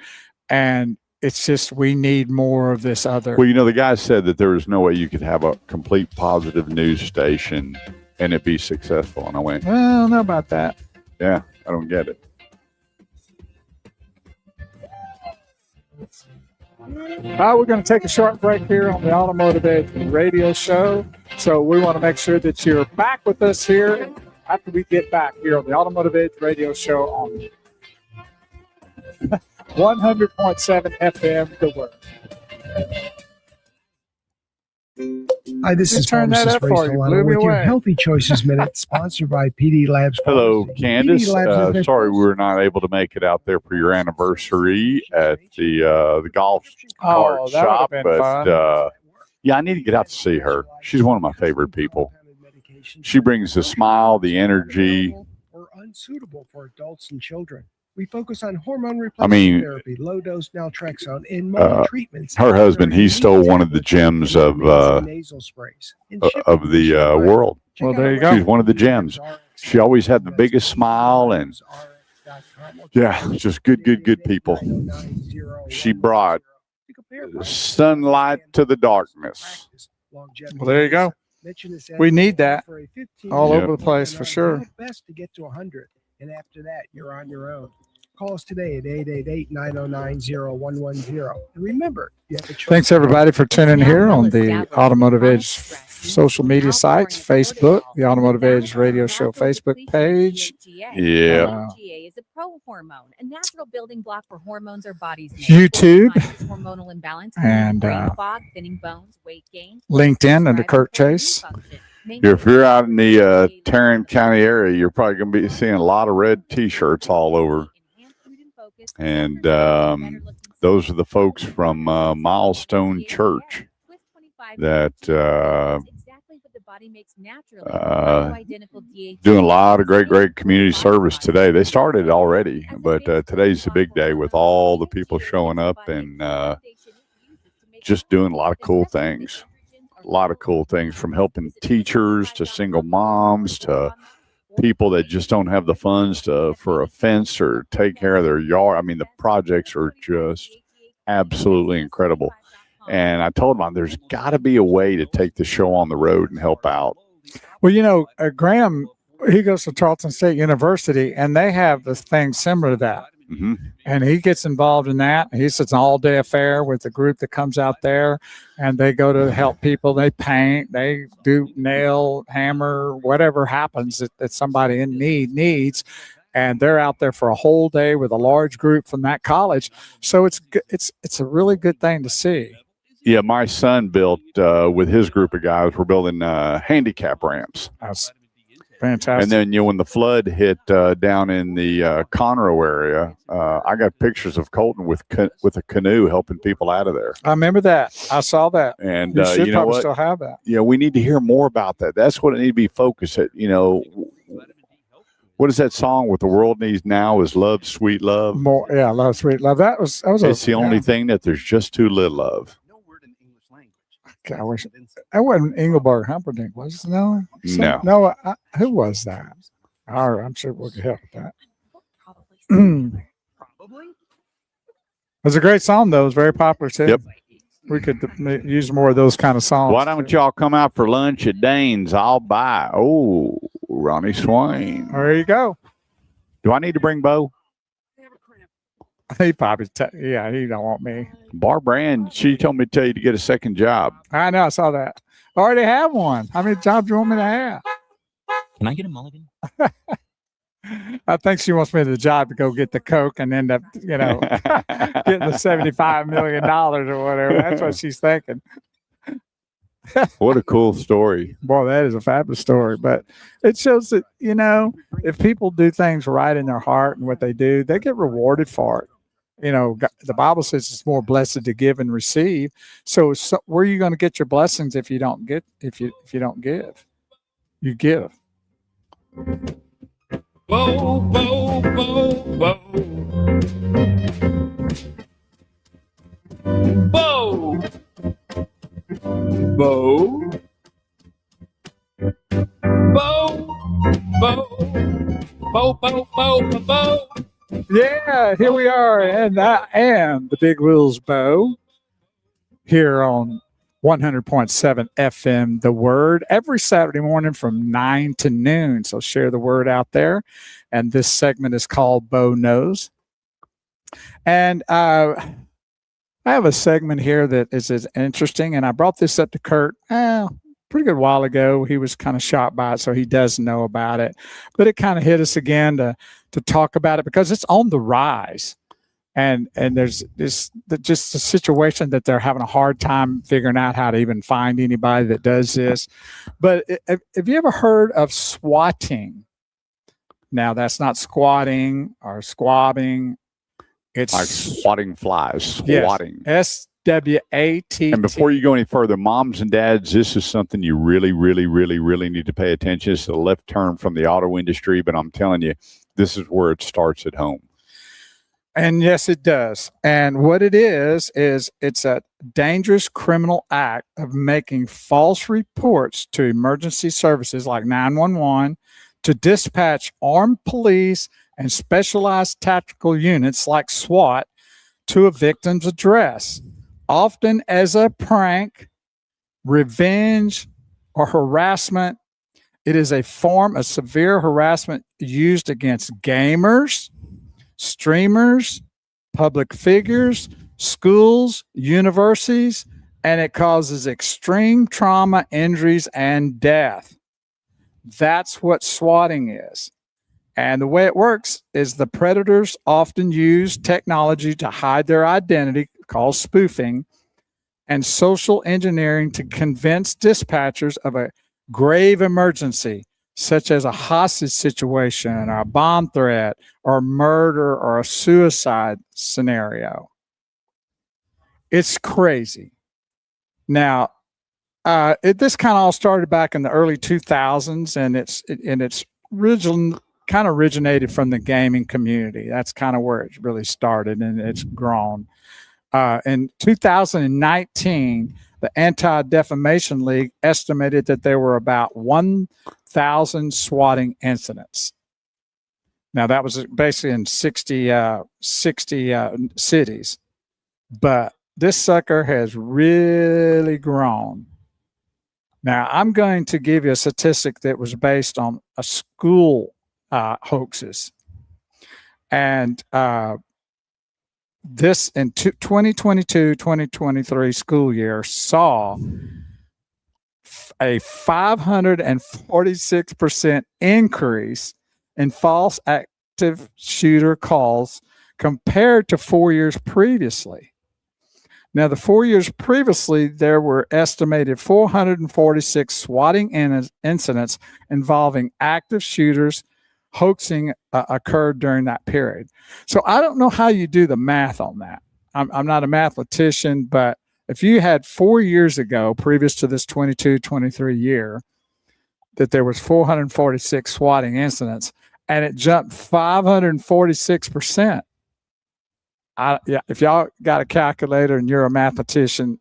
And it's just, we need more of this other. Well, the guy said that there was no way you could have a complete positive news station and it be successful. And I went, well, I don't know about that. Yeah, I don't get it. We're going to take a short break here on the Automotive Edge radio show. So we want to make sure that you're back with us here after we get back here on the Automotive Edge radio show on 100.7 FM, The Word. Hi, this is Pharmacist Ray Solano with your Healthy Choices Minute, sponsored by PD Labs. Hello, Pharmacy. Candace. Labs sorry we were not able to make it out there for your anniversary at the golf cart shop, but yeah, I need to get out to see her. She's one of my favorite people. She brings the smile, the energy. Or unsuitable for adults and children. We focus on hormone replacement therapy, low-dose naltrexone, and more treatments. Her husband, he stole one of the gems of nasal sprays of the world. Well, there you go. She's one of the gems. She always had the biggest smile, and yeah, just good people. She brought sunlight to the darkness. Well, there you go. We need that all over the place for sure. Best to get to 100, and after that, you're on your own. Call us today at 888-909-0110. And remember, you have a choice. Thanks, everybody, for tuning in here on the Automotive Edge social media sites, Facebook, the Automotive Edge radio show Facebook page. Yeah. DHEA is a pro-hormone, a natural building block for hormones our bodies make. YouTube. Hormonal imbalance, and brain fog, thinning bones, weight gain, LinkedIn under Kurt Chase. If you're out in the Tarrant County area, you're probably going to be seeing a lot of red T-shirts all over. And those are the folks from Milestone Church that doing a lot of great community service today. They started already, but today's the big day with all the people showing up and just doing a lot of cool things. A lot of cool things, from helping teachers to single moms to people that just don't have the funds for a fence or take care of their yard. I mean, the projects are just absolutely incredible. And I told them, there's got to be a way to take the show on the road and help out. Well, Graham, he goes to Charleston State University, and they have this thing similar to that. Mm-hmm. And he gets involved in that. It's an all-day affair with the group that comes out there, and they go to help people. They paint, they do nail, hammer, whatever happens that somebody in need needs. And they're out there for a whole day with a large group from that college. So it's a really good thing to see. Yeah, my son built with his group of guys. We're building handicap ramps. That's fantastic. And then, when the flood hit down in the Conroe area, I got pictures of Colton with a canoe helping people out of there. I remember that. I saw that. And you should you know probably what? still have that. Yeah, we need to hear more about that. That's what it needs to be focused at. What is that song? What the world needs now is love, sweet love. More, yeah, love, sweet love. That was. It's the only thing that there's just too little of. I wish that wasn't Engelbert Humperdinck, was it? No. No. Who was that? I'm sure we could help with that. It's a great song, though. It's very popular too. Yep. We could use more of those kind of songs. Why don't y'all come out for lunch at Dane's? I'll buy. Oh, Ronnie Swain. There you go. Do I need to bring Bo? He probably, he don't want me. Barbara Ann, she told me to tell you to get a second job. I know, I saw that. I already have one. How many jobs do you want me to have? Can I get a mulligan? I think she wants me the job to go get the Coke and end up, getting the $75 million or whatever. That's what she's thinking. What a cool story. Boy, that is a fabulous story. But it shows that, if people do things right in their heart and what they do, they get rewarded for it. The Bible says it's more blessed to give and receive. So where are you going to get your blessings if you don't if you don't give? You give. Bo, bo, bo, bo. Bo. Bo. Bo. Bo. Bo, bo, bo, bo. Yeah, here we are, and I am the Big Wheels Bo here on 100.7 FM, The Word, every Saturday morning from 9 to noon. So share the word out there. And this segment is called Bo Knows. And I have a segment here that is interesting, and I brought this up to Kurt pretty good while ago. He was kind of shocked by it, so he does know about it. But it kind of hit us again to talk about it because it's on the rise. And there's just a situation that they're having a hard time figuring out how to even find anybody that does this. But have you ever heard of swatting? Now, that's not squatting or squabbing. It's like swatting flies. Swatting. Yes. SWAT. And before you go any further, moms and dads, this is something you really, really, really, really need to pay attention. It's a left turn from the auto industry, but I'm telling you, this is where it starts at home. And yes, it does. And what it is it's a dangerous criminal act of making false reports to emergency services like 911 to dispatch armed police and specialized tactical units like SWAT to a victim's address, often as a prank, revenge, or harassment. It is a form of severe harassment used against gamers, streamers, public figures, schools, universities, and it causes extreme trauma, injuries, and death. That's what swatting is. And the way it works is the predators often use technology to hide their identity, called spoofing, and social engineering to convince dispatchers of a grave emergency, such as a hostage situation or a bomb threat or murder or a suicide scenario. It's crazy. Now, this kind of all started back in the early 2000s, and it's originally kind of originated from the gaming community. That's kind of where it really started, and it's grown. In 2019, the Anti-Defamation League estimated that there were about 1,000 swatting incidents. Now, that was basically in 60 cities. But this sucker has really grown. Now, I'm going to give you a statistic that was based on a school hoaxes. And this in 2022-2023 school year saw a 546% increase in false active shooter calls compared to 4 years previously. Now, the 4 years previously, there were estimated 446 swatting incidents involving active shooters. Hoaxing occurred during that period. So I don't know how you do the math on that. I'm not a mathematician, but if you had 4 years ago, previous to this 22-23 year, that there was 446 swatting incidents and it jumped 546%. If y'all got a calculator and you're a mathematician,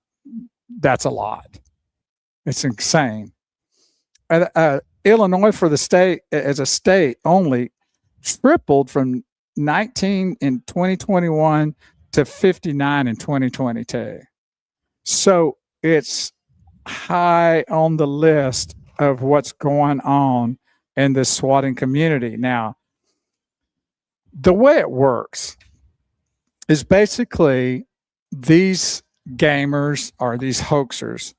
that's a lot. It's insane. Illinois, for the state as a state, only tripled from 19 in 2021 to 59 in 2022. So it's high on the list of what's going on in this swatting community. Now, the way it works is basically these gamers or these hoaxers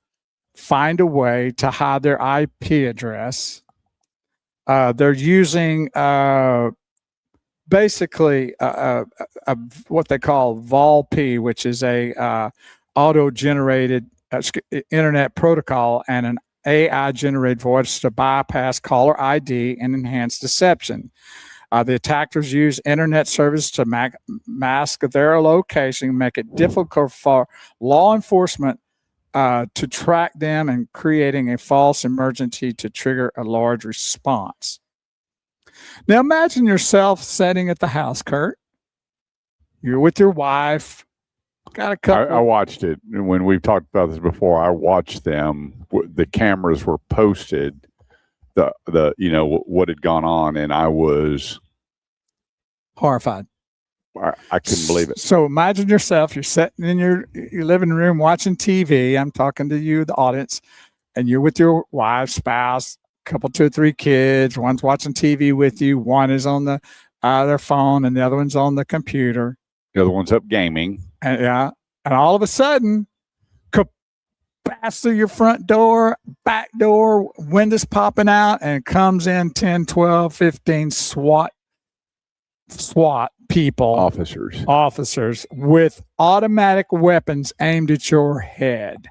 find a way to hide their IP address. They're using basically what they call VoLP, which is a auto-generated internet protocol and an AI-generated voice to bypass caller ID and enhance deception. The attackers use internet services to mask their location, make it difficult for law enforcement to track them, and creating a false emergency to trigger a large response. Now imagine yourself sitting at the house, Kurt. You're with your wife. Got a couple. I watched it when we've talked about this before. I watched them. The cameras were posted. The what had gone on, and I was horrified. I couldn't believe it. So imagine yourself, you're sitting in your living room watching TV. I'm talking to you, the audience, and you're with your wife, spouse, couple, 2 or 3 kids. One's watching TV with you. One is on their phone, and the other one's on the computer. The other one's up gaming. And all of a sudden, pass through your front door, back door, windows popping out, and comes in 10, 12, 15 SWAT people, officers with automatic weapons aimed at your head.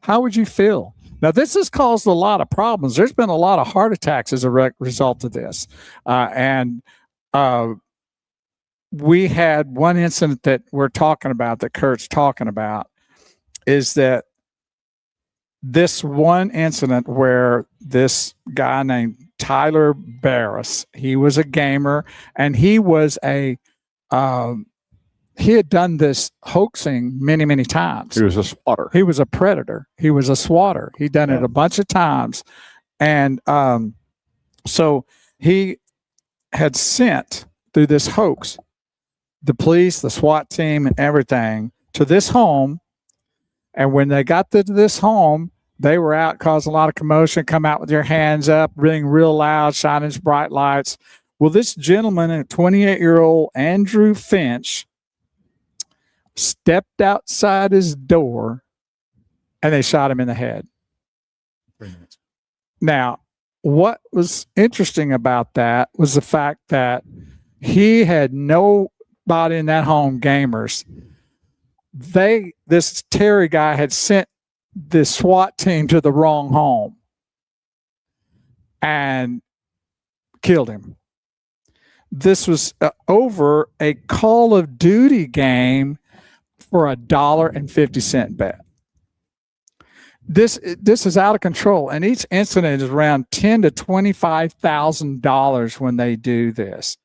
How would you feel? Now, this has caused a lot of problems. There's been a lot of heart attacks as a result of this. We had one incident that we're talking about, that Kurt's talking about, is that this one incident where this guy named Tyler Barris, he was a gamer, and he had done this hoaxing many, many times. He was a swatter. He was a predator. He was a swatter. He'd done it a bunch of times. And so he had sent through this hoax the police, the SWAT team, and everything to this home. And when they got to this home, they were out causing a lot of commotion, come out with your hands up, ring real loud, shining bright lights. Well, this gentleman, a 28-year-old Andrew Finch, stepped outside his door and they shot him in the head. Now, what was interesting about that was the fact that he had nobody in that home gamers. This Terry guy had sent the SWAT team to the wrong home and killed him. This was over a Call of Duty game for $1.50 bet. This is out of control, and each incident is around $10,000 to $25,000 when they do this.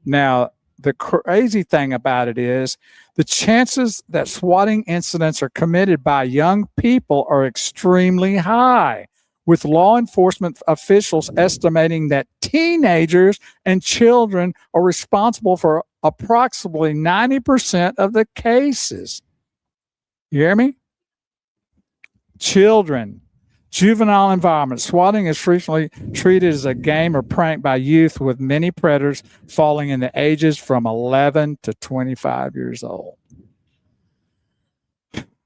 Now, the crazy thing about it is the chances that swatting incidents are committed by young people are extremely high, with law enforcement officials estimating that teenagers and children are responsible for approximately 90% of the cases. You hear me? Children. Juvenile environment. Swatting is frequently treated as a game or prank by youth, with many predators falling in the ages from 11 to 25 years old.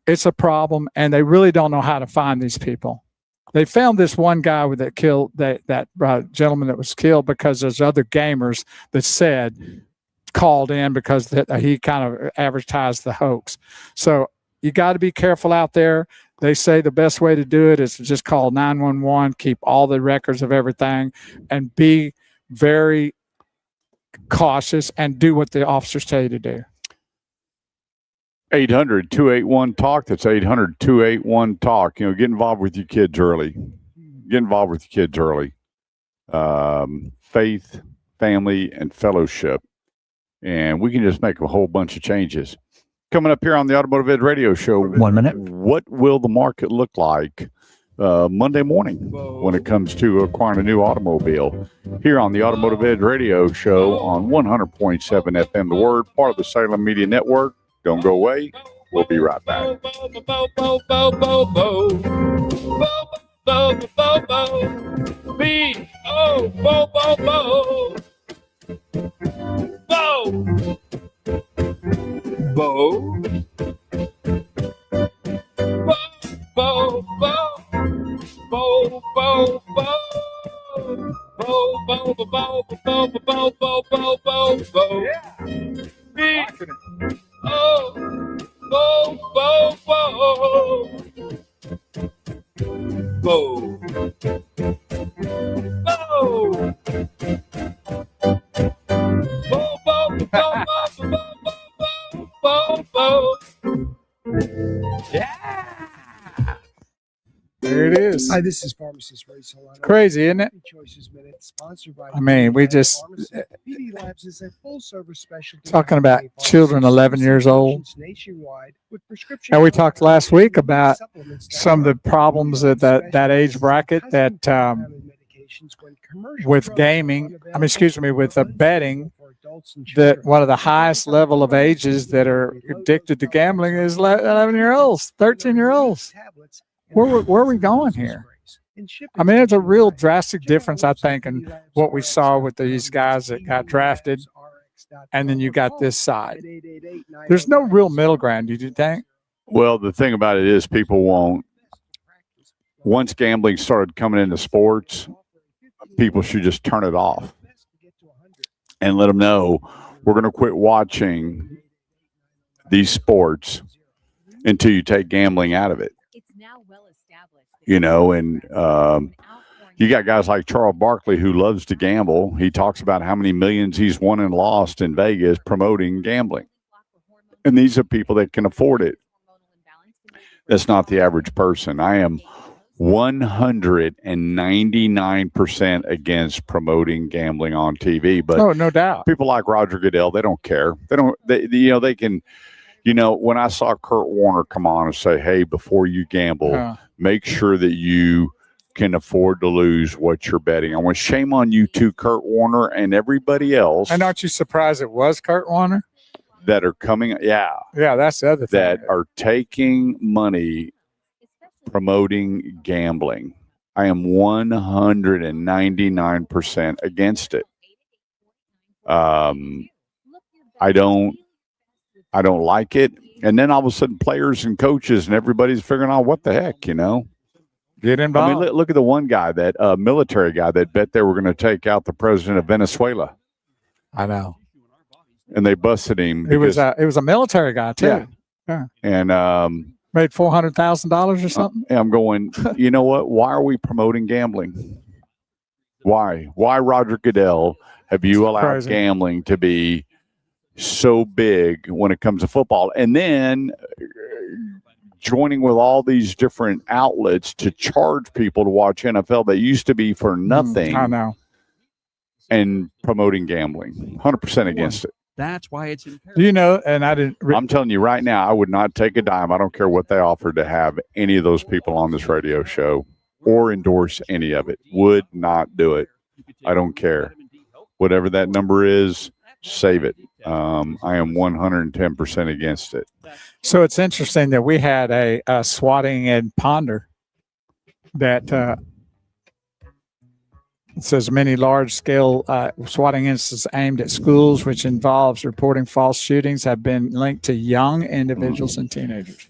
It's a problem, and they really don't know how to find these people. They found this one guy that killed that gentleman that was killed because there's other gamers that said called in because he kind of advertised the hoax. So you got to be careful out there. They say the best way to do it is to just call 911, keep all the records of everything, and be very cautious and do what the officers tell you to do. 800-281-TALK. That's 800-281-TALK. Get involved with your kids early. Get involved with your kids early. Faith, family, and fellowship. And we can just make a whole bunch of changes. Coming up here on the Automotive Ed Radio Show. 1 minute. What will the market look like Monday morning when it comes to acquiring a new automobile? Here on the Automotive Ed Radio Show on 100.7 FM The Word, part of the Salem Media Network. Don't go away. We'll be right back. There it is. Hi, this is Pharmacist Ray Solano. Crazy, isn't it? Choices Minute, sponsored by we just PD Labs is a full-service specialty talking about children 11 years old. Nationwide with prescription. And we talked last week about some of the problems at that age bracket that with gaming. With betting. That one of the highest level of ages that are addicted to gambling is 11-year-olds, 13-year-olds. Where are we going here? It's a real drastic difference, I think, in what we saw with these guys that got drafted, and then you got this side. There's no real middle ground, do you think? Well, the thing about it is people won't. Once gambling started coming into sports, people should just turn it off and let them know we're going to quit watching these sports until you take gambling out of it. And you got guys like Charles Barkley who loves to gamble. He talks about how many millions he's won and lost in Vegas promoting gambling. And these are people that can afford it. That's not the average person. I am 199% against promoting gambling on TV. But no doubt. People like Roger Goodell, they don't care. They can. When I saw Kurt Warner come on and say, hey, before you gamble, make sure that you can afford to lose what you're betting. I want shame on you too, Kurt Warner, and everybody else. And aren't you surprised it was Kurt Warner? That are coming, yeah, that's the other thing. That are taking money promoting gambling. I am 199% against it. I don't like it. And then all of a sudden players and coaches and everybody's figuring out what the heck, Get involved. Look at the one guy, that military guy that bet they were going to take out the president of Venezuela. I know. And they busted him. It was a military guy too. Yeah. And made $400,000 or something. I'm going, you know what? Why are we promoting gambling? Why, Roger Goodell, have you allowed gambling to be so big when it comes to football, and then joining with all these different outlets to charge people to watch NFL that used to be for nothing? I know. And promoting gambling, 100% against it. That's why it's imperative. And I didn't. I'm telling you right now, I would not take a dime. I don't care what they offered to have any of those people on this radio show or endorse any of it. Would not do it. I don't care. Whatever that number is, save it. I am 110% against it. So it's interesting that we had a swatting in Ponder that it says many large-scale swatting instances aimed at schools, which involves reporting false shootings, have been linked to young individuals and teenagers.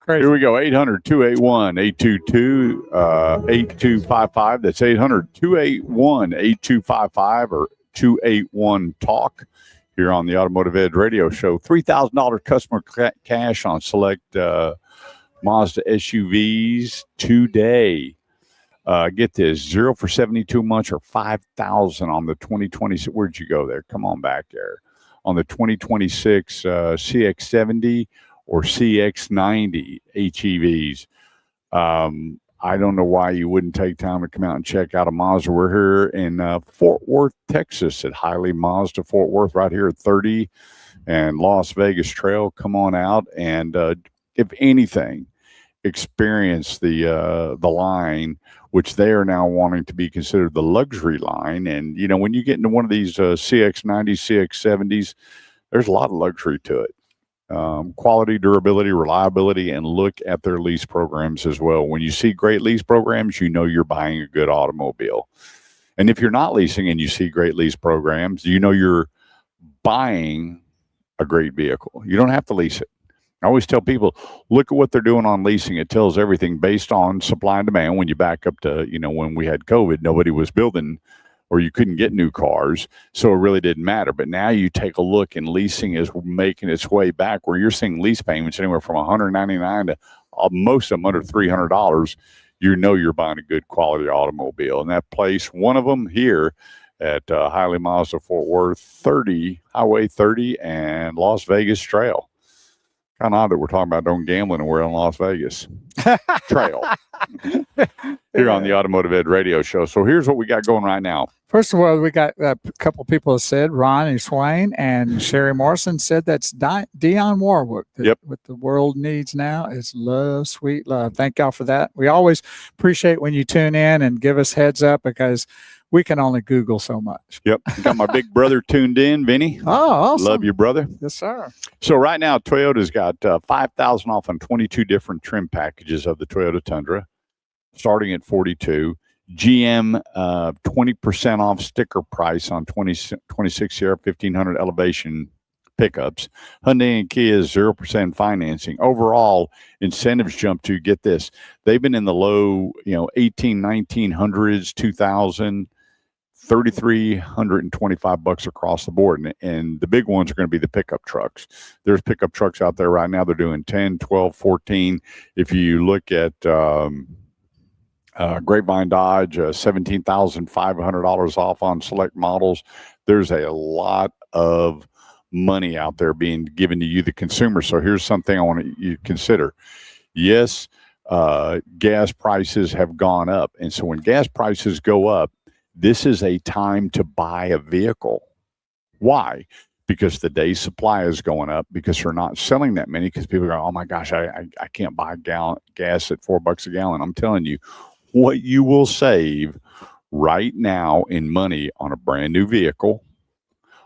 Crazy. Here we go. 800-281-822, 8255. That's 800-281-8255 or 281-TALK here on the Automotive Edge Radio Show. $3,000 customer cash on select Mazda SUVs today. Get this, 0 for 72 months or $5,000 on the 2020. Where'd you go there? Come on back there. On the 2026 CX-70 or CX-90 HEVs. I don't know why you wouldn't take time to come out and check out a Mazda. We're here in Fort Worth, Texas at Highly Mazda Fort Worth, right here at 30 and Las Vegas Trail. Come on out and if anything, experience the line, which they are now wanting to be considered the luxury line. And, you know, when you get into one of these CX-90s, CX-70s, there's a lot of luxury to it. Quality, durability, reliability, and look at their lease programs as well. When you see great lease programs, you know you're buying a good automobile. And if you're not leasing and you see great lease programs, you know you're buying a great vehicle. You don't have to lease it. I always tell people, look at what they're doing on leasing. It tells everything based on supply and demand. When you back up to, you know, when we had COVID, nobody was building or you couldn't get new cars. So it really didn't matter. But now you take a look and leasing is making its way back where you're seeing lease payments anywhere from $199 to most of them under $300. You know you're buying a good quality automobile. And that place, one of them here at Highly Mazda Fort Worth, 30, Highway 30 and Las Vegas Trail. Kind of odd that we're talking about don't gambling and we're in Las Vegas Trail here on the Automotive Ed Radio Show. So here's what we got going right now. First of all, we got a couple of people that said, Ron Swain and Sherry Morrison said that's Dionne Warwick. Yep. What the world needs now is love, sweet love. Thank y'all for that. We always appreciate when you tune in and give us heads up because we can only Google so much. Yep. Got my big brother tuned in, Vinny. Oh, awesome. Love you, brother. Yes, sir. So right now, Toyota's got $5,000 off on 22 different trim packages of the Toyota Tundra, starting at $42. GM 20% off sticker price on 26 Sierra 1500 elevation pickups. Hyundai and Kia 0% financing. Overall, incentives jump to, get this, they've been in the low, 1900s, 2000, $3,325 across the board. And the big ones are going to be the pickup trucks. There's pickup trucks out there right now. They're doing 10, 12, 14. If you look at Grapevine Dodge, $17,500 off on select models. There's a lot of money out there being given to you, the consumer. So here's something I want you to consider. Yes, gas prices have gone up. And so when gas prices go up, this is a time to buy a vehicle. Why? Because the day's supply is going up because they're not selling that many because people go, oh my gosh, I can't buy gas at $4 a gallon. I'm telling you, what you will save right now in money on a brand new vehicle,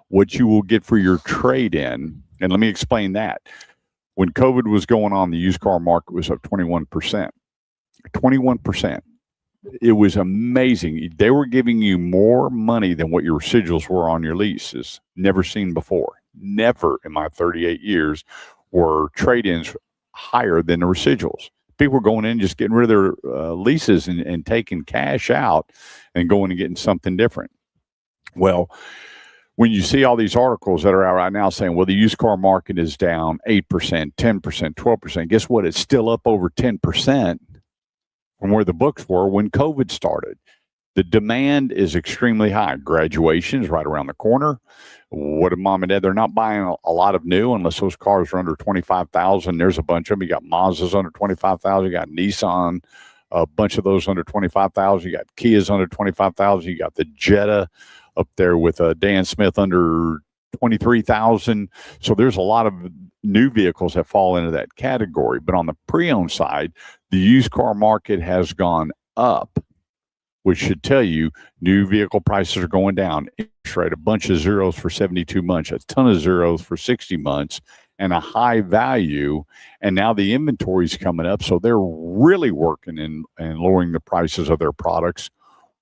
what you will get for your trade-in. And let me explain that. When COVID was going on, the used car market was up 21%. 21%. It was amazing. They were giving you more money than what your residuals were on your leases. Never seen before. Never in my 38 years were trade-ins higher than the residuals. People were going in just getting rid of their leases and taking cash out and going and getting something different. Well, when you see all these articles that are out right now saying, well, the used car market is down 8%, 10%, 12%, guess what? It's still up over 10% from where the books were when COVID started. The demand is extremely high. Graduation is right around the corner. What did mom and dad? They're not buying a lot of new unless those cars are under $25,000. There's a bunch of them. You got Mazdas under $25,000. You got Nissan, a bunch of those under $25,000. You got Kias under $25,000. You got the Jetta up there with Dan Smith under $23,000. So there's a lot of new vehicles that fall into that category. But on the pre-owned side, the used car market has gone up which should tell you new vehicle prices are going down. Interest rate, a bunch of zeros for 72 months, a ton of zeros for 60 months, and a high value. And now the inventory is coming up, so they're really working and lowering the prices of their products.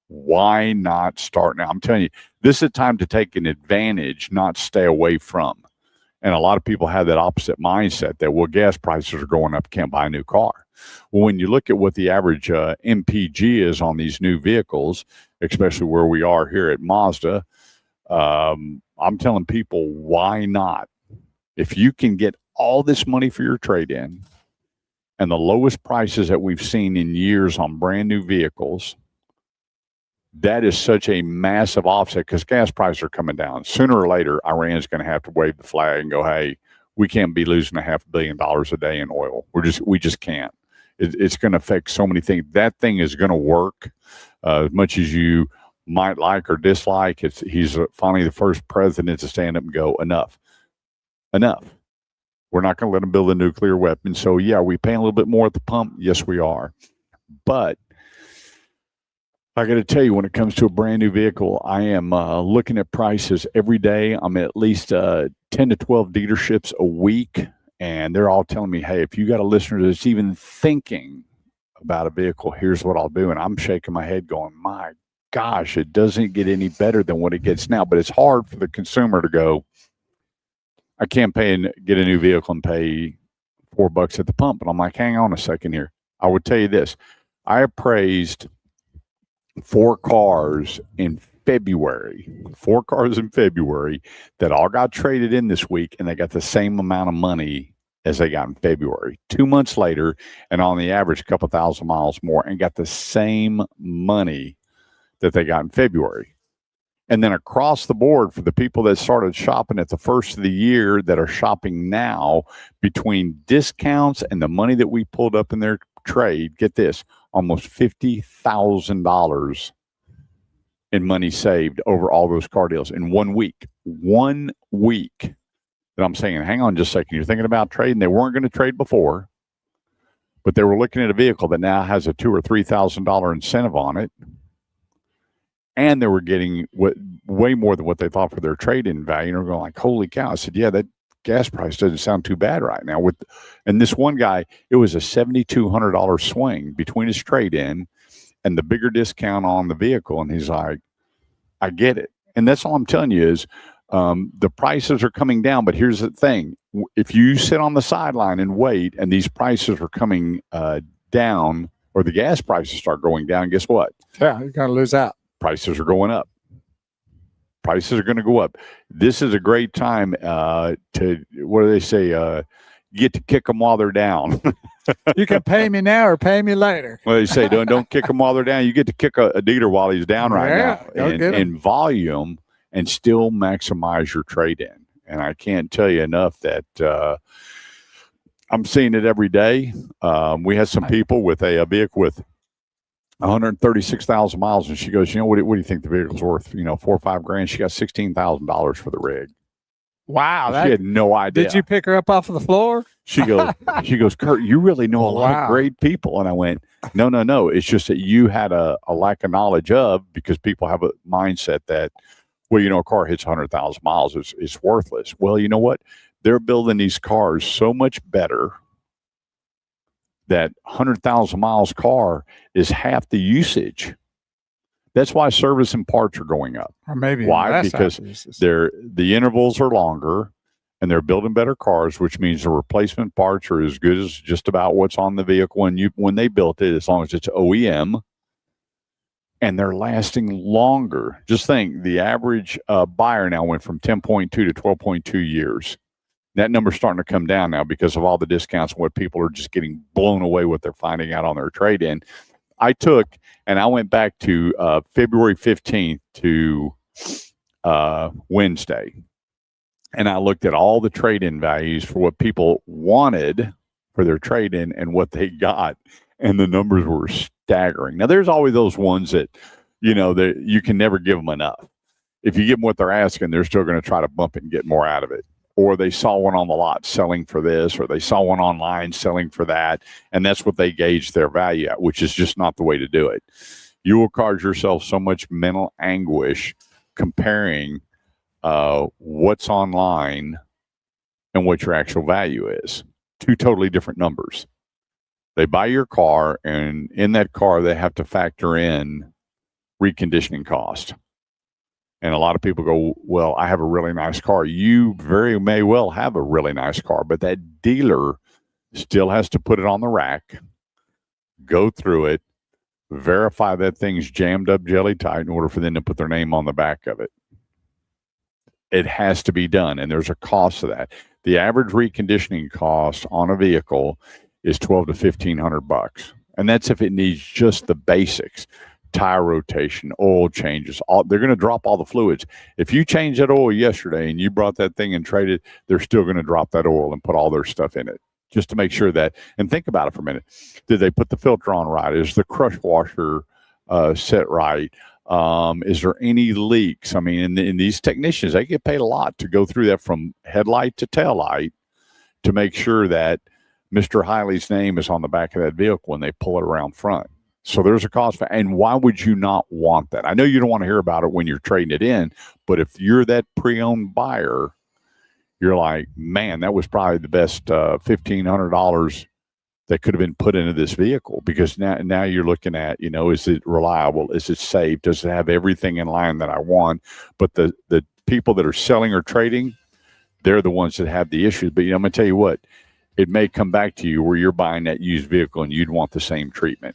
Why not start now? I'm telling you, this is a time to take an advantage, not stay away from. And a lot of people have that opposite mindset that, well, gas prices are going up, can't buy a new car. Well, when you look at what the average MPG is on these new vehicles, especially where we are here at Mazda, I'm telling people, why not? If you can get all this money for your trade-in and the lowest prices that we've seen in years on brand new vehicles, that is such a massive offset because gas prices are coming down. Sooner or later, Iran's going to have to wave the flag and go, hey, we can't be losing $500 million a day in oil. We just can't. It's going to affect so many things. That thing is going to work as much as you might like or dislike. He's finally the first president to stand up and go, enough. We're not going to let him build a nuclear weapon. So, yeah, are we paying a little bit more at the pump? Yes, we are. But I got to tell you, when it comes to a brand new vehicle, I am looking at prices every day. I'm at least 10 to 12 dealerships a week. And they're all telling me, hey, if you got a listener that's even thinking about a vehicle, here's what I'll do. And I'm shaking my head going, my gosh, it doesn't get any better than what it gets now. But it's hard for the consumer to go, I can't pay and get a new vehicle and pay $4 at the pump. And I'm like, hang on a second here. I would tell you this. I appraised 4 cars in February that all got traded in this week, and they got the same amount of money as they got in February. 2 months later, and on the average, a couple thousand miles more, and got the same money that they got in February. And then across the board, for the people that started shopping at the first of the year that are shopping now, between discounts and the money that we pulled up in their trade, get this, almost $50,000 in money saved over all those car deals in 1 week. 1 week. And I'm saying, hang on just a second. You're thinking about trading. They weren't going to trade before, but they were looking at a vehicle that now has a $2,000 or $3,000 incentive on it. And they were getting way more than what they thought for their trade-in value. And they're going like, holy cow. I said, yeah, that gas price doesn't sound too bad right now. And this one guy, it was a $7,200 swing between his trade-in and the bigger discount on the vehicle. And he's like, I get it. And that's all I'm telling you is the prices are coming down. But here's the thing. If you sit on the sideline and wait and these prices are coming down or the gas prices start going down, guess what? Yeah, you're going to lose out. Prices are going up. Prices are going to go up. This is a great time to, what do they say? Get to kick them while they're down. You can pay me now or pay me later. Well, they say don't kick them while they're down. You get to kick a dealer while he's down right now in volume and still maximize your trade-in. And I can't tell you enough that I'm seeing it every day. We had some people with a vehicle with 136,000 miles, and she goes, what do you think the vehicle's worth? $4 or $5 grand. She got $16,000 for the rig. Wow, she had no idea. Did you pick her up off of the floor? She goes, Kurt, you really know a lot of great people. And I went, no. It's just that you had a lack of knowledge of, because people have a mindset that, well, a car hits 100,000 miles, it's worthless. Well, you know what? They're building these cars so much better that 100,000 miles car is half the usage. That's why service and parts are going up. Or maybe why? Because the intervals are longer and they're building better cars, which means the replacement parts are as good as just about what's on the vehicle when they built it, as long as it's OEM, and they're lasting longer. Just think, the average buyer now went from 10.2 to 12.2 years. That number's starting to come down now because of all the discounts and what people are just getting blown away what they're finding out on their trade-in. I went back to February 15th to Wednesday, and I looked at all the trade-in values for what people wanted for their trade-in and what they got, and the numbers were staggering. Now, there's always those ones that, that you can never give them enough. If you give them what they're asking, they're still going to try to bump it and get more out of it. Or they saw one on the lot selling for this, or they saw one online selling for that, and that's what they gauge their value at, which is just not the way to do it. you will cause yourself so much mental anguish comparing what's online and what your actual value is. Two totally different numbers. They buy your car, and in that car, they have to factor in reconditioning cost. And a lot of people go, well, I have a really nice car. You very may well have a really nice car, but that dealer still has to put it on the rack, go through it, verify that thing's jammed up jelly tight in order for them to put their name on the back of it. It has to be done, and there's a cost to that. The average reconditioning cost on a vehicle is $1,200 to $1,500, and that's if it needs just the basics: tire rotation, oil changes. They're going to drop all the fluids. If you changed that oil yesterday and you brought that thing and traded, they're still going to drop that oil and put all their stuff in it just to make sure that. And think about it for a minute: did they put the filter on right? Is the crush washer set right? Is there any leaks? I mean, in these technicians, they get paid a lot to go through that from headlight to tail light to make sure that Mr. Hiley's name is on the back of that vehicle when they pull it around front. So there's a cost. And why would you not want that? I know you don't want to hear about it when you're trading it in, but if you're that pre-owned buyer, you're like, man, that was probably the best $1,500 that could have been put into this vehicle, because now you're looking at, is it reliable? Is it safe? Does it have everything in line that I want? But the people that are selling or trading, they're the ones that have the issues. But I'm going to tell you what, it may come back to you where you're buying that used vehicle and you'd want the same treatment.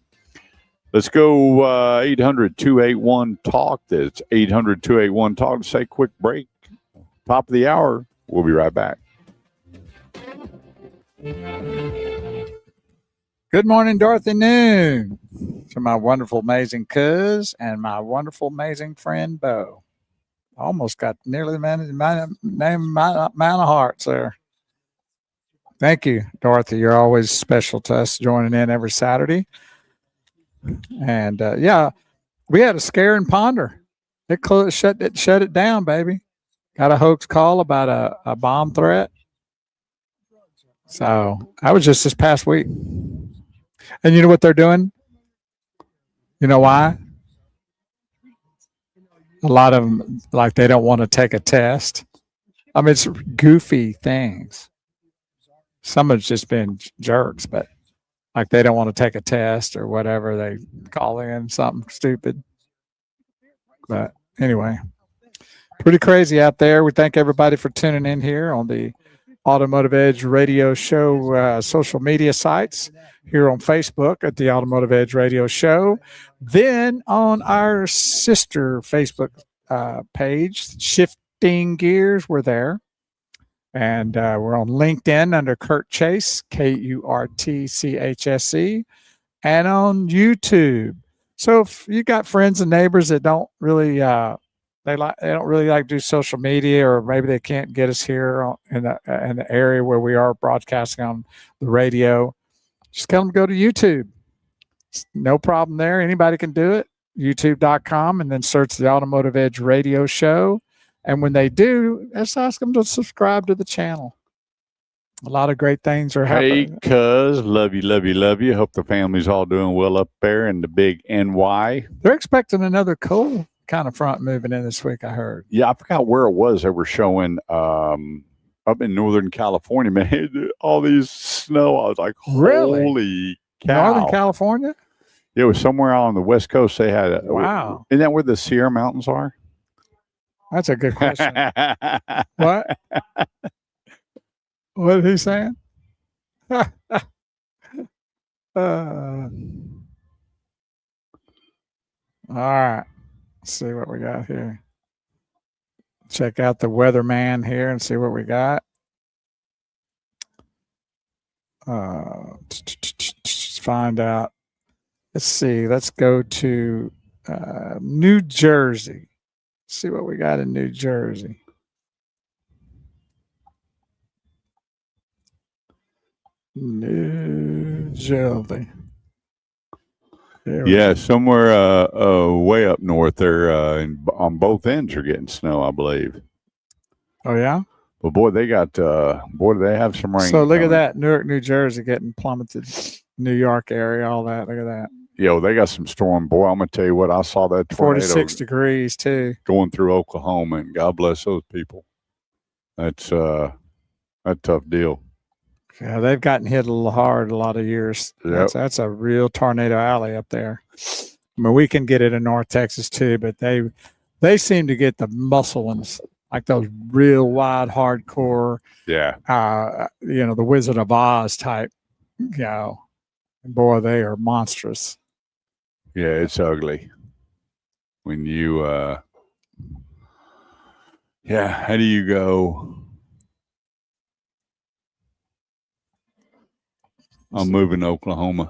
Let's go 800-281-TALK. That's 800-281-TALK. Let's take a quick break. Top of the hour. We'll be right back. Good morning, Dorothy Noon. To my wonderful, amazing cuz and my wonderful, amazing friend, Bo. Almost got nearly the amount of hearts there. Thank you, Dorothy. You're always special to us, joining in every Saturday. And we had a scare and ponder. It shut it down, baby. Got a hoax call about a bomb threat. So that was just this past week. And you know what they're doing? You know why? A lot of them, like, they don't want to take a test. I mean, it's goofy things. Some have just been jerks, but like they don't want to take a test or whatever. They call in something stupid. But anyway, pretty crazy out there. We thank everybody for tuning in here on the Automotive Edge Radio Show social media sites, here on Facebook at the Automotive Edge Radio Show, then on our sister Facebook page, Shifting Gears. We're there. And we're on LinkedIn under Kurt Chase, KURTCHSE, and on YouTube. So if you got friends and neighbors that don't really they don't really like to do social media, or maybe they can't get us here in the area where we are broadcasting on the radio, just tell them to go to YouTube. No problem there. Anybody can do it. YouTube.com, and then search the Automotive Edge Radio Show. And when they do, let's ask them to subscribe to the channel. A lot of great things are happening. Hey, cuz, love you, love you, love you. Hope the family's all doing well up there in the big NY. They're expecting another cold kind of front moving in this week, I heard. Yeah, I forgot where it was. They were showing up in Northern California, man, all these snow. I was like, holy cow. Northern California? It was somewhere on the West Coast. They had wow. Isn't that where the Sierra Mountains are? That's a good question. What? What is he saying? All right. Let's see what we got here. Check out the weatherman here and see what we got. Find out. Let's see. Let's go to New Jersey. See what we got in New Jersey. New Jersey. Yeah, somewhere way up north there on both ends are getting snow, I believe. Oh, yeah? But boy, they got do they have some rain. So look at that. Newark, New Jersey getting plummeted. New York area, all that. Look at that. they got some storm. Boy, I'm gonna tell you what, I saw that tornado 46 degrees too. going through Oklahoma, and God bless those people. That's a tough deal. Yeah, they've gotten hit a little hard a lot of years. Yep. That's a real tornado alley up there. I mean, we can get it in North Texas too, but they seem to get the muscle ones, like those real wide, hardcore. Yeah. The Wizard of Oz type. Boy, they are monstrous. Yeah, it's ugly. When you, how do you go? I'm moving to Oklahoma.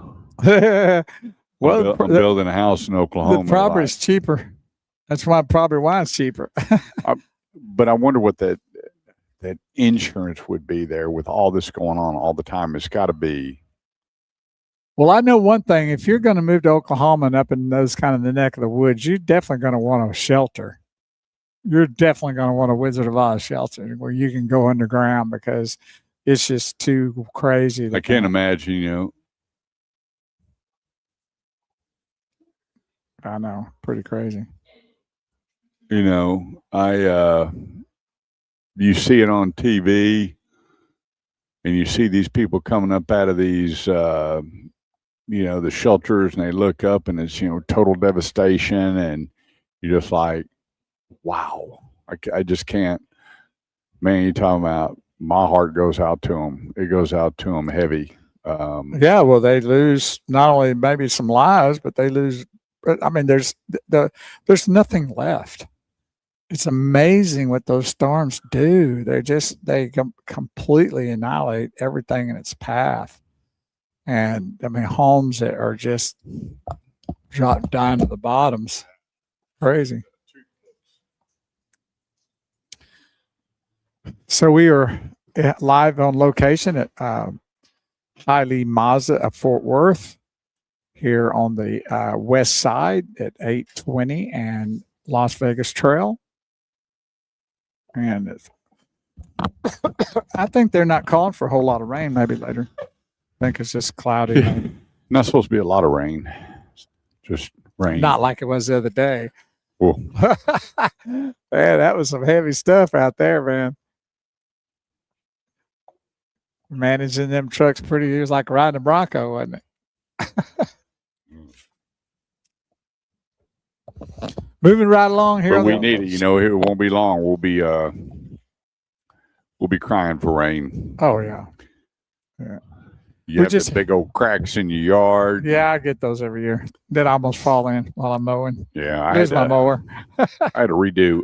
Well, I'm building a house in Oklahoma. The property's cheaper. That's why probably wine's cheaper. But I wonder what that insurance would be there with all this going on all the time. It's got to be. Well, I know one thing. If you're going to move to Oklahoma and up in those kind of the neck of the woods, you're definitely going to want a shelter. You're definitely going to want a Wizard of Oz shelter where you can go underground because it's just too crazy. I can't imagine, I know, pretty crazy. You see it on TV and you see these people coming up out of these, the shelters, and they look up and it's, total devastation. And you're just like, wow, I just can't, man, you're talking about, my heart goes out to them. It goes out to them heavy. Well, they lose not only maybe some lives, but they lose. I mean, there's nothing left. It's amazing what those storms do. They completely annihilate everything in its path. And I mean, homes that are just dropped down to the bottoms. Crazy. So we are live on location at Hiley Mazda of Fort Worth here on the west side at 820 and Las Vegas Trail. And I think they're not calling for a whole lot of rain maybe later. I think it's just cloudy. Not supposed to be a lot of rain. Just rain. Not like it was the other day. Well, man, that was some heavy stuff out there, man. Managing them trucks it was like riding a Bronco, wasn't it? Moving right along here. But we need it. It won't be long. We'll be crying for rain. Oh yeah. Yeah. You have the big old cracks in your yard. Yeah, I get those every year. That I almost fall in while I'm mowing. Yeah, There's my mower. I had to redo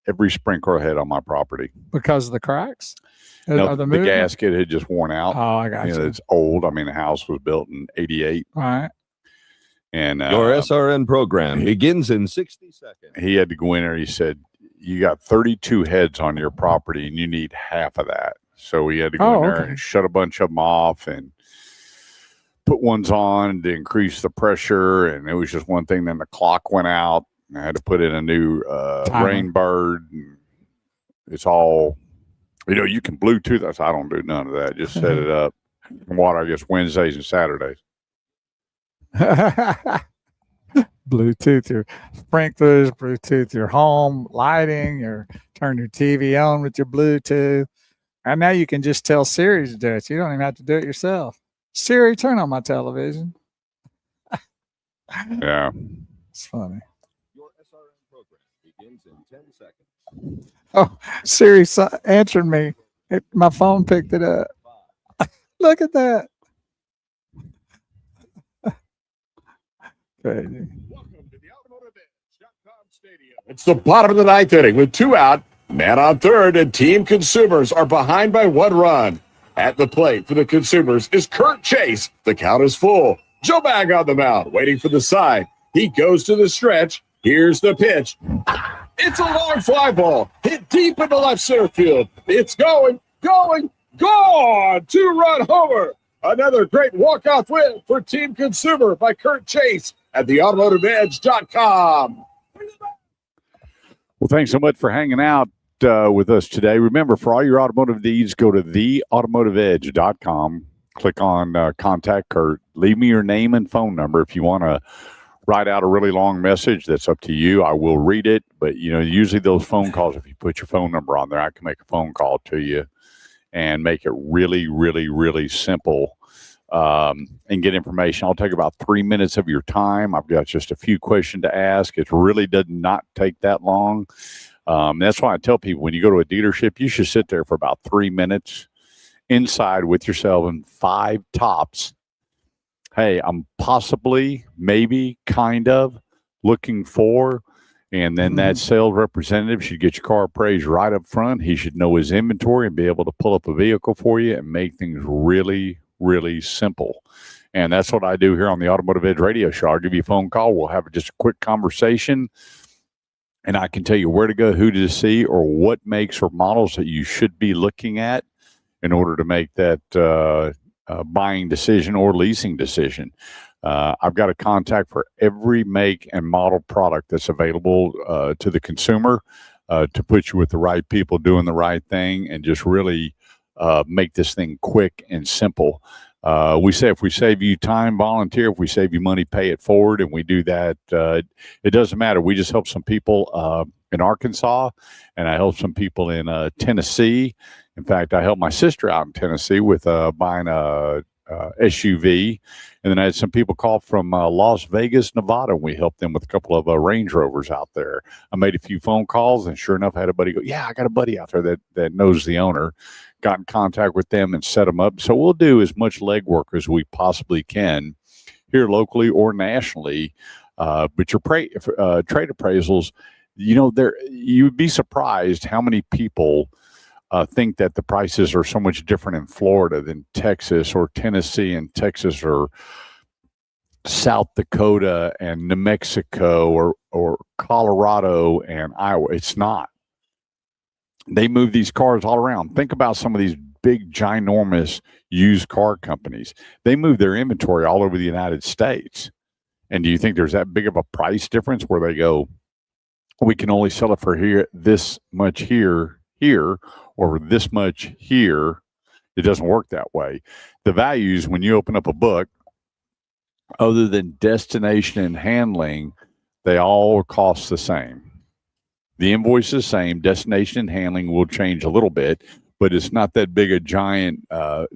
every sprinkler head on my property because of the cracks. No, the gasket had just worn out. Oh, I got you. It's old. I mean, the house was built in '88. All right. And your SRN program begins in 60 seconds. He had to go in there. He said, "You got 32 heads on your property, and you need half of that." So we had to go in there and shut a bunch of them off and put ones on to increase the pressure. And it was just one thing. Then the clock went out. And I had to put in a new rain bird. And it's all, you can Bluetooth. I don't do none of that. Just set it up. And water, I guess, Wednesdays and Saturdays. Bluetooth your sprinklers, Bluetooth your home lighting, or turn your TV on with your Bluetooth. And now you can just tell Siri to do it. You don't even have to do it yourself. Siri, turn on my television. Yeah. It's funny. Your SRN program begins in 10 seconds. Oh, Siri answered me. My phone picked it up. Look at that. Crazy. Welcome to the AutomotiveEdge.com Stadium. It's the bottom of the ninth inning with 2 out, man on third, and Team Consumers are behind by 1 run. At the plate for the Consumers is Kurt Chase. The count is full. Joe Bag on the mound, waiting for the side. He goes to the stretch. Here's the pitch. It's a long fly ball, hit deep into left center field. It's going, gone! 2-run homer. Another great walk-off win for Team Consumer by Kurt Chase at the AutomotiveEdge.com. Well, thanks so much for hanging out with us today. Remember, for all your automotive needs, go to theautomotiveedge.com. click on contact Kurt. Leave me your name and phone number. If you want to write out a really long message, that's up to you. I will read it, but usually those phone calls, if you put your phone number on there, I can make a phone call to you and make it really, really, really simple, and get information. I'll take about 3 minutes of your time. I've got just a few questions to ask. It really does not take that long. That's why I tell people, when you go to a dealership, you should sit there for about 3 minutes inside with yourself and 5 tops. Hey, I'm possibly, maybe, kind of looking for, and then that sales representative should get your car appraised right up front. He should know his inventory and be able to pull up a vehicle for you and make things really, really simple. And that's what I do here on the Automotive Edge Radio Show. I'll give you a phone call. We'll have just a quick conversation, and I can tell you where to go, who to see, or what makes or models that you should be looking at in order to make that buying decision or leasing decision. I've got a contact for every make and model product that's available to the consumer, to put you with the right people doing the right thing and just really make this thing quick and simple. We say if we save you time, volunteer. If we save you money, pay it forward. And we do that. It doesn't matter. We just help some people in Arkansas, and I help some people in Tennessee. In fact, I helped my sister out in Tennessee with buying a SUV. And then I had some people call from Las Vegas, Nevada. And we helped them with a couple of Range Rovers out there. I made a few phone calls, and sure enough, I had a buddy go, yeah, I got a buddy out there that knows the owner. Got in contact with them and set them up. So we'll do as much legwork as we possibly can here locally or nationally. But your trade appraisals, you'd be surprised how many people think that the prices are so much different in Florida than Texas or Tennessee and Texas or South Dakota and New Mexico or Colorado and Iowa. It's not. They move these cars all around. Think about some of these big, ginormous used car companies. They move their inventory all over the United States. And do you think there's that big of a price difference where they go, we can only sell it for this much here, or this much here? It doesn't work that way. The values, when you open up a book, other than destination and handling, they all cost the same. The invoice is the same. Destination and handling will change a little bit, but it's not that big a giant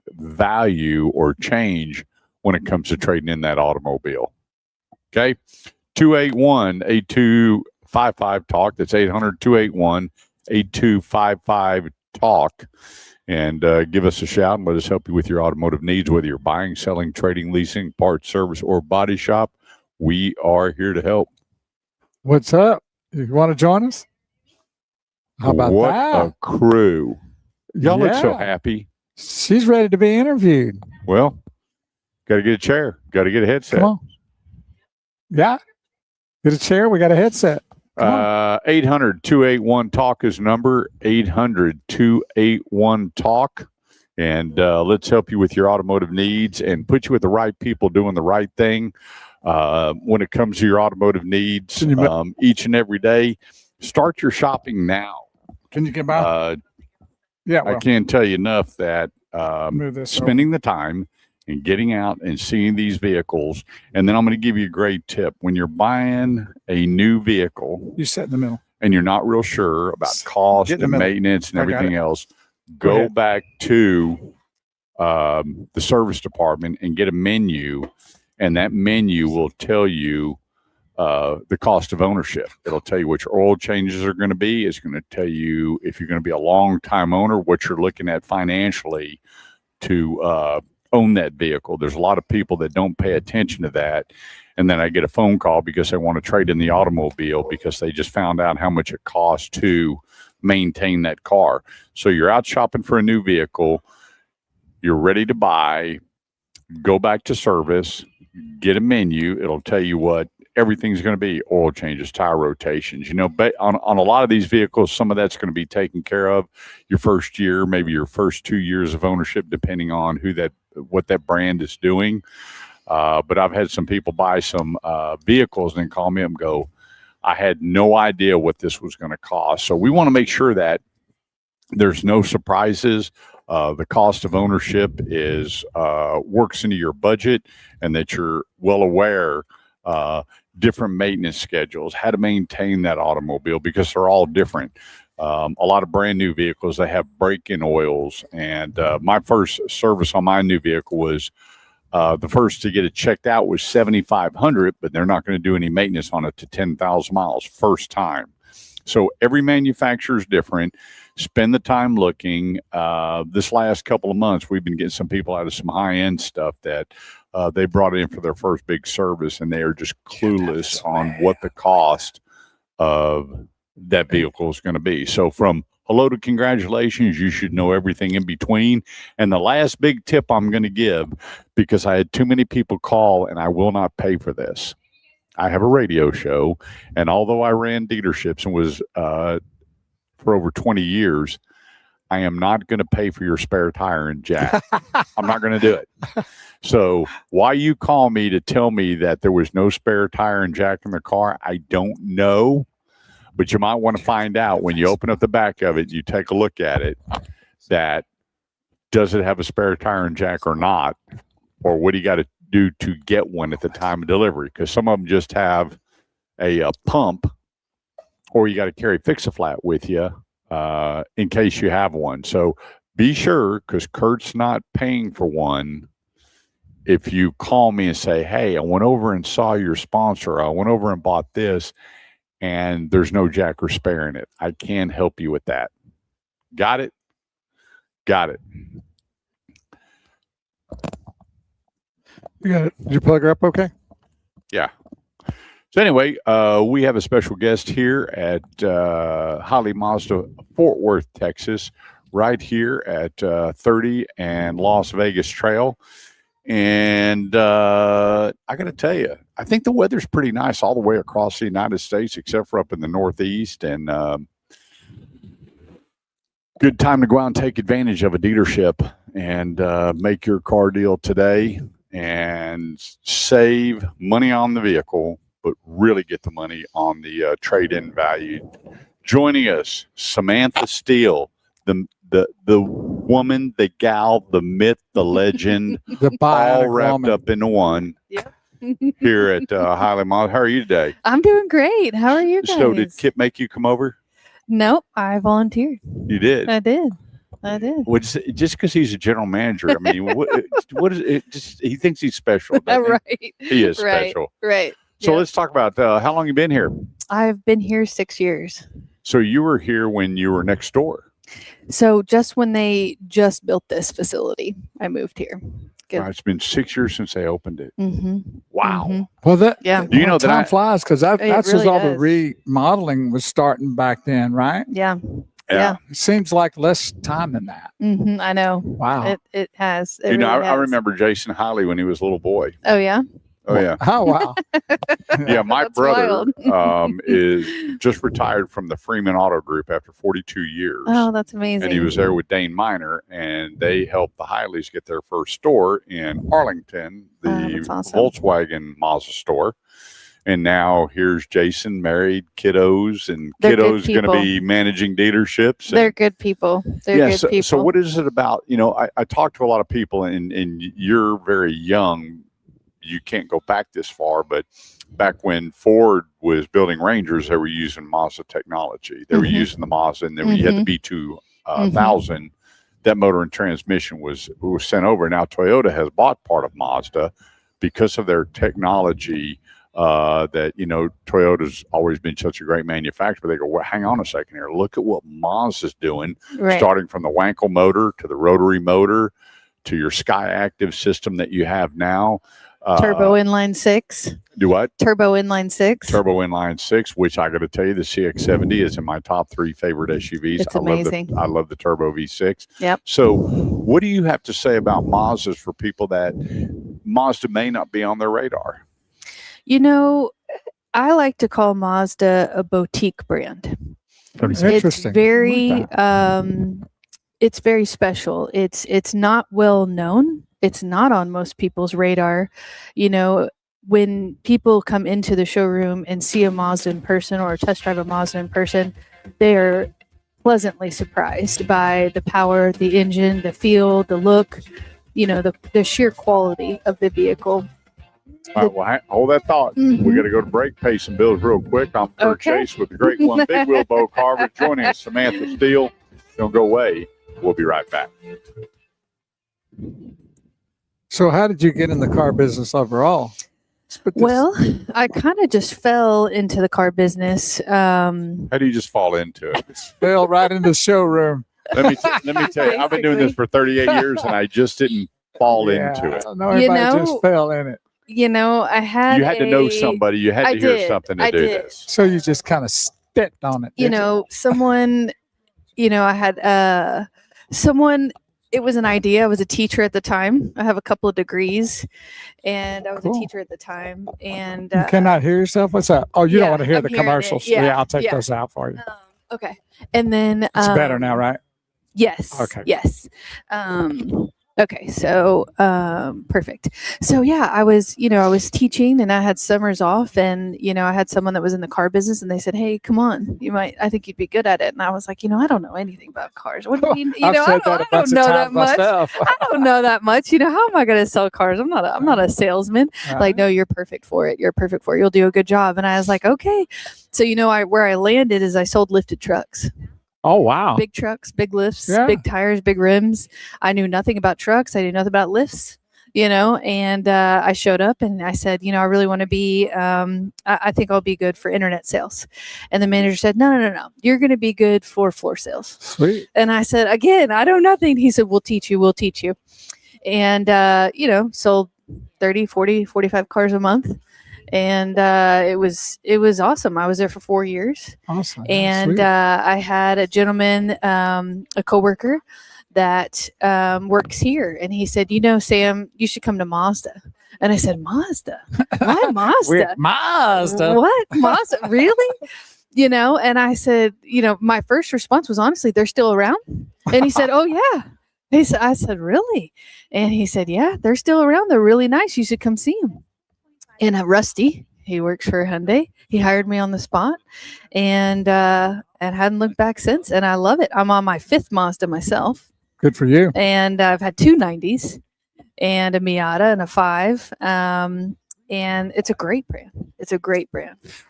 value or change when it comes to trading in that automobile. Okay? 281-8255-TALK. That's 800-281-8255-TALK. And give us a shout and let us help you with your automotive needs, whether you're buying, selling, trading, leasing, parts, service, or body shop. We are here to help. What's up? You want to join us? How about what that? What a crew. Y'all look so happy. She's ready to be interviewed. Well, got to get a chair. Got to get a headset. Come on. Yeah. Get a chair. We got a headset. 800-281-TALK is number. 800-281-TALK. And let's help you with your automotive needs and put you with the right people doing the right thing when it comes to your automotive needs each and every day. Start your shopping now. Can you get by? Yeah, I can't tell you enough that spending the time and getting out and seeing these vehicles. And then I'm going to give you a great tip. When you're buying a new vehicle, you sit in the middle and you're not real sure about cost and maintenance and everything else, go back to the service department and get a menu, and that menu will tell you the cost of ownership. It'll tell you what your oil changes are going to be. It's going to tell you if you're going to be a long-time owner, what you're looking at financially to own that vehicle. There's a lot of people that don't pay attention to that. And then I get a phone call because they want to trade in the automobile because they just found out how much it costs to maintain that car. So you're out shopping for a new vehicle. You're ready to buy. Go back to service. Get a menu. It'll tell you what everything's going to be: oil changes, tire rotations. On a lot of these vehicles, some of that's going to be taken care of your first year, maybe your first 2 years of ownership, depending on what that brand is doing. But I've had some people buy some vehicles and then call me up and go, I had no idea what this was going to cost. So we want to make sure that there's no surprises the cost of ownership is works into your budget, and that you're well aware different maintenance schedules, how to maintain that automobile, because they're all different. A lot of brand new vehicles, they have break-in oils, and my first service on my new vehicle was the first to get it checked out was $7,500, but they're not going to do any maintenance on it to 10,000 miles first time. So every manufacturer is different. Spend the time looking. This last couple of months, we've been getting some people out of some high-end stuff that they brought in for their first big service, and they are just clueless on what the cost of that vehicle is going to be. So from hello to congratulations, you should know everything in between. And the last big tip I'm going to give, because I had too many people call, and I will not pay for this. I have a radio show, and although I ran dealerships and was for over 20 years, I am not going to pay for your spare tire and jack. I'm not going to do it. So why you call me to tell me that there was no spare tire and jack in the car, I don't know. But you might want to find out when you open up the back of it, you take a look at it, that does it have a spare tire and jack or not? Or what do you got to do to get one at the time of delivery? Because some of them just have a pump, or you got to carry Fix-A-Flat with you in case you have one. So be sure, because Kurt's not paying for one. If you call me and say, hey, I went over and saw your sponsor, I went over and bought this, and there's no jack or spare in it, I can help you with that. Got it? Got it. You got it. Did you plug her up okay? Yeah. So anyway, we have a special guest here at Holly Mazda, Fort Worth, Texas, right here at 30 and Las Vegas Trail. And I got to tell you, I think the weather's pretty nice all the way across the United States, except for up in the Northeast. And good time to go out and take advantage of a dealership and make your car deal today and save money on the vehicle, but really get the money on the trade-in value. Joining us, Samantha Steele, the woman, the gal, the myth, the legend, all wrapped up into one. Yep. Here at Highland Mall. How are you today? I'm doing great. How are you guys? So did Kip make you come over? Nope, I volunteered. You did? I did. Well, just because he's a general manager, I mean, what is it? Just he thinks he's special. Right. He is special. Right. So Yeah. let's talk about how long you been here. I've been here 6 years. So you were here when you were next door. So just when they just built this facility, I moved here. Wow, it's been 6 years since they opened it. Mm-hmm. Wow. Mm-hmm. Well, that Yeah. Do you know that time I- flies, because that's really all the does. remodeling was starting back then, right? Yeah. Yeah. It seems like less time than that. Mm-hmm. I know. Wow. It has. It You know, really I has. remember Jason Hiley when he was a little boy. Oh yeah. Oh yeah. Oh wow. Yeah, my That's brother wild. is just retired from the Freeman Auto Group after 42 years. Oh, that's amazing. And he was there with Dane Miner, and they helped the Hileys get their first store in Arlington, the that's awesome. Volkswagen Mazda store. And now here's Jason, married, kiddos, and They're good kiddos going to people. be managing dealerships. They're good people. They're yeah. good So, people. so what is it about? You know, I talk to a lot of people, and you're very young. You can't go back this far, but back when Ford was building Rangers, they were using Mazda technology. They were using the Mazda, and then you had the B2000. That motor and transmission was sent over. Now Toyota has bought part of Mazda because of their technology. That, you know, Toyota's always been such a great manufacturer. They go, well, hang on a second here. Look at what Mazda's doing, Right. starting from the Wankel motor to the rotary motor to your Sky Active system that you have now. Turbo inline 6. Do what? Turbo inline 6. Turbo inline 6, which I got to tell you, the CX-70 is in my top 3 favorite SUVs. It's amazing. I love the Turbo V6. Yep. So what do you have to say about Mazdas for people that Mazda may not be on their radar? You know, I like to call Mazda a boutique brand. Interesting. It's very special. It's not well known. It's not on most people's radar. You know, when people come into the showroom and see a Mazda in person or test drive a Mazda in person, they're pleasantly surprised by the power, the engine, the feel, the look, the sheer quality of the vehicle. All right, well, hold that thought. We got to go to break, pay some bills real quick. I'm Kurt Chase with the great one, Big Wheel Bo Carver. Joining us, Samantha Steele. Don't go away. We'll be right back. So how did you get in the car business overall? Well, I kind of just fell into the car business. How do you just fall into it? Fell right into the showroom. Let me tell you, I've been doing this for 38 years, and I just didn't fall into it. No, everybody just fell in it. I had you had to know somebody. You had to hear something to do this. So you just kind of stepped on it. Someone, I had someone. It was an idea. I was a teacher at the time. I have a couple of degrees, and I was a teacher at the time. And you cannot hear yourself. What's that? Oh, you don't want to hear the commercials. Yeah, I'll take those out for you. Okay. And then it's better now, right? Yes. Okay. Yes. Okay. So, perfect. So yeah, I was teaching and I had summers off, and, I had someone that was in the car business, and they said, "Hey, come on, I think you'd be good at it." And I was like, I don't know anything about cars. What do you mean? I don't know that much. I don't know that much. How am I going to sell cars? I'm not a salesman. Like, no, you're perfect for it. You're perfect for it. You'll do a good job. And I was like, okay. So, where I landed is I sold lifted trucks. Oh, wow. Big trucks, big lifts, big tires, big rims. I knew nothing about trucks. I knew nothing about lifts, and I showed up and I said, I really want to be, I think I'll be good for internet sales. And the manager said, no. You're going to be good for floor sales. Sweet. And I said, again, I know nothing. He said, we'll teach you. And, sold 30, 40, 45 cars a month. And it was awesome. I was there for 4 years. Awesome. And I had a gentleman, a coworker that works here, and he said, Sam, you should come to Mazda. And I said, Mazda? Why Mazda? Mazda? What? Mazda? Really? And I said, my first response was, honestly, they're still around. And he said, oh yeah. I said, really? And he said, yeah, they're still around. They're really nice. You should come see them. And Rusty, he works for Hyundai. He hired me on the spot, and hadn't looked back since. And I love it. I'm on my 5th Mazda myself. Good for you. And I've had 2 90s, and a Miata, and a 5. And it's a great brand.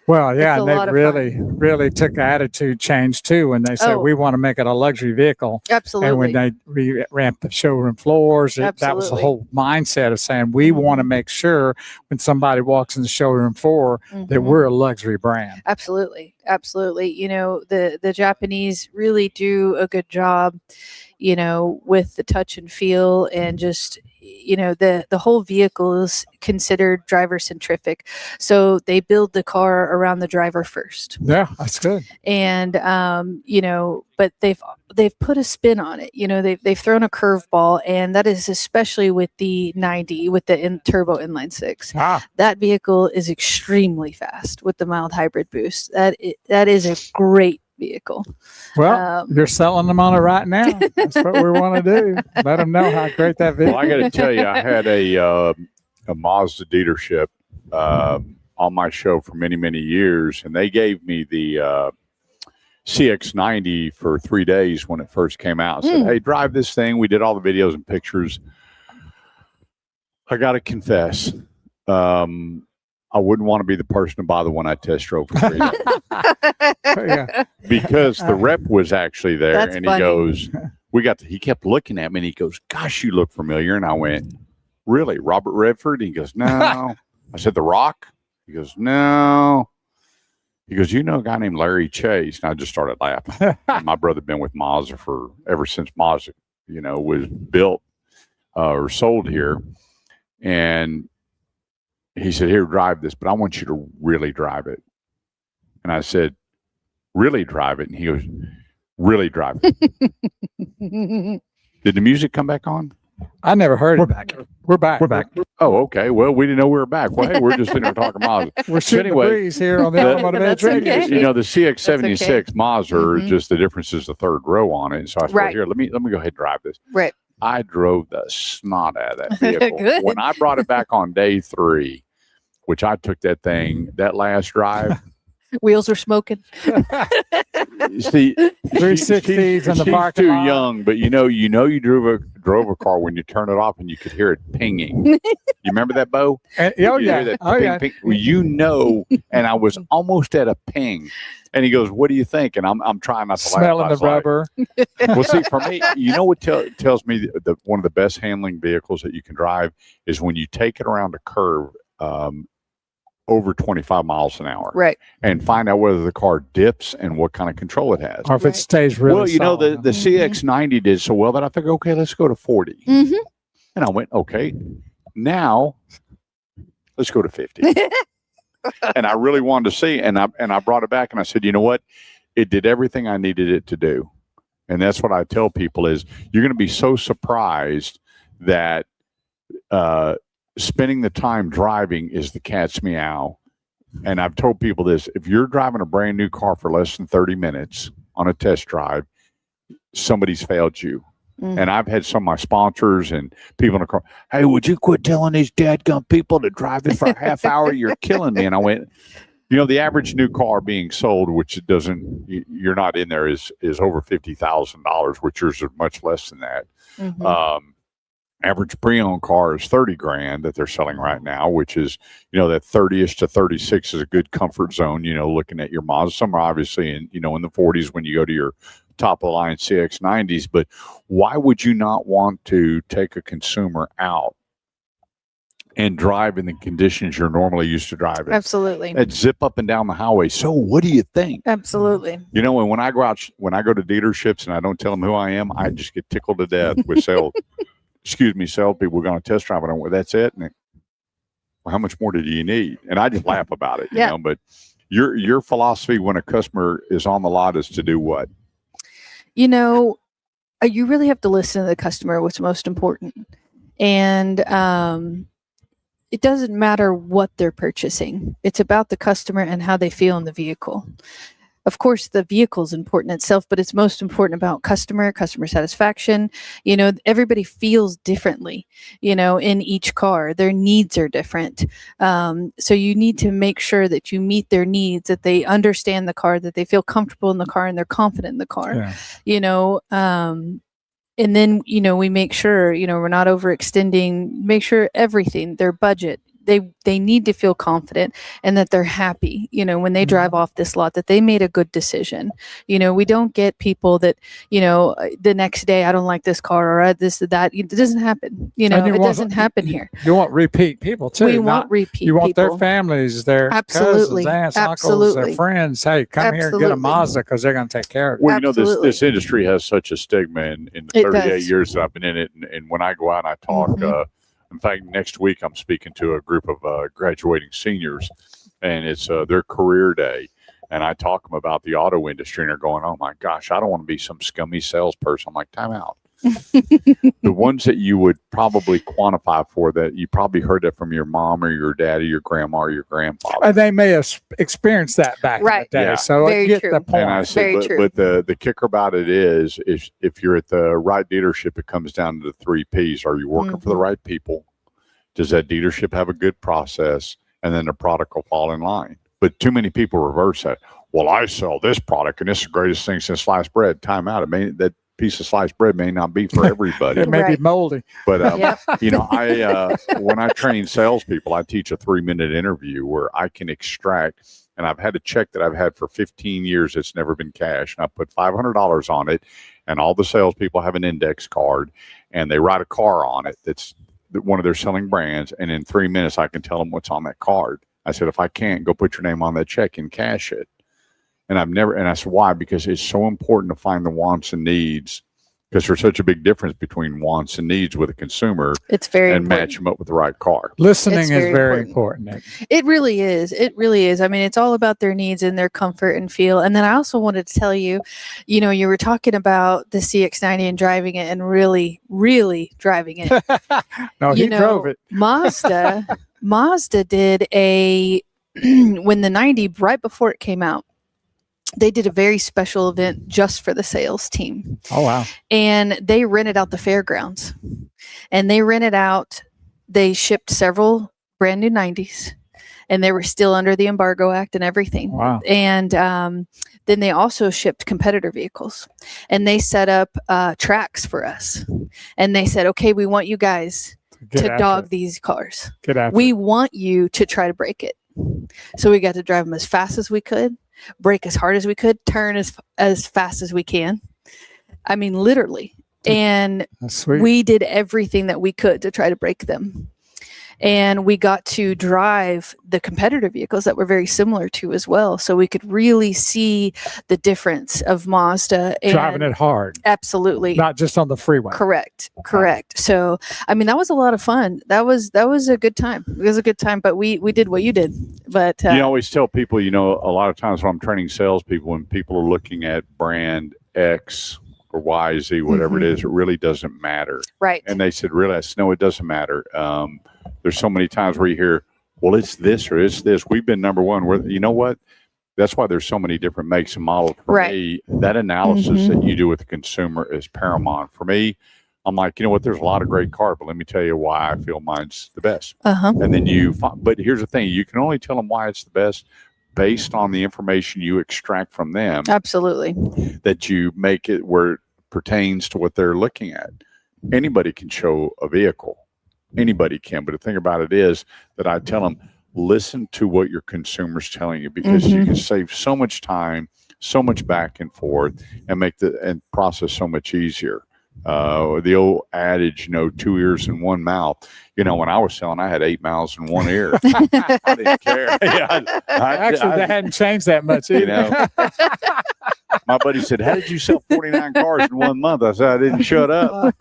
Well, yeah, and they really took an attitude change too when they said we want to make it a luxury vehicle. Absolutely. And when they revamped the showroom floors, that was the whole mindset of saying we want to make sure when somebody walks in the showroom floor that we're a luxury brand. Absolutely. The Japanese really do a good job, with the touch and feel, and just the whole vehicle is considered driver centric, so they build the car around the driver first. Yeah, that's good. And but they've put a spin on it. They've thrown a curveball, and that is especially with the 90 with the turbo inline 6. That vehicle is extremely fast with the mild hybrid boost. That is a great vehicle. Well, you're selling them on it right now. That's what we want to do. Let them know how great that vehicle. Well, I got to tell you, I had a Mazda dealership on my show for many, many years, and they gave me the CX-90 for 3 days when it first came out. Said, hey, drive this thing. We did all the videos and pictures. I got to confess, I wouldn't want to be the person to buy the one I test drove for 3 days. Because the rep was actually there. That's and funny. He goes, he kept looking at me and he goes, gosh, you look familiar. And I went, really? Robert Redford? He goes, no. I said, The Rock? He goes, no. He goes, a guy named Larry Chase? And I just started laughing. My brother had been with Mazda ever since Mazda, was built or sold here. And he said, here, drive this, but I want you to really drive it. And I said, really drive it? And he goes, really drive it. Did the music come back on? I never heard it. We're back. Oh, okay. Well, we didn't know we were back. Well, hey, we're just sitting here talking Mazda. We're shooting the breeze here on the Automotive Edge Radio. The CX-76 Mazda, just the difference is the third row on it. And so I said, here, let me go ahead and drive this. Right. I drove the snot out of that vehicle. When I brought it back on day 3, which I took that last drive, Wheels are smoking. See, 360s in the she's parking too lot. young, but you drove a car when you turn it off and you could hear it pinging. You remember that, Bo? Oh You hear yeah, that oh ping, yeah. ping? Well, and I was almost at a ping, and he goes, "What do you think?" And I'm trying not to Smelling laugh. the rubber. Well, see, for me, you know what tells me the one of the best handling vehicles that you can drive is when you take it around a curve. Over 25 miles an hour, Right, and find out whether the car dips and what kind of control it has. Or if it stays really well, you know, solid. the CX90 did so well that I figured, okay, let's go to 40. Mm-hmm. And I went, okay, now let's go to 50. And I really wanted to see, and I brought it back and I said, you know what? It did everything I needed it to do. And that's what I tell people is you're going to be so surprised that spending the time driving is the cat's meow. And I've told people this, if you're driving a brand new car for less than 30 minutes on a test drive, somebody's failed you. Mm-hmm. And I've had some of my sponsors and people in the car, hey, would you quit telling these dadgum people to drive it for a half hour? You're killing me. And I went, you know, the average new car being sold, which it doesn't, you're not in there, is over $50,000, which yours is much less than that. Mm-hmm. Average pre-owned car is $30,000 that they're selling right now, which is, you know, that 30ish to 36 is a good comfort zone, you know, looking at your Mazda. Some are obviously in, you know, in the 40s when you go to your top of the line CX90s, but why would you not want to take a consumer out and drive in the conditions you're normally used to driving? Absolutely. And zip up and down the highway. So what do you think? Absolutely. You know, and when I go to dealerships and I don't tell them who I am, I just get tickled to death with sales people. We're going to test drive it. Well, that's it. And well, how much more do you need? And I just laugh about it, you know, but your philosophy when a customer is on the lot is to do what? You know, you really have to listen to the customer, what's most important. And it doesn't matter what they're purchasing. It's about the customer and how they feel in the vehicle. Of course, the vehicle is important itself, but it's most important about customer satisfaction. You know, everybody feels differently, you know, in each car. Their needs are different. So you need to make sure that you meet their needs, that they understand the car, that they feel comfortable in the car and they're confident in the car, you know. And then, you know, we make sure, you know, we're not overextending, make sure everything, their budget, they need to feel confident and that they're happy, you know, when they drive off this lot, that they made a good decision. You know, we don't get people that, you know, the next day, I don't like this car or this or that. It doesn't happen. You know, it doesn't happen here. You want repeat people too. We want repeat people. You want their families, their cousins, aunts, uncles, their friends. Hey, come here and get a Mazda because they're going to take care of it. Well, you know, this industry has such a stigma in the 38 years that I've been in it. And when I go out and I talk, in fact, next week I'm speaking to a group of graduating seniors, and it's their career day. And I talk to them about the auto industry, and they're going, "Oh my gosh, I don't want to be some scummy salesperson." I'm like, "Time out." The ones that you would probably quantify for that, you probably heard that from your mom or your dad or your grandma or your grandfather. They may have experienced that back in the day. Yeah. So I get the point. And I said, but the kicker about it is if you're at the right dealership, it comes down to the 3 Ps. Are you working for the right people? Does that dealership have a good process? And then the product will fall in line. But too many people reverse that. Well, I sell this product and this is the greatest thing since sliced bread. Time out. That piece of sliced bread may not be for everybody. It may be moldy. But, you know, when I train salespeople, I teach a 3-minute interview where I can extract, and I've had a check that I've had for 15 years. It's never been cashed. And I put $500 on it, and all the salespeople have an index card, and they write a car on it that's one of their selling brands. And in 3 minutes, I can tell them what's on that card. I said, if I can't, go put your name on that check and cash it. And I said, why? Because it's so important to find the wants and needs, because there's such a big difference between wants and needs with a consumer. It's very and important. match them up with the right car. Listening is very important. It really is. It really is. I mean, it's all about their needs and their comfort and feel. And then I also wanted to tell you, you know, you were talking about the CX90 and driving it and really, really driving it. No, he drove it. Mazda did when the 90, right before it came out, they did a very special event just for the sales team. Oh, wow. And they rented out the fairgrounds. And they shipped several brand new 90s. and they were still under the Embargo Act and everything. Wow. And then they also shipped competitor vehicles, and they set up tracks for us. And they said, okay, we want you guys to dog these cars. We want you to try to break it. So we got to drive them as fast as we could, brake as hard as we could, turn as fast as we can. I mean, literally. And we did everything that we could to try to break them. And we got to drive the competitor vehicles that were very similar to as well. So we could really see the difference of Mazda. And driving it hard. Absolutely. Not just on the freeway. Correct. So, I mean, that was a lot of fun. That was a good time. It was a good time, but we did what you did. But you always tell people, a lot of times when I'm training salespeople, when people are looking at brand X or Y, Z, whatever it is, it really doesn't matter. Right. And they said, really? I said, no, it doesn't matter. There's so many times where you hear, well, it's this or it's this. We've been number one. You know what? That's why there's so many different makes and models. For me, that analysis that you do with the consumer is paramount. For me, I'm like, you know what? There's a lot of great cars, but let me tell you why I feel mine's the best. And then but here's the thing. You can only tell them why it's the best based on the information you extract from them. Absolutely. That you make it where it pertains to what they're looking at. Anybody can show a vehicle. Anybody can, but the thing about it is that I tell them, listen to what your consumer's telling you, because you can save so much time, so much back and forth, and make the process so much easier. The old adage, 2 ears and one mouth. When I was selling, I had 8 mouths and 1 ear. I didn't care. Actually, they hadn't changed that much either. My buddy said, how did you sell 49 cars in 1 month? I said, I didn't shut up.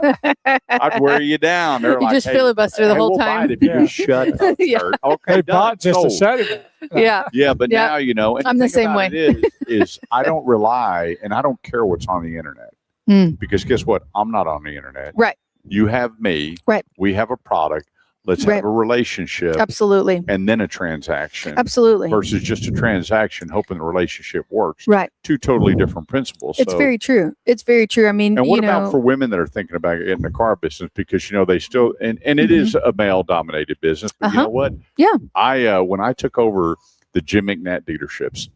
I'd wear you down. They're you like, just filibuster the whole we'll time. buy it if you just shut up. Okay, they bought just to shut it. Yeah, but now, and I'm the same way. Is I don't rely, and I don't care what's on the internet. Because guess what? I'm not on the internet. Right. You have me. Right. We have a product. Let's have a relationship. Absolutely. And then a transaction. Absolutely. Versus just a transaction, hoping the relationship works. Right. Two totally different principles. It's very true. It's very true. I mean, and what about for women that are thinking about getting in the car business? Because, they still, and it is a male dominated business, but you know what? Yeah. When I took over the Jim McNatt dealerships,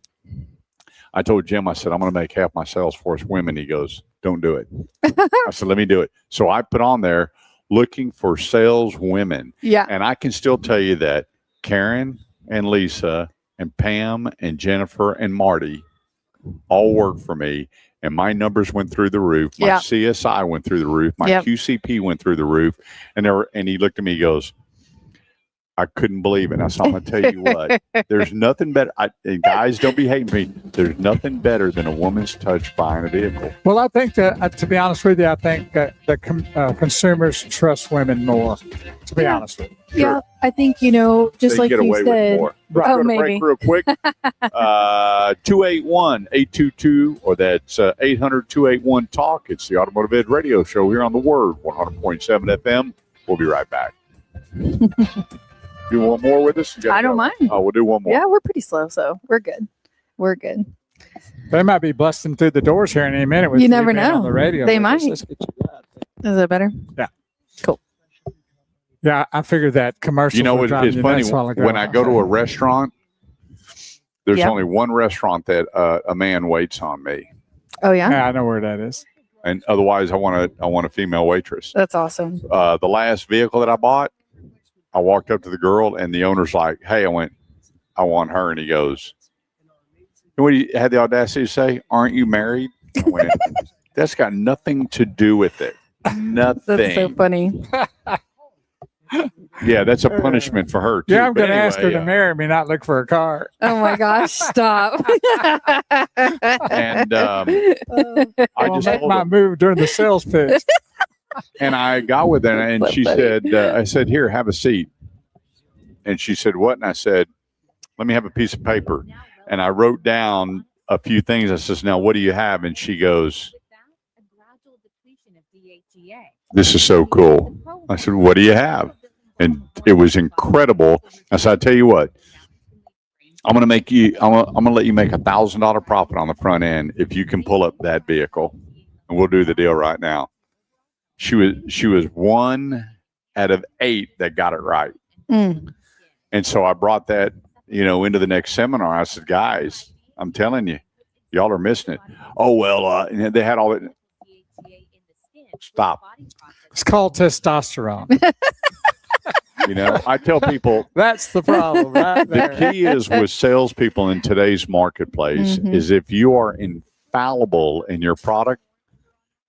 I told Jim, I said, I'm going to make half my sales force women. He goes, don't do it. I said, let me do it. So I put on there looking for sales women. Yeah. And I can still tell you that Karen and Lisa and Pam and Jennifer and Marty all work for me. And my numbers went through the roof. My CSI went through the roof. My QCP went through the roof. And he looked at me, he goes, I couldn't believe it. And I said, I'm going to tell you what, there's nothing better. And guys, don't be hating me. There's nothing better than a woman's touch buying a vehicle. Well, I think that, to be honest with you, I think that the consumers trust women more, to be honest with you. Yeah, I think, just like you said. Right. Oh, maybe. Break real quick. 281-822, or that's 800-281-TALK. It's the Automotive Ed Radio Show here on The Word, 100.7 FM. We'll be right back. You want more with us? I don't mind. Oh, we'll do one more. Yeah, we're pretty slow, so we're good. We're good. They might be busting through the doors here in a minute. With you never know. On the radio. They might. Is that better? Yeah. Cool. Yeah, I figured that commercial. It's funny when I go to a restaurant. There's only one restaurant that a man waits on me. Oh yeah. Yeah, I know where that is. And otherwise, I want a female waitress. That's awesome. The last vehicle that I bought, I walked up to the girl, and the owner's like, "Hey," I went, "I want her," and he goes, "What do you had the audacity to say? Aren't you married?" I went, "That's got nothing to do with it. Nothing." That's so funny. Yeah, that's a punishment for her too. Yeah, I'm going to ask her to marry me, not look for a car. Oh my gosh! Stop. And I just make my move during the sales pitch. And I got with her, and she said, "I said, here, have a seat." And she said, "What?" And I said, "Let me have a piece of paper." And I wrote down a few things. I says, "Now, what do you have?" And she goes, "This is so cool." I said, "What do you have?" And it was incredible. I said, "I tell you what, I'm going to let you make $1,000 profit on the front end if you can pull up that vehicle, and we'll do the deal right now." She was 1 out of 8 that got it right. And so I brought that into the next seminar, I said, guys, I'm telling you, y'all are missing it. Oh, well, they had all it. Stop. It's called testosterone. I tell people that's the problem right there. The key is with salespeople in today's marketplace is if you are infallible in your product,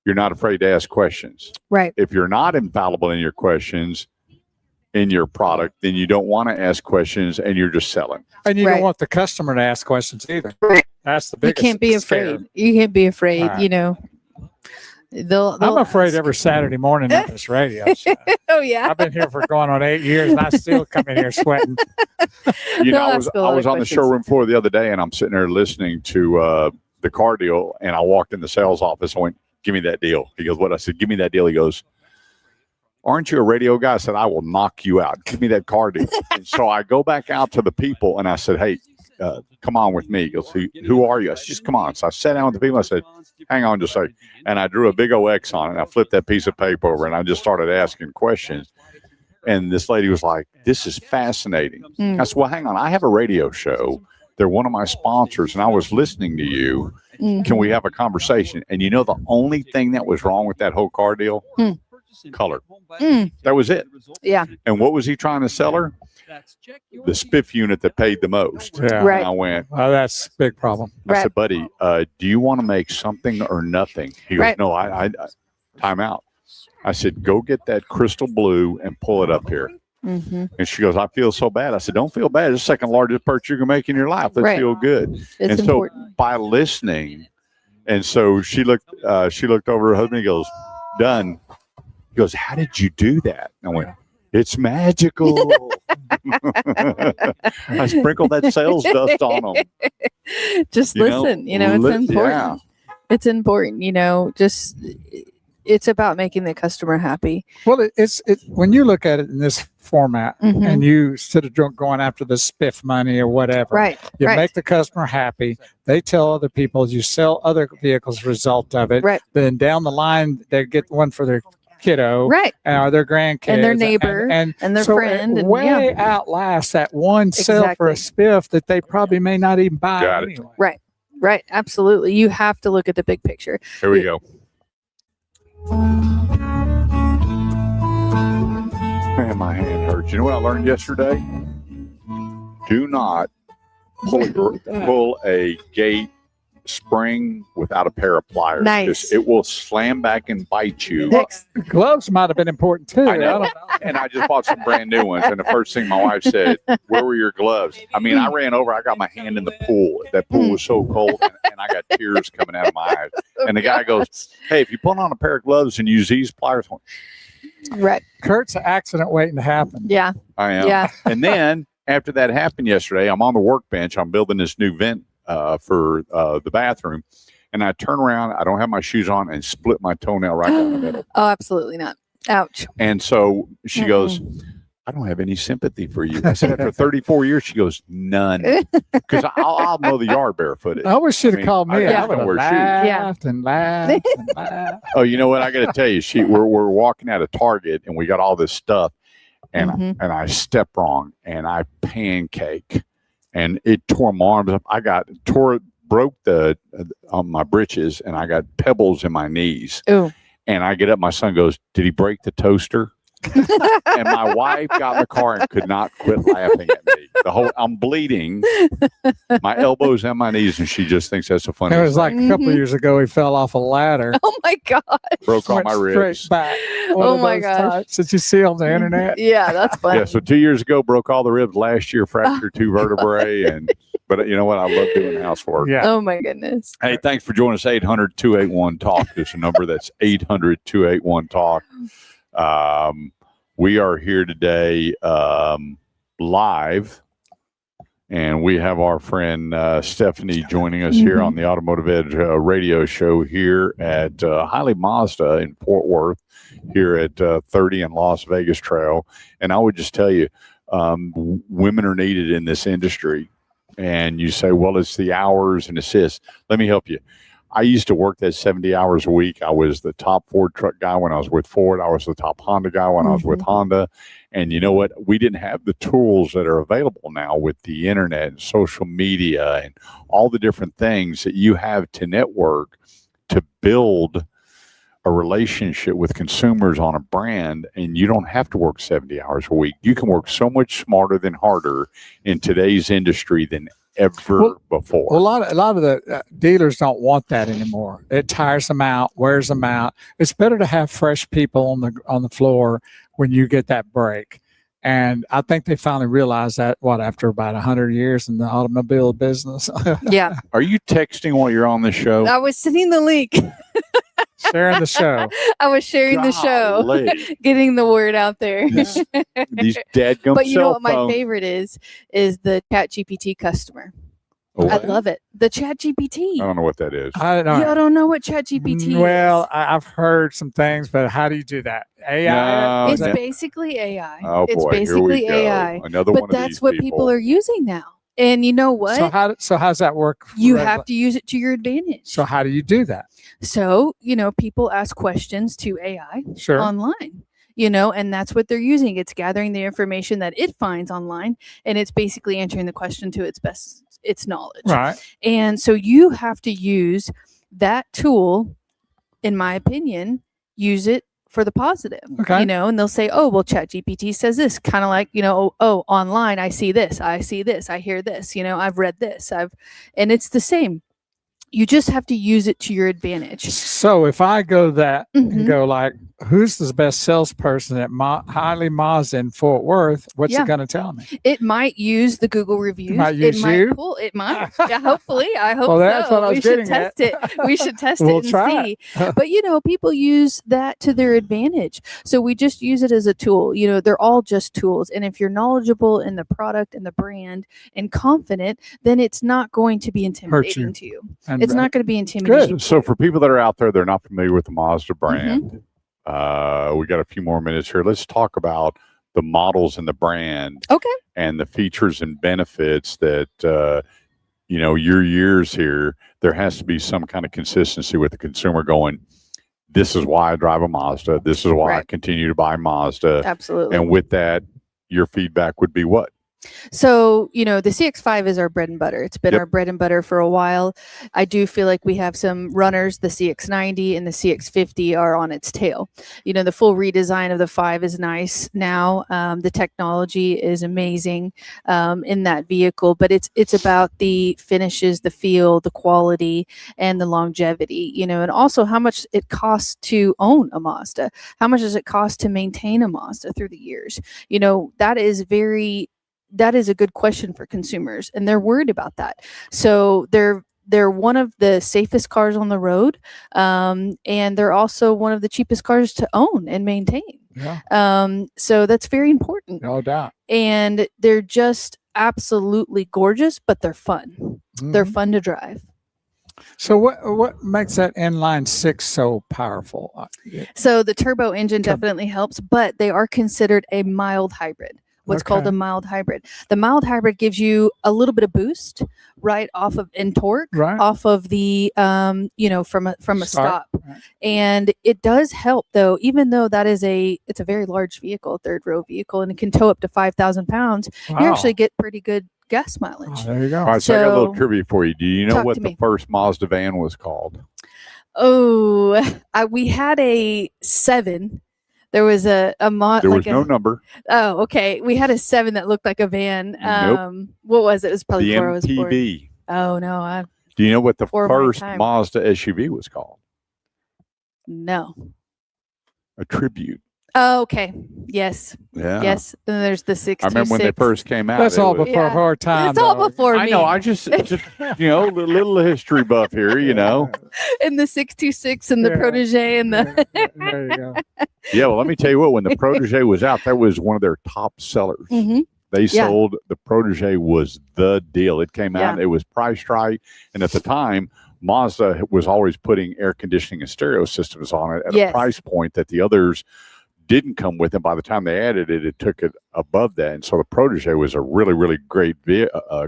you're not afraid to ask questions. Right. If you're not infallible in your questions in your product, then you don't want to ask questions and you're just selling. And you don't want the customer to ask questions either. That's the You biggest can't be scare. afraid. You can't be afraid. Right. They'll I'm afraid ask. every Saturday morning on this radio show. Oh yeah. I've been here for going on 8 years, and I still come in here sweating. I was on the showroom floor the other day, and I'm sitting there listening to the car deal, and I walked in the sales office and went, "Give me that deal." He goes, "What?" I said, "Give me that deal." He goes, "Aren't you a radio guy?" I said, "I will knock you out. Give me that car deal." And so I go back out to the people, and I said, "Hey, come on with me." He goes, "Who are you?" I said, "Just come on." So I sat down with the people. I said, "Hang on just a second." And I drew a big old X on it. And I flipped that piece of paper over, and I just started asking questions. And this lady was like, "This is fascinating." I said, "Well, hang on. I have a radio show. They're one of my sponsors, and I was listening to you. Can we have a conversation?" And the only thing that was wrong with that whole car deal? Color. That was it. Yeah. And what was he trying to sell her? The spiff unit that paid the most. Yeah. Right. And I went, "Oh, that's a big problem." I said, "Buddy, do you want to make something or nothing?" He goes, Right. "No, I time out." I said, "Go get that crystal blue and pull it up here." And she goes, "I feel so bad." I said, "Don't feel bad. It's the second largest purchase you can make in your life. Let's Right. feel good." It's and so important. by listening, and so she looked over her husband. He goes, "Done." He goes, "How did you do that?" And I went, "It's magical." I sprinkled that sales dust on them. Just listen. It's important. Yeah. It's important. Just it's about making the customer happy. Well, it's when you look at it in this format, and you instead of going after the spiff money or whatever, Right. you right. make the customer happy. They tell other people, you sell other vehicles as a result of it. Right. Then down the line, they get one for their kiddo, Right. or their grandkids, And their neighbor, and and their so friend, It and way outlast that one sale for a spiff that they probably may not even buy Got it. anyway. Right. Right. Absolutely. You have to look at the big picture. Here we go. Man, my hand hurts. You know what I learned yesterday? Do not pull a gate spring without a pair of pliers. Nice. 'Cause it will slam back and bite you. Gloves might have been important too. I know. And I just bought some brand new ones. And the first thing my wife said, "Where were your gloves?" I mean, I ran over. I got my hand in the pool. That pool was so cold, and I got tears coming out of my eyes. And the guy goes, "Hey, if you put on a pair of gloves and use these pliers," I went, Right. Kurt's an accident waiting to happen. Yeah. I am. Yeah. And then after that happened yesterday, I'm on the workbench. I'm building this new vent for the bathroom. And I turn around. I don't have my shoes on and split my toenail right down the middle. Oh, absolutely not. Ouch. And so she goes, "I don't have any sympathy for you." I said, "After 34 years," she goes, "None." Because I'll mow the yard barefooted. I wish she'd have called me. I I just would don't have wear shoes. laughed and laughed and laughed. Oh, you know what? I got to tell you, we're walking out of Target and we got all this stuff, and I stepped wrong and I pancake, and it tore my arms up. Broke on my britches, and I got pebbles in my knees. Ooh. And I get up. My son goes, "Did he break the toaster?" And my wife got in the car and could not quit laughing at me. I'm bleeding, my elbows and my knees, and she just thinks that's a funny. It was like a couple of years ago. He fell off a ladder. Oh my God. Broke all Went my straight ribs. back. Oh my gosh. Types that you see on the internet. Yeah, that's funny. Yeah, so 2 years ago, broke all the ribs. Last year, fractured 2 vertebrae, but you know what? I love doing housework. Yeah. Oh my goodness. Hey, thanks for joining us. 800-281-TALK. There's a number that's 800-281-TALK. We are here today live, and we have our friend Stephanie joining us here on the Automotive Edge radio show here at Highly Mazda in Fort Worth, here at 30 and Las Vegas Trail. And I would just tell you, women are needed in this industry. And you say, well, it's the hours and it's this. Let me help you. I used to work that 70 hours a week. I was the top Ford truck guy when I was with Ford. I was the top Honda guy when I was with Honda. And you know what? We didn't have the tools that are available now with the internet and social media and all the different things that you have to network to build a relationship with consumers on a brand. And you don't have to work 70 hours a week. You can work so much smarter than harder in today's industry than ever before. Well, a lot of the dealers don't want that anymore. It tires them out, wears them out. It's better to have fresh people on the floor when you get that break. And I think they finally realized that after about 100 years in the automobile business. Yeah. Are you texting while you're on the show? I was sending the link. Sharing the show. I was sharing the show, getting the word out there. These dadgum But you know what my cell phone- favorite is the ChatGPT customer. Oh, I what? love it. The ChatGPT. I don't know what that is. I don't know. Y'all don't know what ChatGPT is. Well, I've heard some things, but how do you do that? AI? No, It's no. basically AI. Oh, It's boy, here we basically go. AI. Another but one of that's these what people. people are using now. And you know what? So how's that work? You have to use it to your advantage. So how do you do that? So, people ask questions to AI Sure. online, and that's what they're using. It's gathering the information that it finds online, and it's basically answering the question to its knowledge. Right. And so you have to use that tool, in my opinion, use it for the positive. Okay. And they'll say, oh, well, ChatGPT says this, kind of like, oh, online, I see this, I hear this, I've read this, and it's the same. You just have to use it to your advantage. So if I go that and Mhm. go like, who's the best salesperson at Highly Mazda in Fort Worth? What's Yeah. it going to tell me? It might use the Google reviews. might use might you? pull. It might. Yeah, hopefully. I hope Well, that's so. what I was We should getting test at. it. We should test We'll it and try see. it. But people use that to their advantage. So we just use it as a tool. They're all just tools. And if you're knowledgeable in the product and the brand and confident, then it's not going to be intimidating to you. And It's not going to be intimidating. Good. So for people that are out there, they're not familiar with the Mazda Mm-hmm. brand. We got a few more minutes here. Let's talk about the models and the brand. Okay. And the features and benefits that, your years here, there has to be some kind of consistency with the consumer going, this is why I drive a Mazda. This is why I Right. continue to buy Mazda. Absolutely. And with that, your feedback would be what? So, the CX-5 is our bread and butter. It's been Yep. our bread and butter for a while. I do feel like we have some runners. The CX-90 and the CX-50 are on its tail. The full redesign of the 5 is nice now. The technology is amazing in that vehicle, but it's about the finishes, the feel, the quality, and the longevity, and also how much it costs to own a Mazda. How much does it cost to maintain a Mazda through the years? That is a good question for consumers, and they're worried about that. So they're one of the safest cars on the road, and they're also one of the cheapest cars to own and maintain. Yeah. So that's very important. No doubt. And they're just absolutely gorgeous, but they're fun. They're Mhm. fun to drive. So what makes that inline 6 so powerful? So the turbo engine definitely helps, but they are considered a mild hybrid. What's called Okay. a mild hybrid. The mild hybrid gives you a little bit of boost right off of in torque, Right. off of the from a Start. stop. Right. And it does help though, even though it's a very large vehicle, third row vehicle, and it can tow up to 5,000 pounds. You Wow. actually get pretty good gas mileage. Oh, there you go. All right, so I got a little So- trivia for you. Do you know Talk what to the me. first Mazda van was called? Oh, we had a 7. There was a mod. There like was no number. Oh, okay. We had a 7 that looked like a van. Nope. What was it? It was probably The before I was born. MPV. Oh no, Do you know what the Before my first time. Mazda SUV was called? no. A Tribute. Oh, okay. Yes. Yeah. Yes. Then there's the 626. I remember when they first came out. That's it all was- before Yeah. her time. It's all though. before me. I know. I just a little history buff here. And the 626 and the Yeah. Protege and the. There you go. Yeah. Well, let me tell you what. When the Protege was out, that was one of their top sellers. Mhm. They Yeah. sold the Protege was the deal. It came out. Yeah. It was priced right, and at the time, Mazda was always putting air conditioning and stereo systems on it at Yes. a price point that the others didn't come with. And by the time they added it, it took it above that. And so the Protege was a really, really great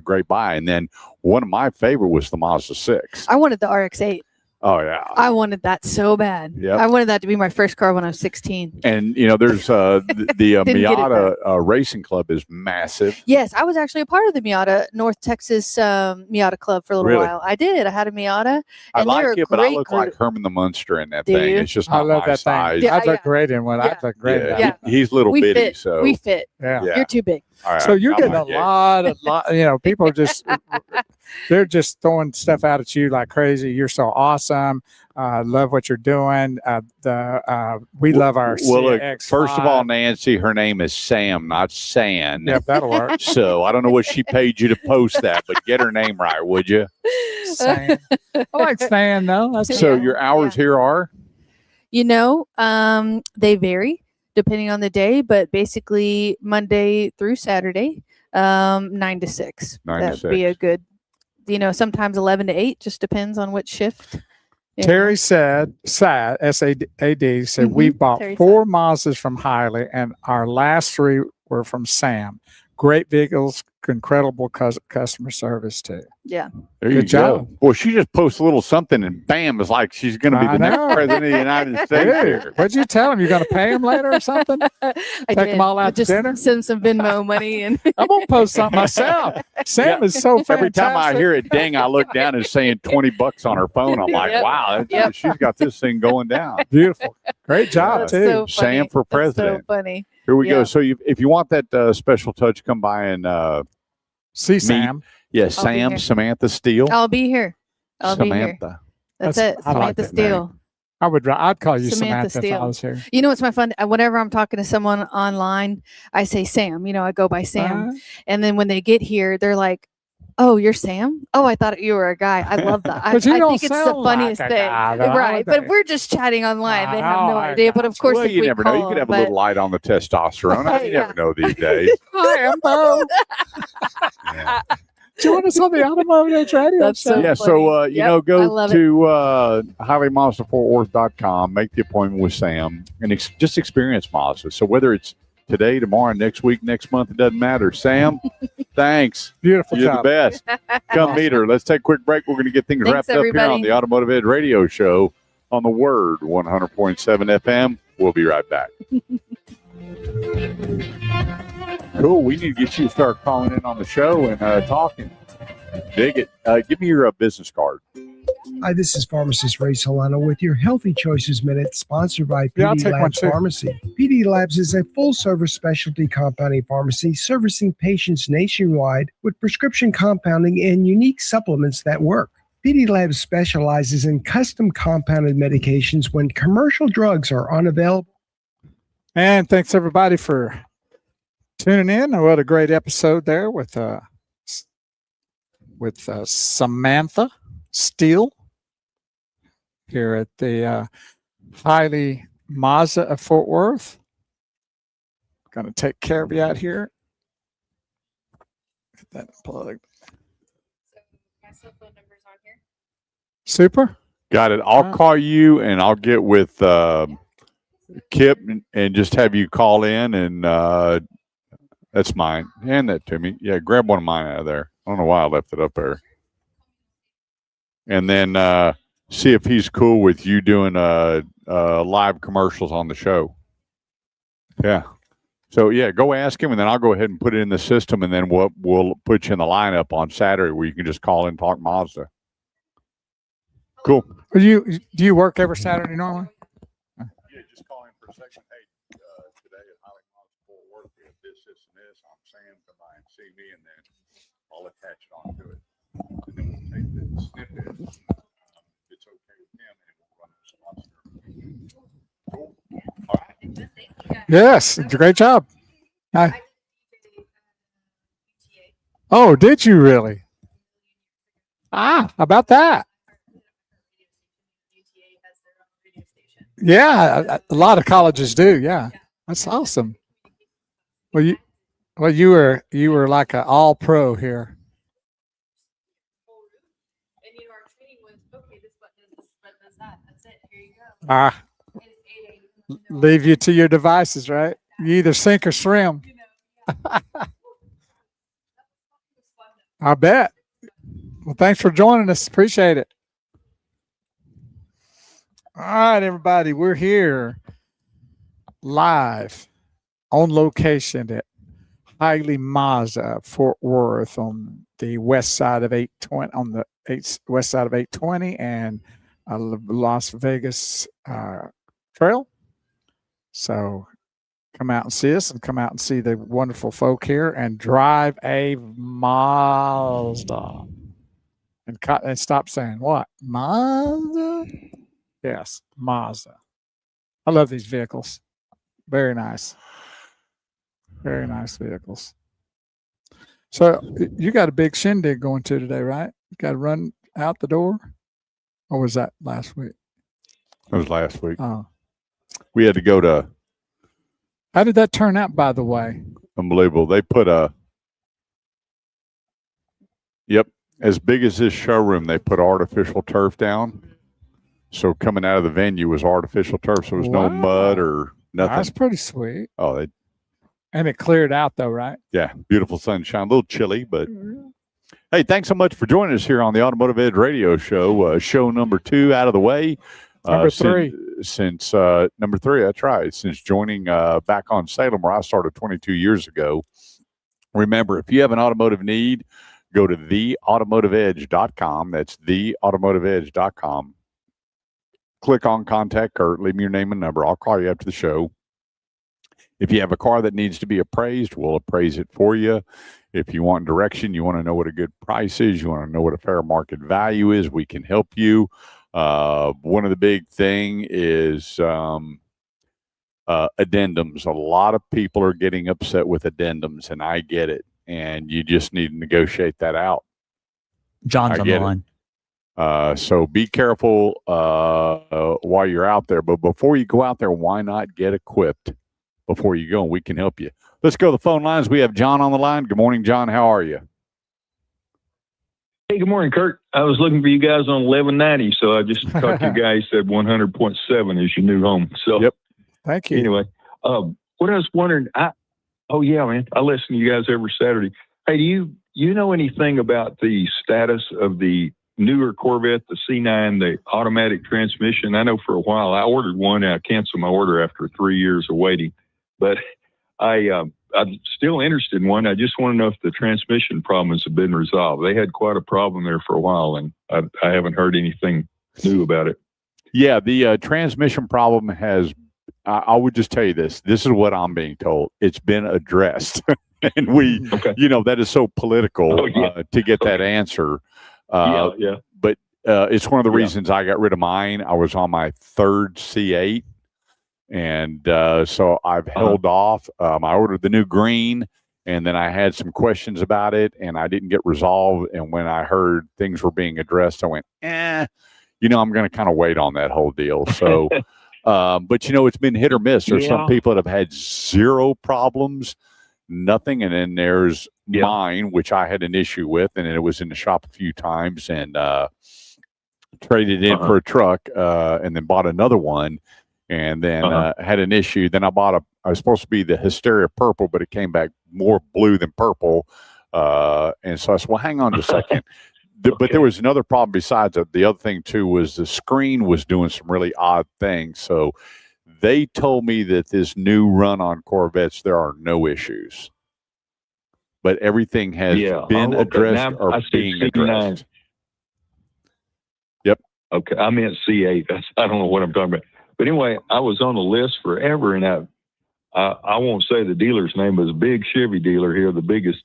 great buy. And then one of my favorite was the Mazda 6. I wanted the RX-8. Oh yeah. I wanted that so bad. Yep. I wanted that to be my first car when I was 16. And there's the Didn't get it, Miata Racing Club is massive. Yes, I was actually a part of the Miata North Texas Miata Club for a little Really? while. I did. I had a Miata. I And like they're a it, but I great look group. like Herman the Munster in that Do thing. you? It's just I not love my that size. thing. Yeah, I'd look great in one. Yeah. I'd look great in Yeah, that. he's little We bitty, fit. so We fit. Yeah. yeah. You're too big. All right, So you're I'm getting a not gay. lot, people are just, they're just throwing stuff out at you like crazy. You're so awesome. Love what you're doing. We love our Well, look, CX5. first of all, Nancy, her name is Sam, not San. Yep, that'll work. So I don't know what she paid you to post that, but get her name right, would you? Stan. I like Stan, though. That's So cool. your hours here are? They vary depending on the day, but basically Monday through Saturday, 9 to 6. 9 to That'd be a 6. good, sometimes 11 to 8, just depends on which shift. Terry said, S-A-D, said, Mhm, we've bought Terry 4 Mazdas from Hiley, and our last 3 were from Sam. Great vehicles, incredible customer service, too. Yeah. There Good you job. go. Well, she just posts a little something, and bam, it's like she's going to be I the next know. president of the United States. Dude, here. what'd you tell him? You're going to pay him later or something? I Take did. them all out to Just dinner? send some Venmo money and I'm going to post something myself. Sam is so fantastic. Every time I hear it ding, I look down and saying $20 on her phone. I'm like, Yep. wow, Yep. she's got this thing going down. Beautiful. Great job, That's too. so Sam funny. for That's president. so funny. Here we Yeah. go. So if you want that special touch, come by and See meet- Sam. Yeah, I'll be Sam, here. Samantha Steele. I'll be here. I'll be here. Samantha. That's That's- it. I like Samantha that name. Steele. I'd call you Samantha Samantha if I Steele. was here. You know what's my fun? Whenever I'm talking to someone online, I say Sam. I go by Sam. And then when they get here, they're like, "Oh, you're Sam? Oh, I thought you were a guy." I love that. I But you think don't it's the sound like funniest a thing, guy, though. I right? would But think. we're just chatting online. They have I no know, idea. But of course, Well, if you we never call know. You could have them, a little light on the testosterone. You never know these days. Hi, I'm Bo. Join us on the Automotive Edge Radio That's Show. so Yeah, funny. so Yep, I go love to HighwayMazdaFortWorth.com, make the appointment with Sam, and just experience Mazda. So whether it's today, tomorrow, next week, next month, it doesn't matter. Sam, thanks. Beautiful You're job. the best. Come meet her. Let's take a quick break. We're going to get things Thanks, wrapped up here on everybody. the Automotive Edge Radio Show on the Word 100.7 FM. We'll be right back. Cool. We need to get you to start calling in on the show and talking. Dig it. Give me your business card. Hi, this is Pharmacist Ray Solano with your Healthy Choices Minute, sponsored by Yeah, I'll PD take one Labs too. Pharmacy. PD Labs is a full-service specialty compounding pharmacy servicing patients nationwide with prescription compounding and unique supplements that work. PD Labs specializes in custom compounded medications when commercial drugs are unavailable. And thanks everybody for tuning in. What a great episode there with Samantha Steele here at the Hiley Mazda of Fort Worth. Going to take care of you out here. Get that plugged. My cell phone number's on here. Super. Got it. I'll call you and I'll get with Kip and just have you call in and that's mine. Hand that to me. Yeah, grab one of mine out of there. I don't know why I left it up there. And then see if he's cool with you doing live commercials on the show. Yeah. So yeah, go ask him and then I'll go ahead and put it in the system and then we'll put you in the lineup on Saturday where you can just call in and talk Mazda. Cool. Do you work every Saturday normally? Yeah, just call in for a second. Hey, today at Highland Mazda Fort Worth, we have this, and this. I'm Sam. Come by and see me, and then I'll attach it onto it. And then we'll take the snippet. If it's okay with him, and we'll run the sponsor. Cool. All right. Yes, it's a great job. Hi. Oh, did you really? How about that? Yeah, a lot of colleges do. Yeah, that's awesome. Well, you were like an all pro here. And our training was okay. This button does this, button does that. That's it. Here you go. Leave you to your devices, right? You either sink or swim. I bet. Well, thanks for joining us. Appreciate it. All right, everybody, we're here live on location at Highly Mazda, Fort Worth, on the west side of 820, on the west side of 820 and Las Vegas Trail. So come out and see us, and come out and see the wonderful folk here, and drive a Mazda. And stop saying what? Mazda? Yes, Mazda. I love these vehicles. Very nice. Very nice vehicles. So you got a big shindig going to today, right? You got to run out the door? Or was that last week? It was last week. Oh. We had to go to. How did that turn out, by the way? Unbelievable. They put as big as this showroom, they put artificial turf down. So coming out of the venue was artificial turf. So there was no mud or nothing. That's pretty sweet. Oh, and it cleared out though, right? Yeah. Beautiful sunshine. A little chilly, but hey, thanks so much for joining us here on the Automotive Edge Radio Show. Show number 2 out of the way. Number 3. Since number 3, that's right. Since joining back on Salem, where I started 22 years ago. Remember, if you have an automotive need, go to theautomotiveedge.com. That's theautomotiveedge.com. Click on Contact Kurt. Leave me your name and number. I'll call you after the show. If you have a car that needs to be appraised, we'll appraise it for you. If you want direction, you want to know what a good price is, you want to know what a fair market value is, we can help you. One of the big thing is addendums. A lot of people are getting upset with addendums, and I get it. And you just need to negotiate that out. John's on the line. So be careful while you're out there. But before you go out there, why not get equipped before you go? And we can help you. Let's go to the phone lines. We have John on the line. Good morning, John. How are you? Hey, good morning, Kurt. I was looking for you guys on 1190, so I just talked to you guys. Said 100.7 is your new home. So, yep. Thank you. Anyway, what I was wondering, oh yeah, man, I listen to you guys every Saturday. Hey, do you know anything about the status of the newer Corvette, the C9, the automatic transmission? I know for a while I ordered one, and I canceled my order after 3 years of waiting, but I'm still interested in one. I just want to know if the transmission problems have been resolved. They had quite a problem there for a while, and I haven't heard anything new about it. Yeah, the transmission problem has, I would just tell you this. This is what I'm being told. It's been addressed. And that is so political to get that answer. But it's one of the reasons I got rid of mine. I was on my 3rd C8. And so I've held off. I ordered the new green, and then I had some questions about it, and I didn't get resolved. And when I heard things were being addressed, I went, I'm going to kind of wait on that whole deal. So, but it's been hit or miss. There's some people that have had 0 problems, nothing. And then there's mine, which I had an issue with, and it was in the shop a few times, and traded in for a truck, and then bought another one. And then had an issue. Then I was supposed to be the Hysteria purple, but it came back more blue than purple. And so I said, well, hang on just a second. But there was another problem besides that. The other thing, too, was the screen was doing some really odd things. So they told me that this new run on Corvettes, there are no issues. But everything has been addressed or being addressed. Yep. Okay. I meant C8. I don't know what I'm talking about. But anyway, I was on the list forever, and I won't say the dealer's name, but it was a big Chevy dealer here, the biggest.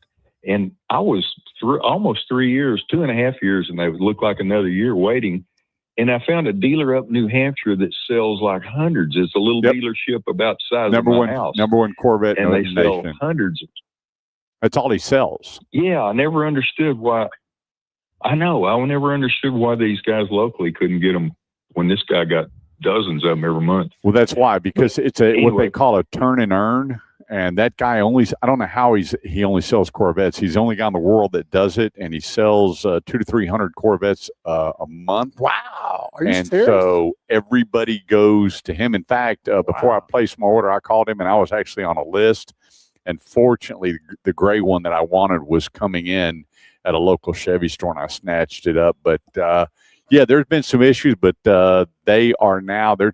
And I was almost 3 years, 2.5 years, and they would look like another year waiting. And I found a dealer up in New Hampshire that sells like hundreds. It's a little dealership about the size of my house. Number one Corvette and they sell hundreds. That's all he sells. Yeah, I never understood why. I know. I never understood why these guys locally couldn't get them when this guy got dozens of them every month. Well, that's why, because it's what they call a turn and earn. And that guy I don't know how he only sells Corvettes. He's the only guy in the world that does it. And he sells 200 to 300 Corvettes a month. Wow. Are you and serious? So everybody goes to him. In fact, before I placed my order, I called him, and I was actually on a list. And fortunately, the gray one that I wanted was coming in at a local Chevy store, and I snatched it up. But Yeah, there's been some issues, but they're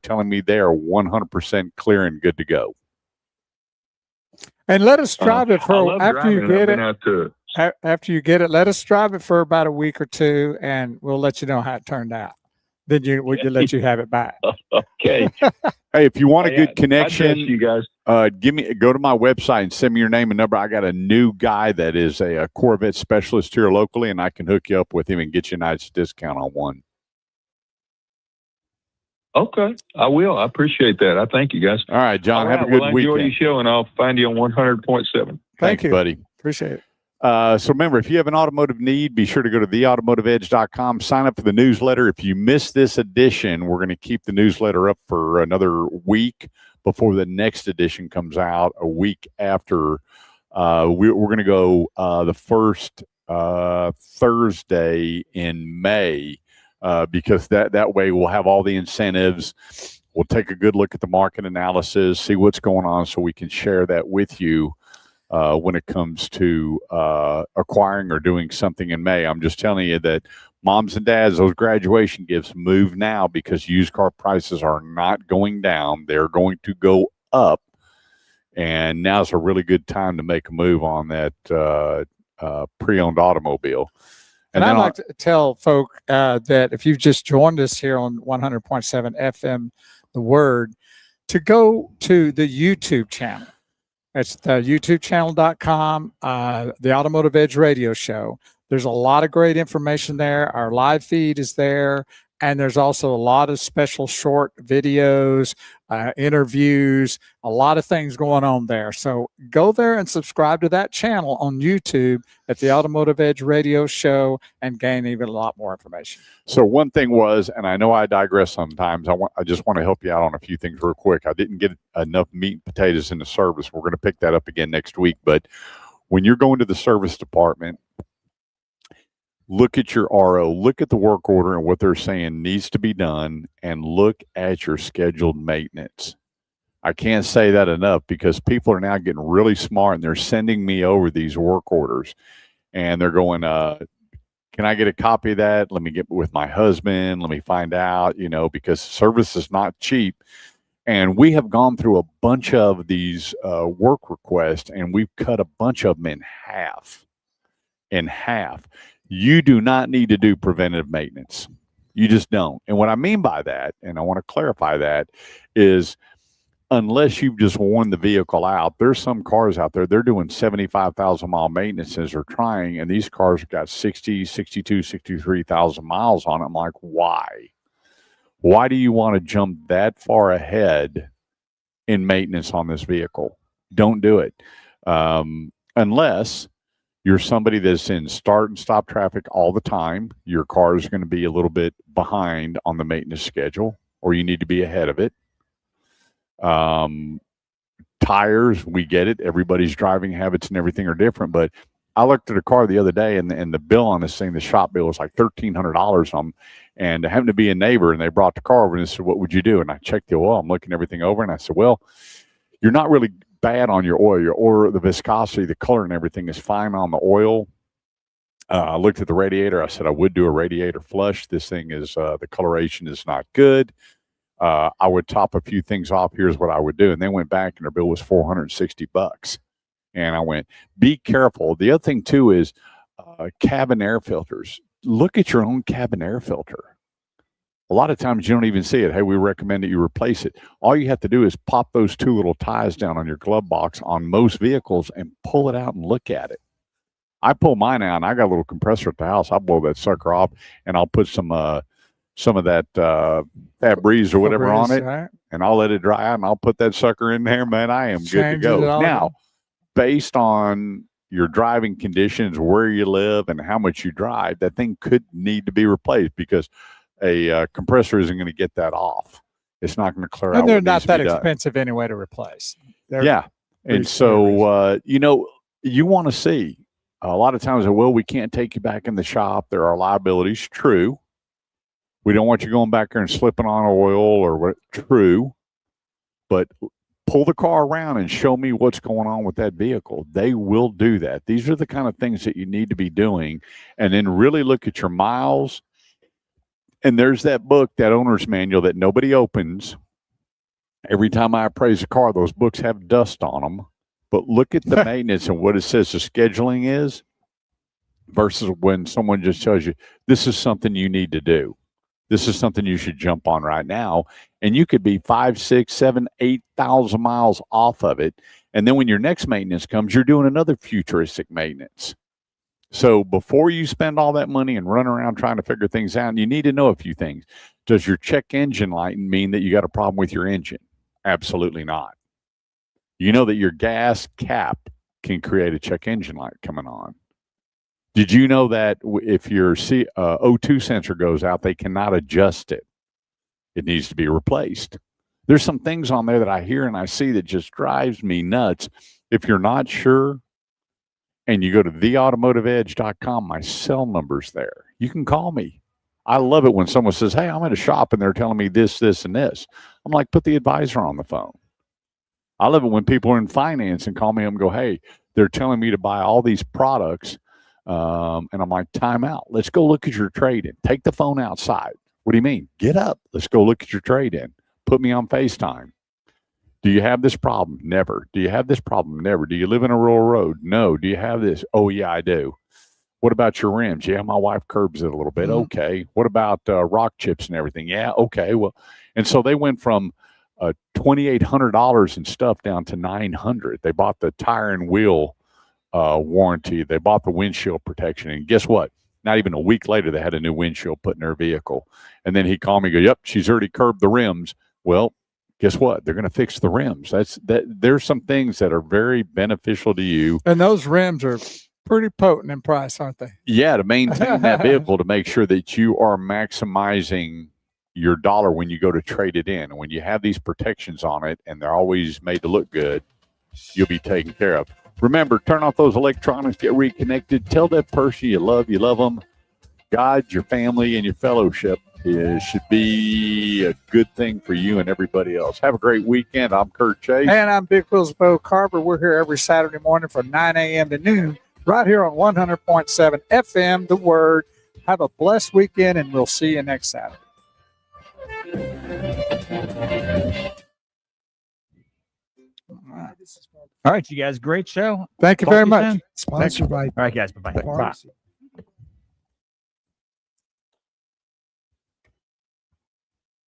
telling me they are 100% clear and good to go. And let us drive it I for love after you driving. I've get been it. out to After you get it, let us drive it for about a week or two, and we'll let you know how it turned out. Then we can let you have it back. Okay. Hey, if you want a Hey, good I connection, trust you guys. go to my website and send me your name and number. I got a new guy that is a Corvette specialist here locally, and I can hook you up with him and get you a nice discount on one. Okay, I will. I appreciate that. I thank you guys. All right, John. All Have a right, good well, I weekend. enjoy your show, and I'll find you on 100.7. Thank you, buddy. Appreciate it. So remember, if you have an automotive need, be sure to go to theautomotiveedge.com, sign up for the newsletter. If you missed this edition, we're going to keep the newsletter up for another week before the next edition comes out a week after. We're going to go the first Thursday in May because that way we'll have all the incentives. We'll take a good look at the market analysis, see what's going on so we can share that with you. When it comes to acquiring or doing something in May. I'm just telling you that moms and dads, those graduation gifts move now because used car prices are not going down. They're going to go up. And now's a really good time to make a move on that pre-owned automobile. And I'd like to tell folk that if you've just joined us here on 100.7 FM, The Word, to go to the YouTube channel. It's the youtubechannel.com, the Automotive Edge Radio Show. There's a lot of great information there. Our live feed is there. And there's also a lot of special short videos, interviews, a lot of things going on there. So go there and subscribe to that channel on YouTube at the Automotive Edge Radio Show and gain even a lot more information. So one thing was, and I know I digress sometimes, I just want to help you out on a few things real quick. I didn't get enough meat and potatoes in the service. We're going to pick that up again next week. But when you're going to the service department, look at your RO, look at the work order and what they're saying needs to be done, and look at your scheduled maintenance. I can't say that enough because people are now getting really smart and they're sending me over these work orders and they're going, can I get a copy of that? Let me get with my husband. Let me find out, because service is not cheap. And we have gone through a bunch of these work requests and we've cut a bunch of them in half. You do not need to do preventative maintenance. You just don't. And what I mean by that, and I want to clarify that, is unless you've just worn the vehicle out, there's some cars out there, they're doing 75,000 mile maintenances or trying, and these cars have got 60, 62, 63,000 miles on them. I'm like, why? Why do you want to jump that far ahead in maintenance on this vehicle? Don't do it. Unless you're somebody that's in start and stop traffic all the time, your car is going to be a little bit behind on the maintenance schedule, or you need to be ahead of it. Tires, we get it. Everybody's driving habits and everything are different. But I looked at a car the other day, and the bill on this thing, the shop bill was like $1,300 on them. And I happened to be a neighbor, and they brought the car over and said, "What would you do?" And I checked the oil. I'm looking everything over, and I said, "Well, you're not really bad on your oil. Your oil, the viscosity, the color, and everything is fine on the oil." I looked at the radiator. I said I would do a radiator flush. This thing is the coloration is not good. I would top a few things off. Here's what I would do. And they went back, and their bill was $460. And I went, be careful. The other thing too is cabin air filters. Look at your own cabin air filter. A lot of times you don't even see it. Hey, we recommend that you replace it. All you have to do is pop those two little ties down on your glove box on most vehicles and pull it out and look at it. I pull mine out, and I got a little compressor at the house. I'll blow that sucker off, and I'll put some of that Febreze or whatever on it, right? And I'll let it dry out, and I'll put that sucker in there. Man, I am good to Changes it go. all Now, again. based on your driving conditions, where you live, and how much you drive, that thing could need to be replaced because a compressor isn't going to get that off. It's not going to clear out. And they're what not needs to that be done. expensive anyway to replace. Yeah. And so, you want to see a lot of times, well, we can't take you back in the shop. There are liabilities. True. We don't want you going back there and slipping on oil or what. True. But pull the car around and show me what's going on with that vehicle. They will do that. These are the kind of things that you need to be doing. And then really look at your miles And there's that book, that owner's manual that nobody opens. Every time I appraise a car, those books have dust on them. But look at the maintenance and what it says the scheduling is versus when someone just tells you, this is something you need to do. This is something you should jump on right now. And you could be 5, 6, 7, 8,000 miles off of it. And then when your next maintenance comes, you're doing another futuristic maintenance. So before you spend all that money and run around trying to figure things out, you need to know a few things. Does your check engine light mean that you got a problem with your engine? Absolutely not. You know that your gas cap can create a check engine light coming on. Did you know that if your O2 sensor goes out, they cannot adjust it? It needs to be replaced. There's some things on there that I hear and I see that just drives me nuts. If you're not sure, and you go to theautomotiveedge.com, my cell number's there. You can call me. I love it when someone says, hey, I'm at a shop and they're telling me this, this, and this. I'm like, put the advisor on the phone. I love it when people are in finance and call me and go, hey, they're telling me to buy all these products. And I'm like, time out. Let's go look at your trade-in. Take the phone outside. What do you mean? Get up. Let's go look at your trade-in. Put me on FaceTime. Do you have this problem? Never. Do you have this problem? Never. Do you live in a rural road? No. Do you have this? Oh, yeah, I do. What about your rims? Yeah, my wife curbs it a little bit. Mm-hmm. Okay. What about rock chips and everything? Yeah, okay. Well, and so they went from $2,800 and stuff down to $900. They bought the tire and wheel warranty. They bought the windshield protection. And guess what? Not even a week later, they had a new windshield put in their vehicle. And then he called me and go, yep, she's already curbed the rims. Well, guess what? They're going to fix the rims. There's some things that are very beneficial to you. And those rims are pretty potent in price, aren't they? Yeah, to maintain that vehicle, to make sure that you are maximizing your dollar when you go to trade it in. And when you have these protections on it and they're always made to look good, you'll be taken care of. Remember, turn off those electronics, get reconnected. Tell that person you love them. God, your family, and your fellowship should be a good thing for you and everybody else. Have a great weekend. I'm Kurt Chase. And I'm Big Wheels Bo Carver. We're here every Saturday morning from 9 a.m. to noon, right here on 100.7 FM, The Word. Have a blessed weekend, and we'll see you next Saturday. All right, you guys, great show. Thank you very much. Sponsored by All right, guys, bye-bye. Bye.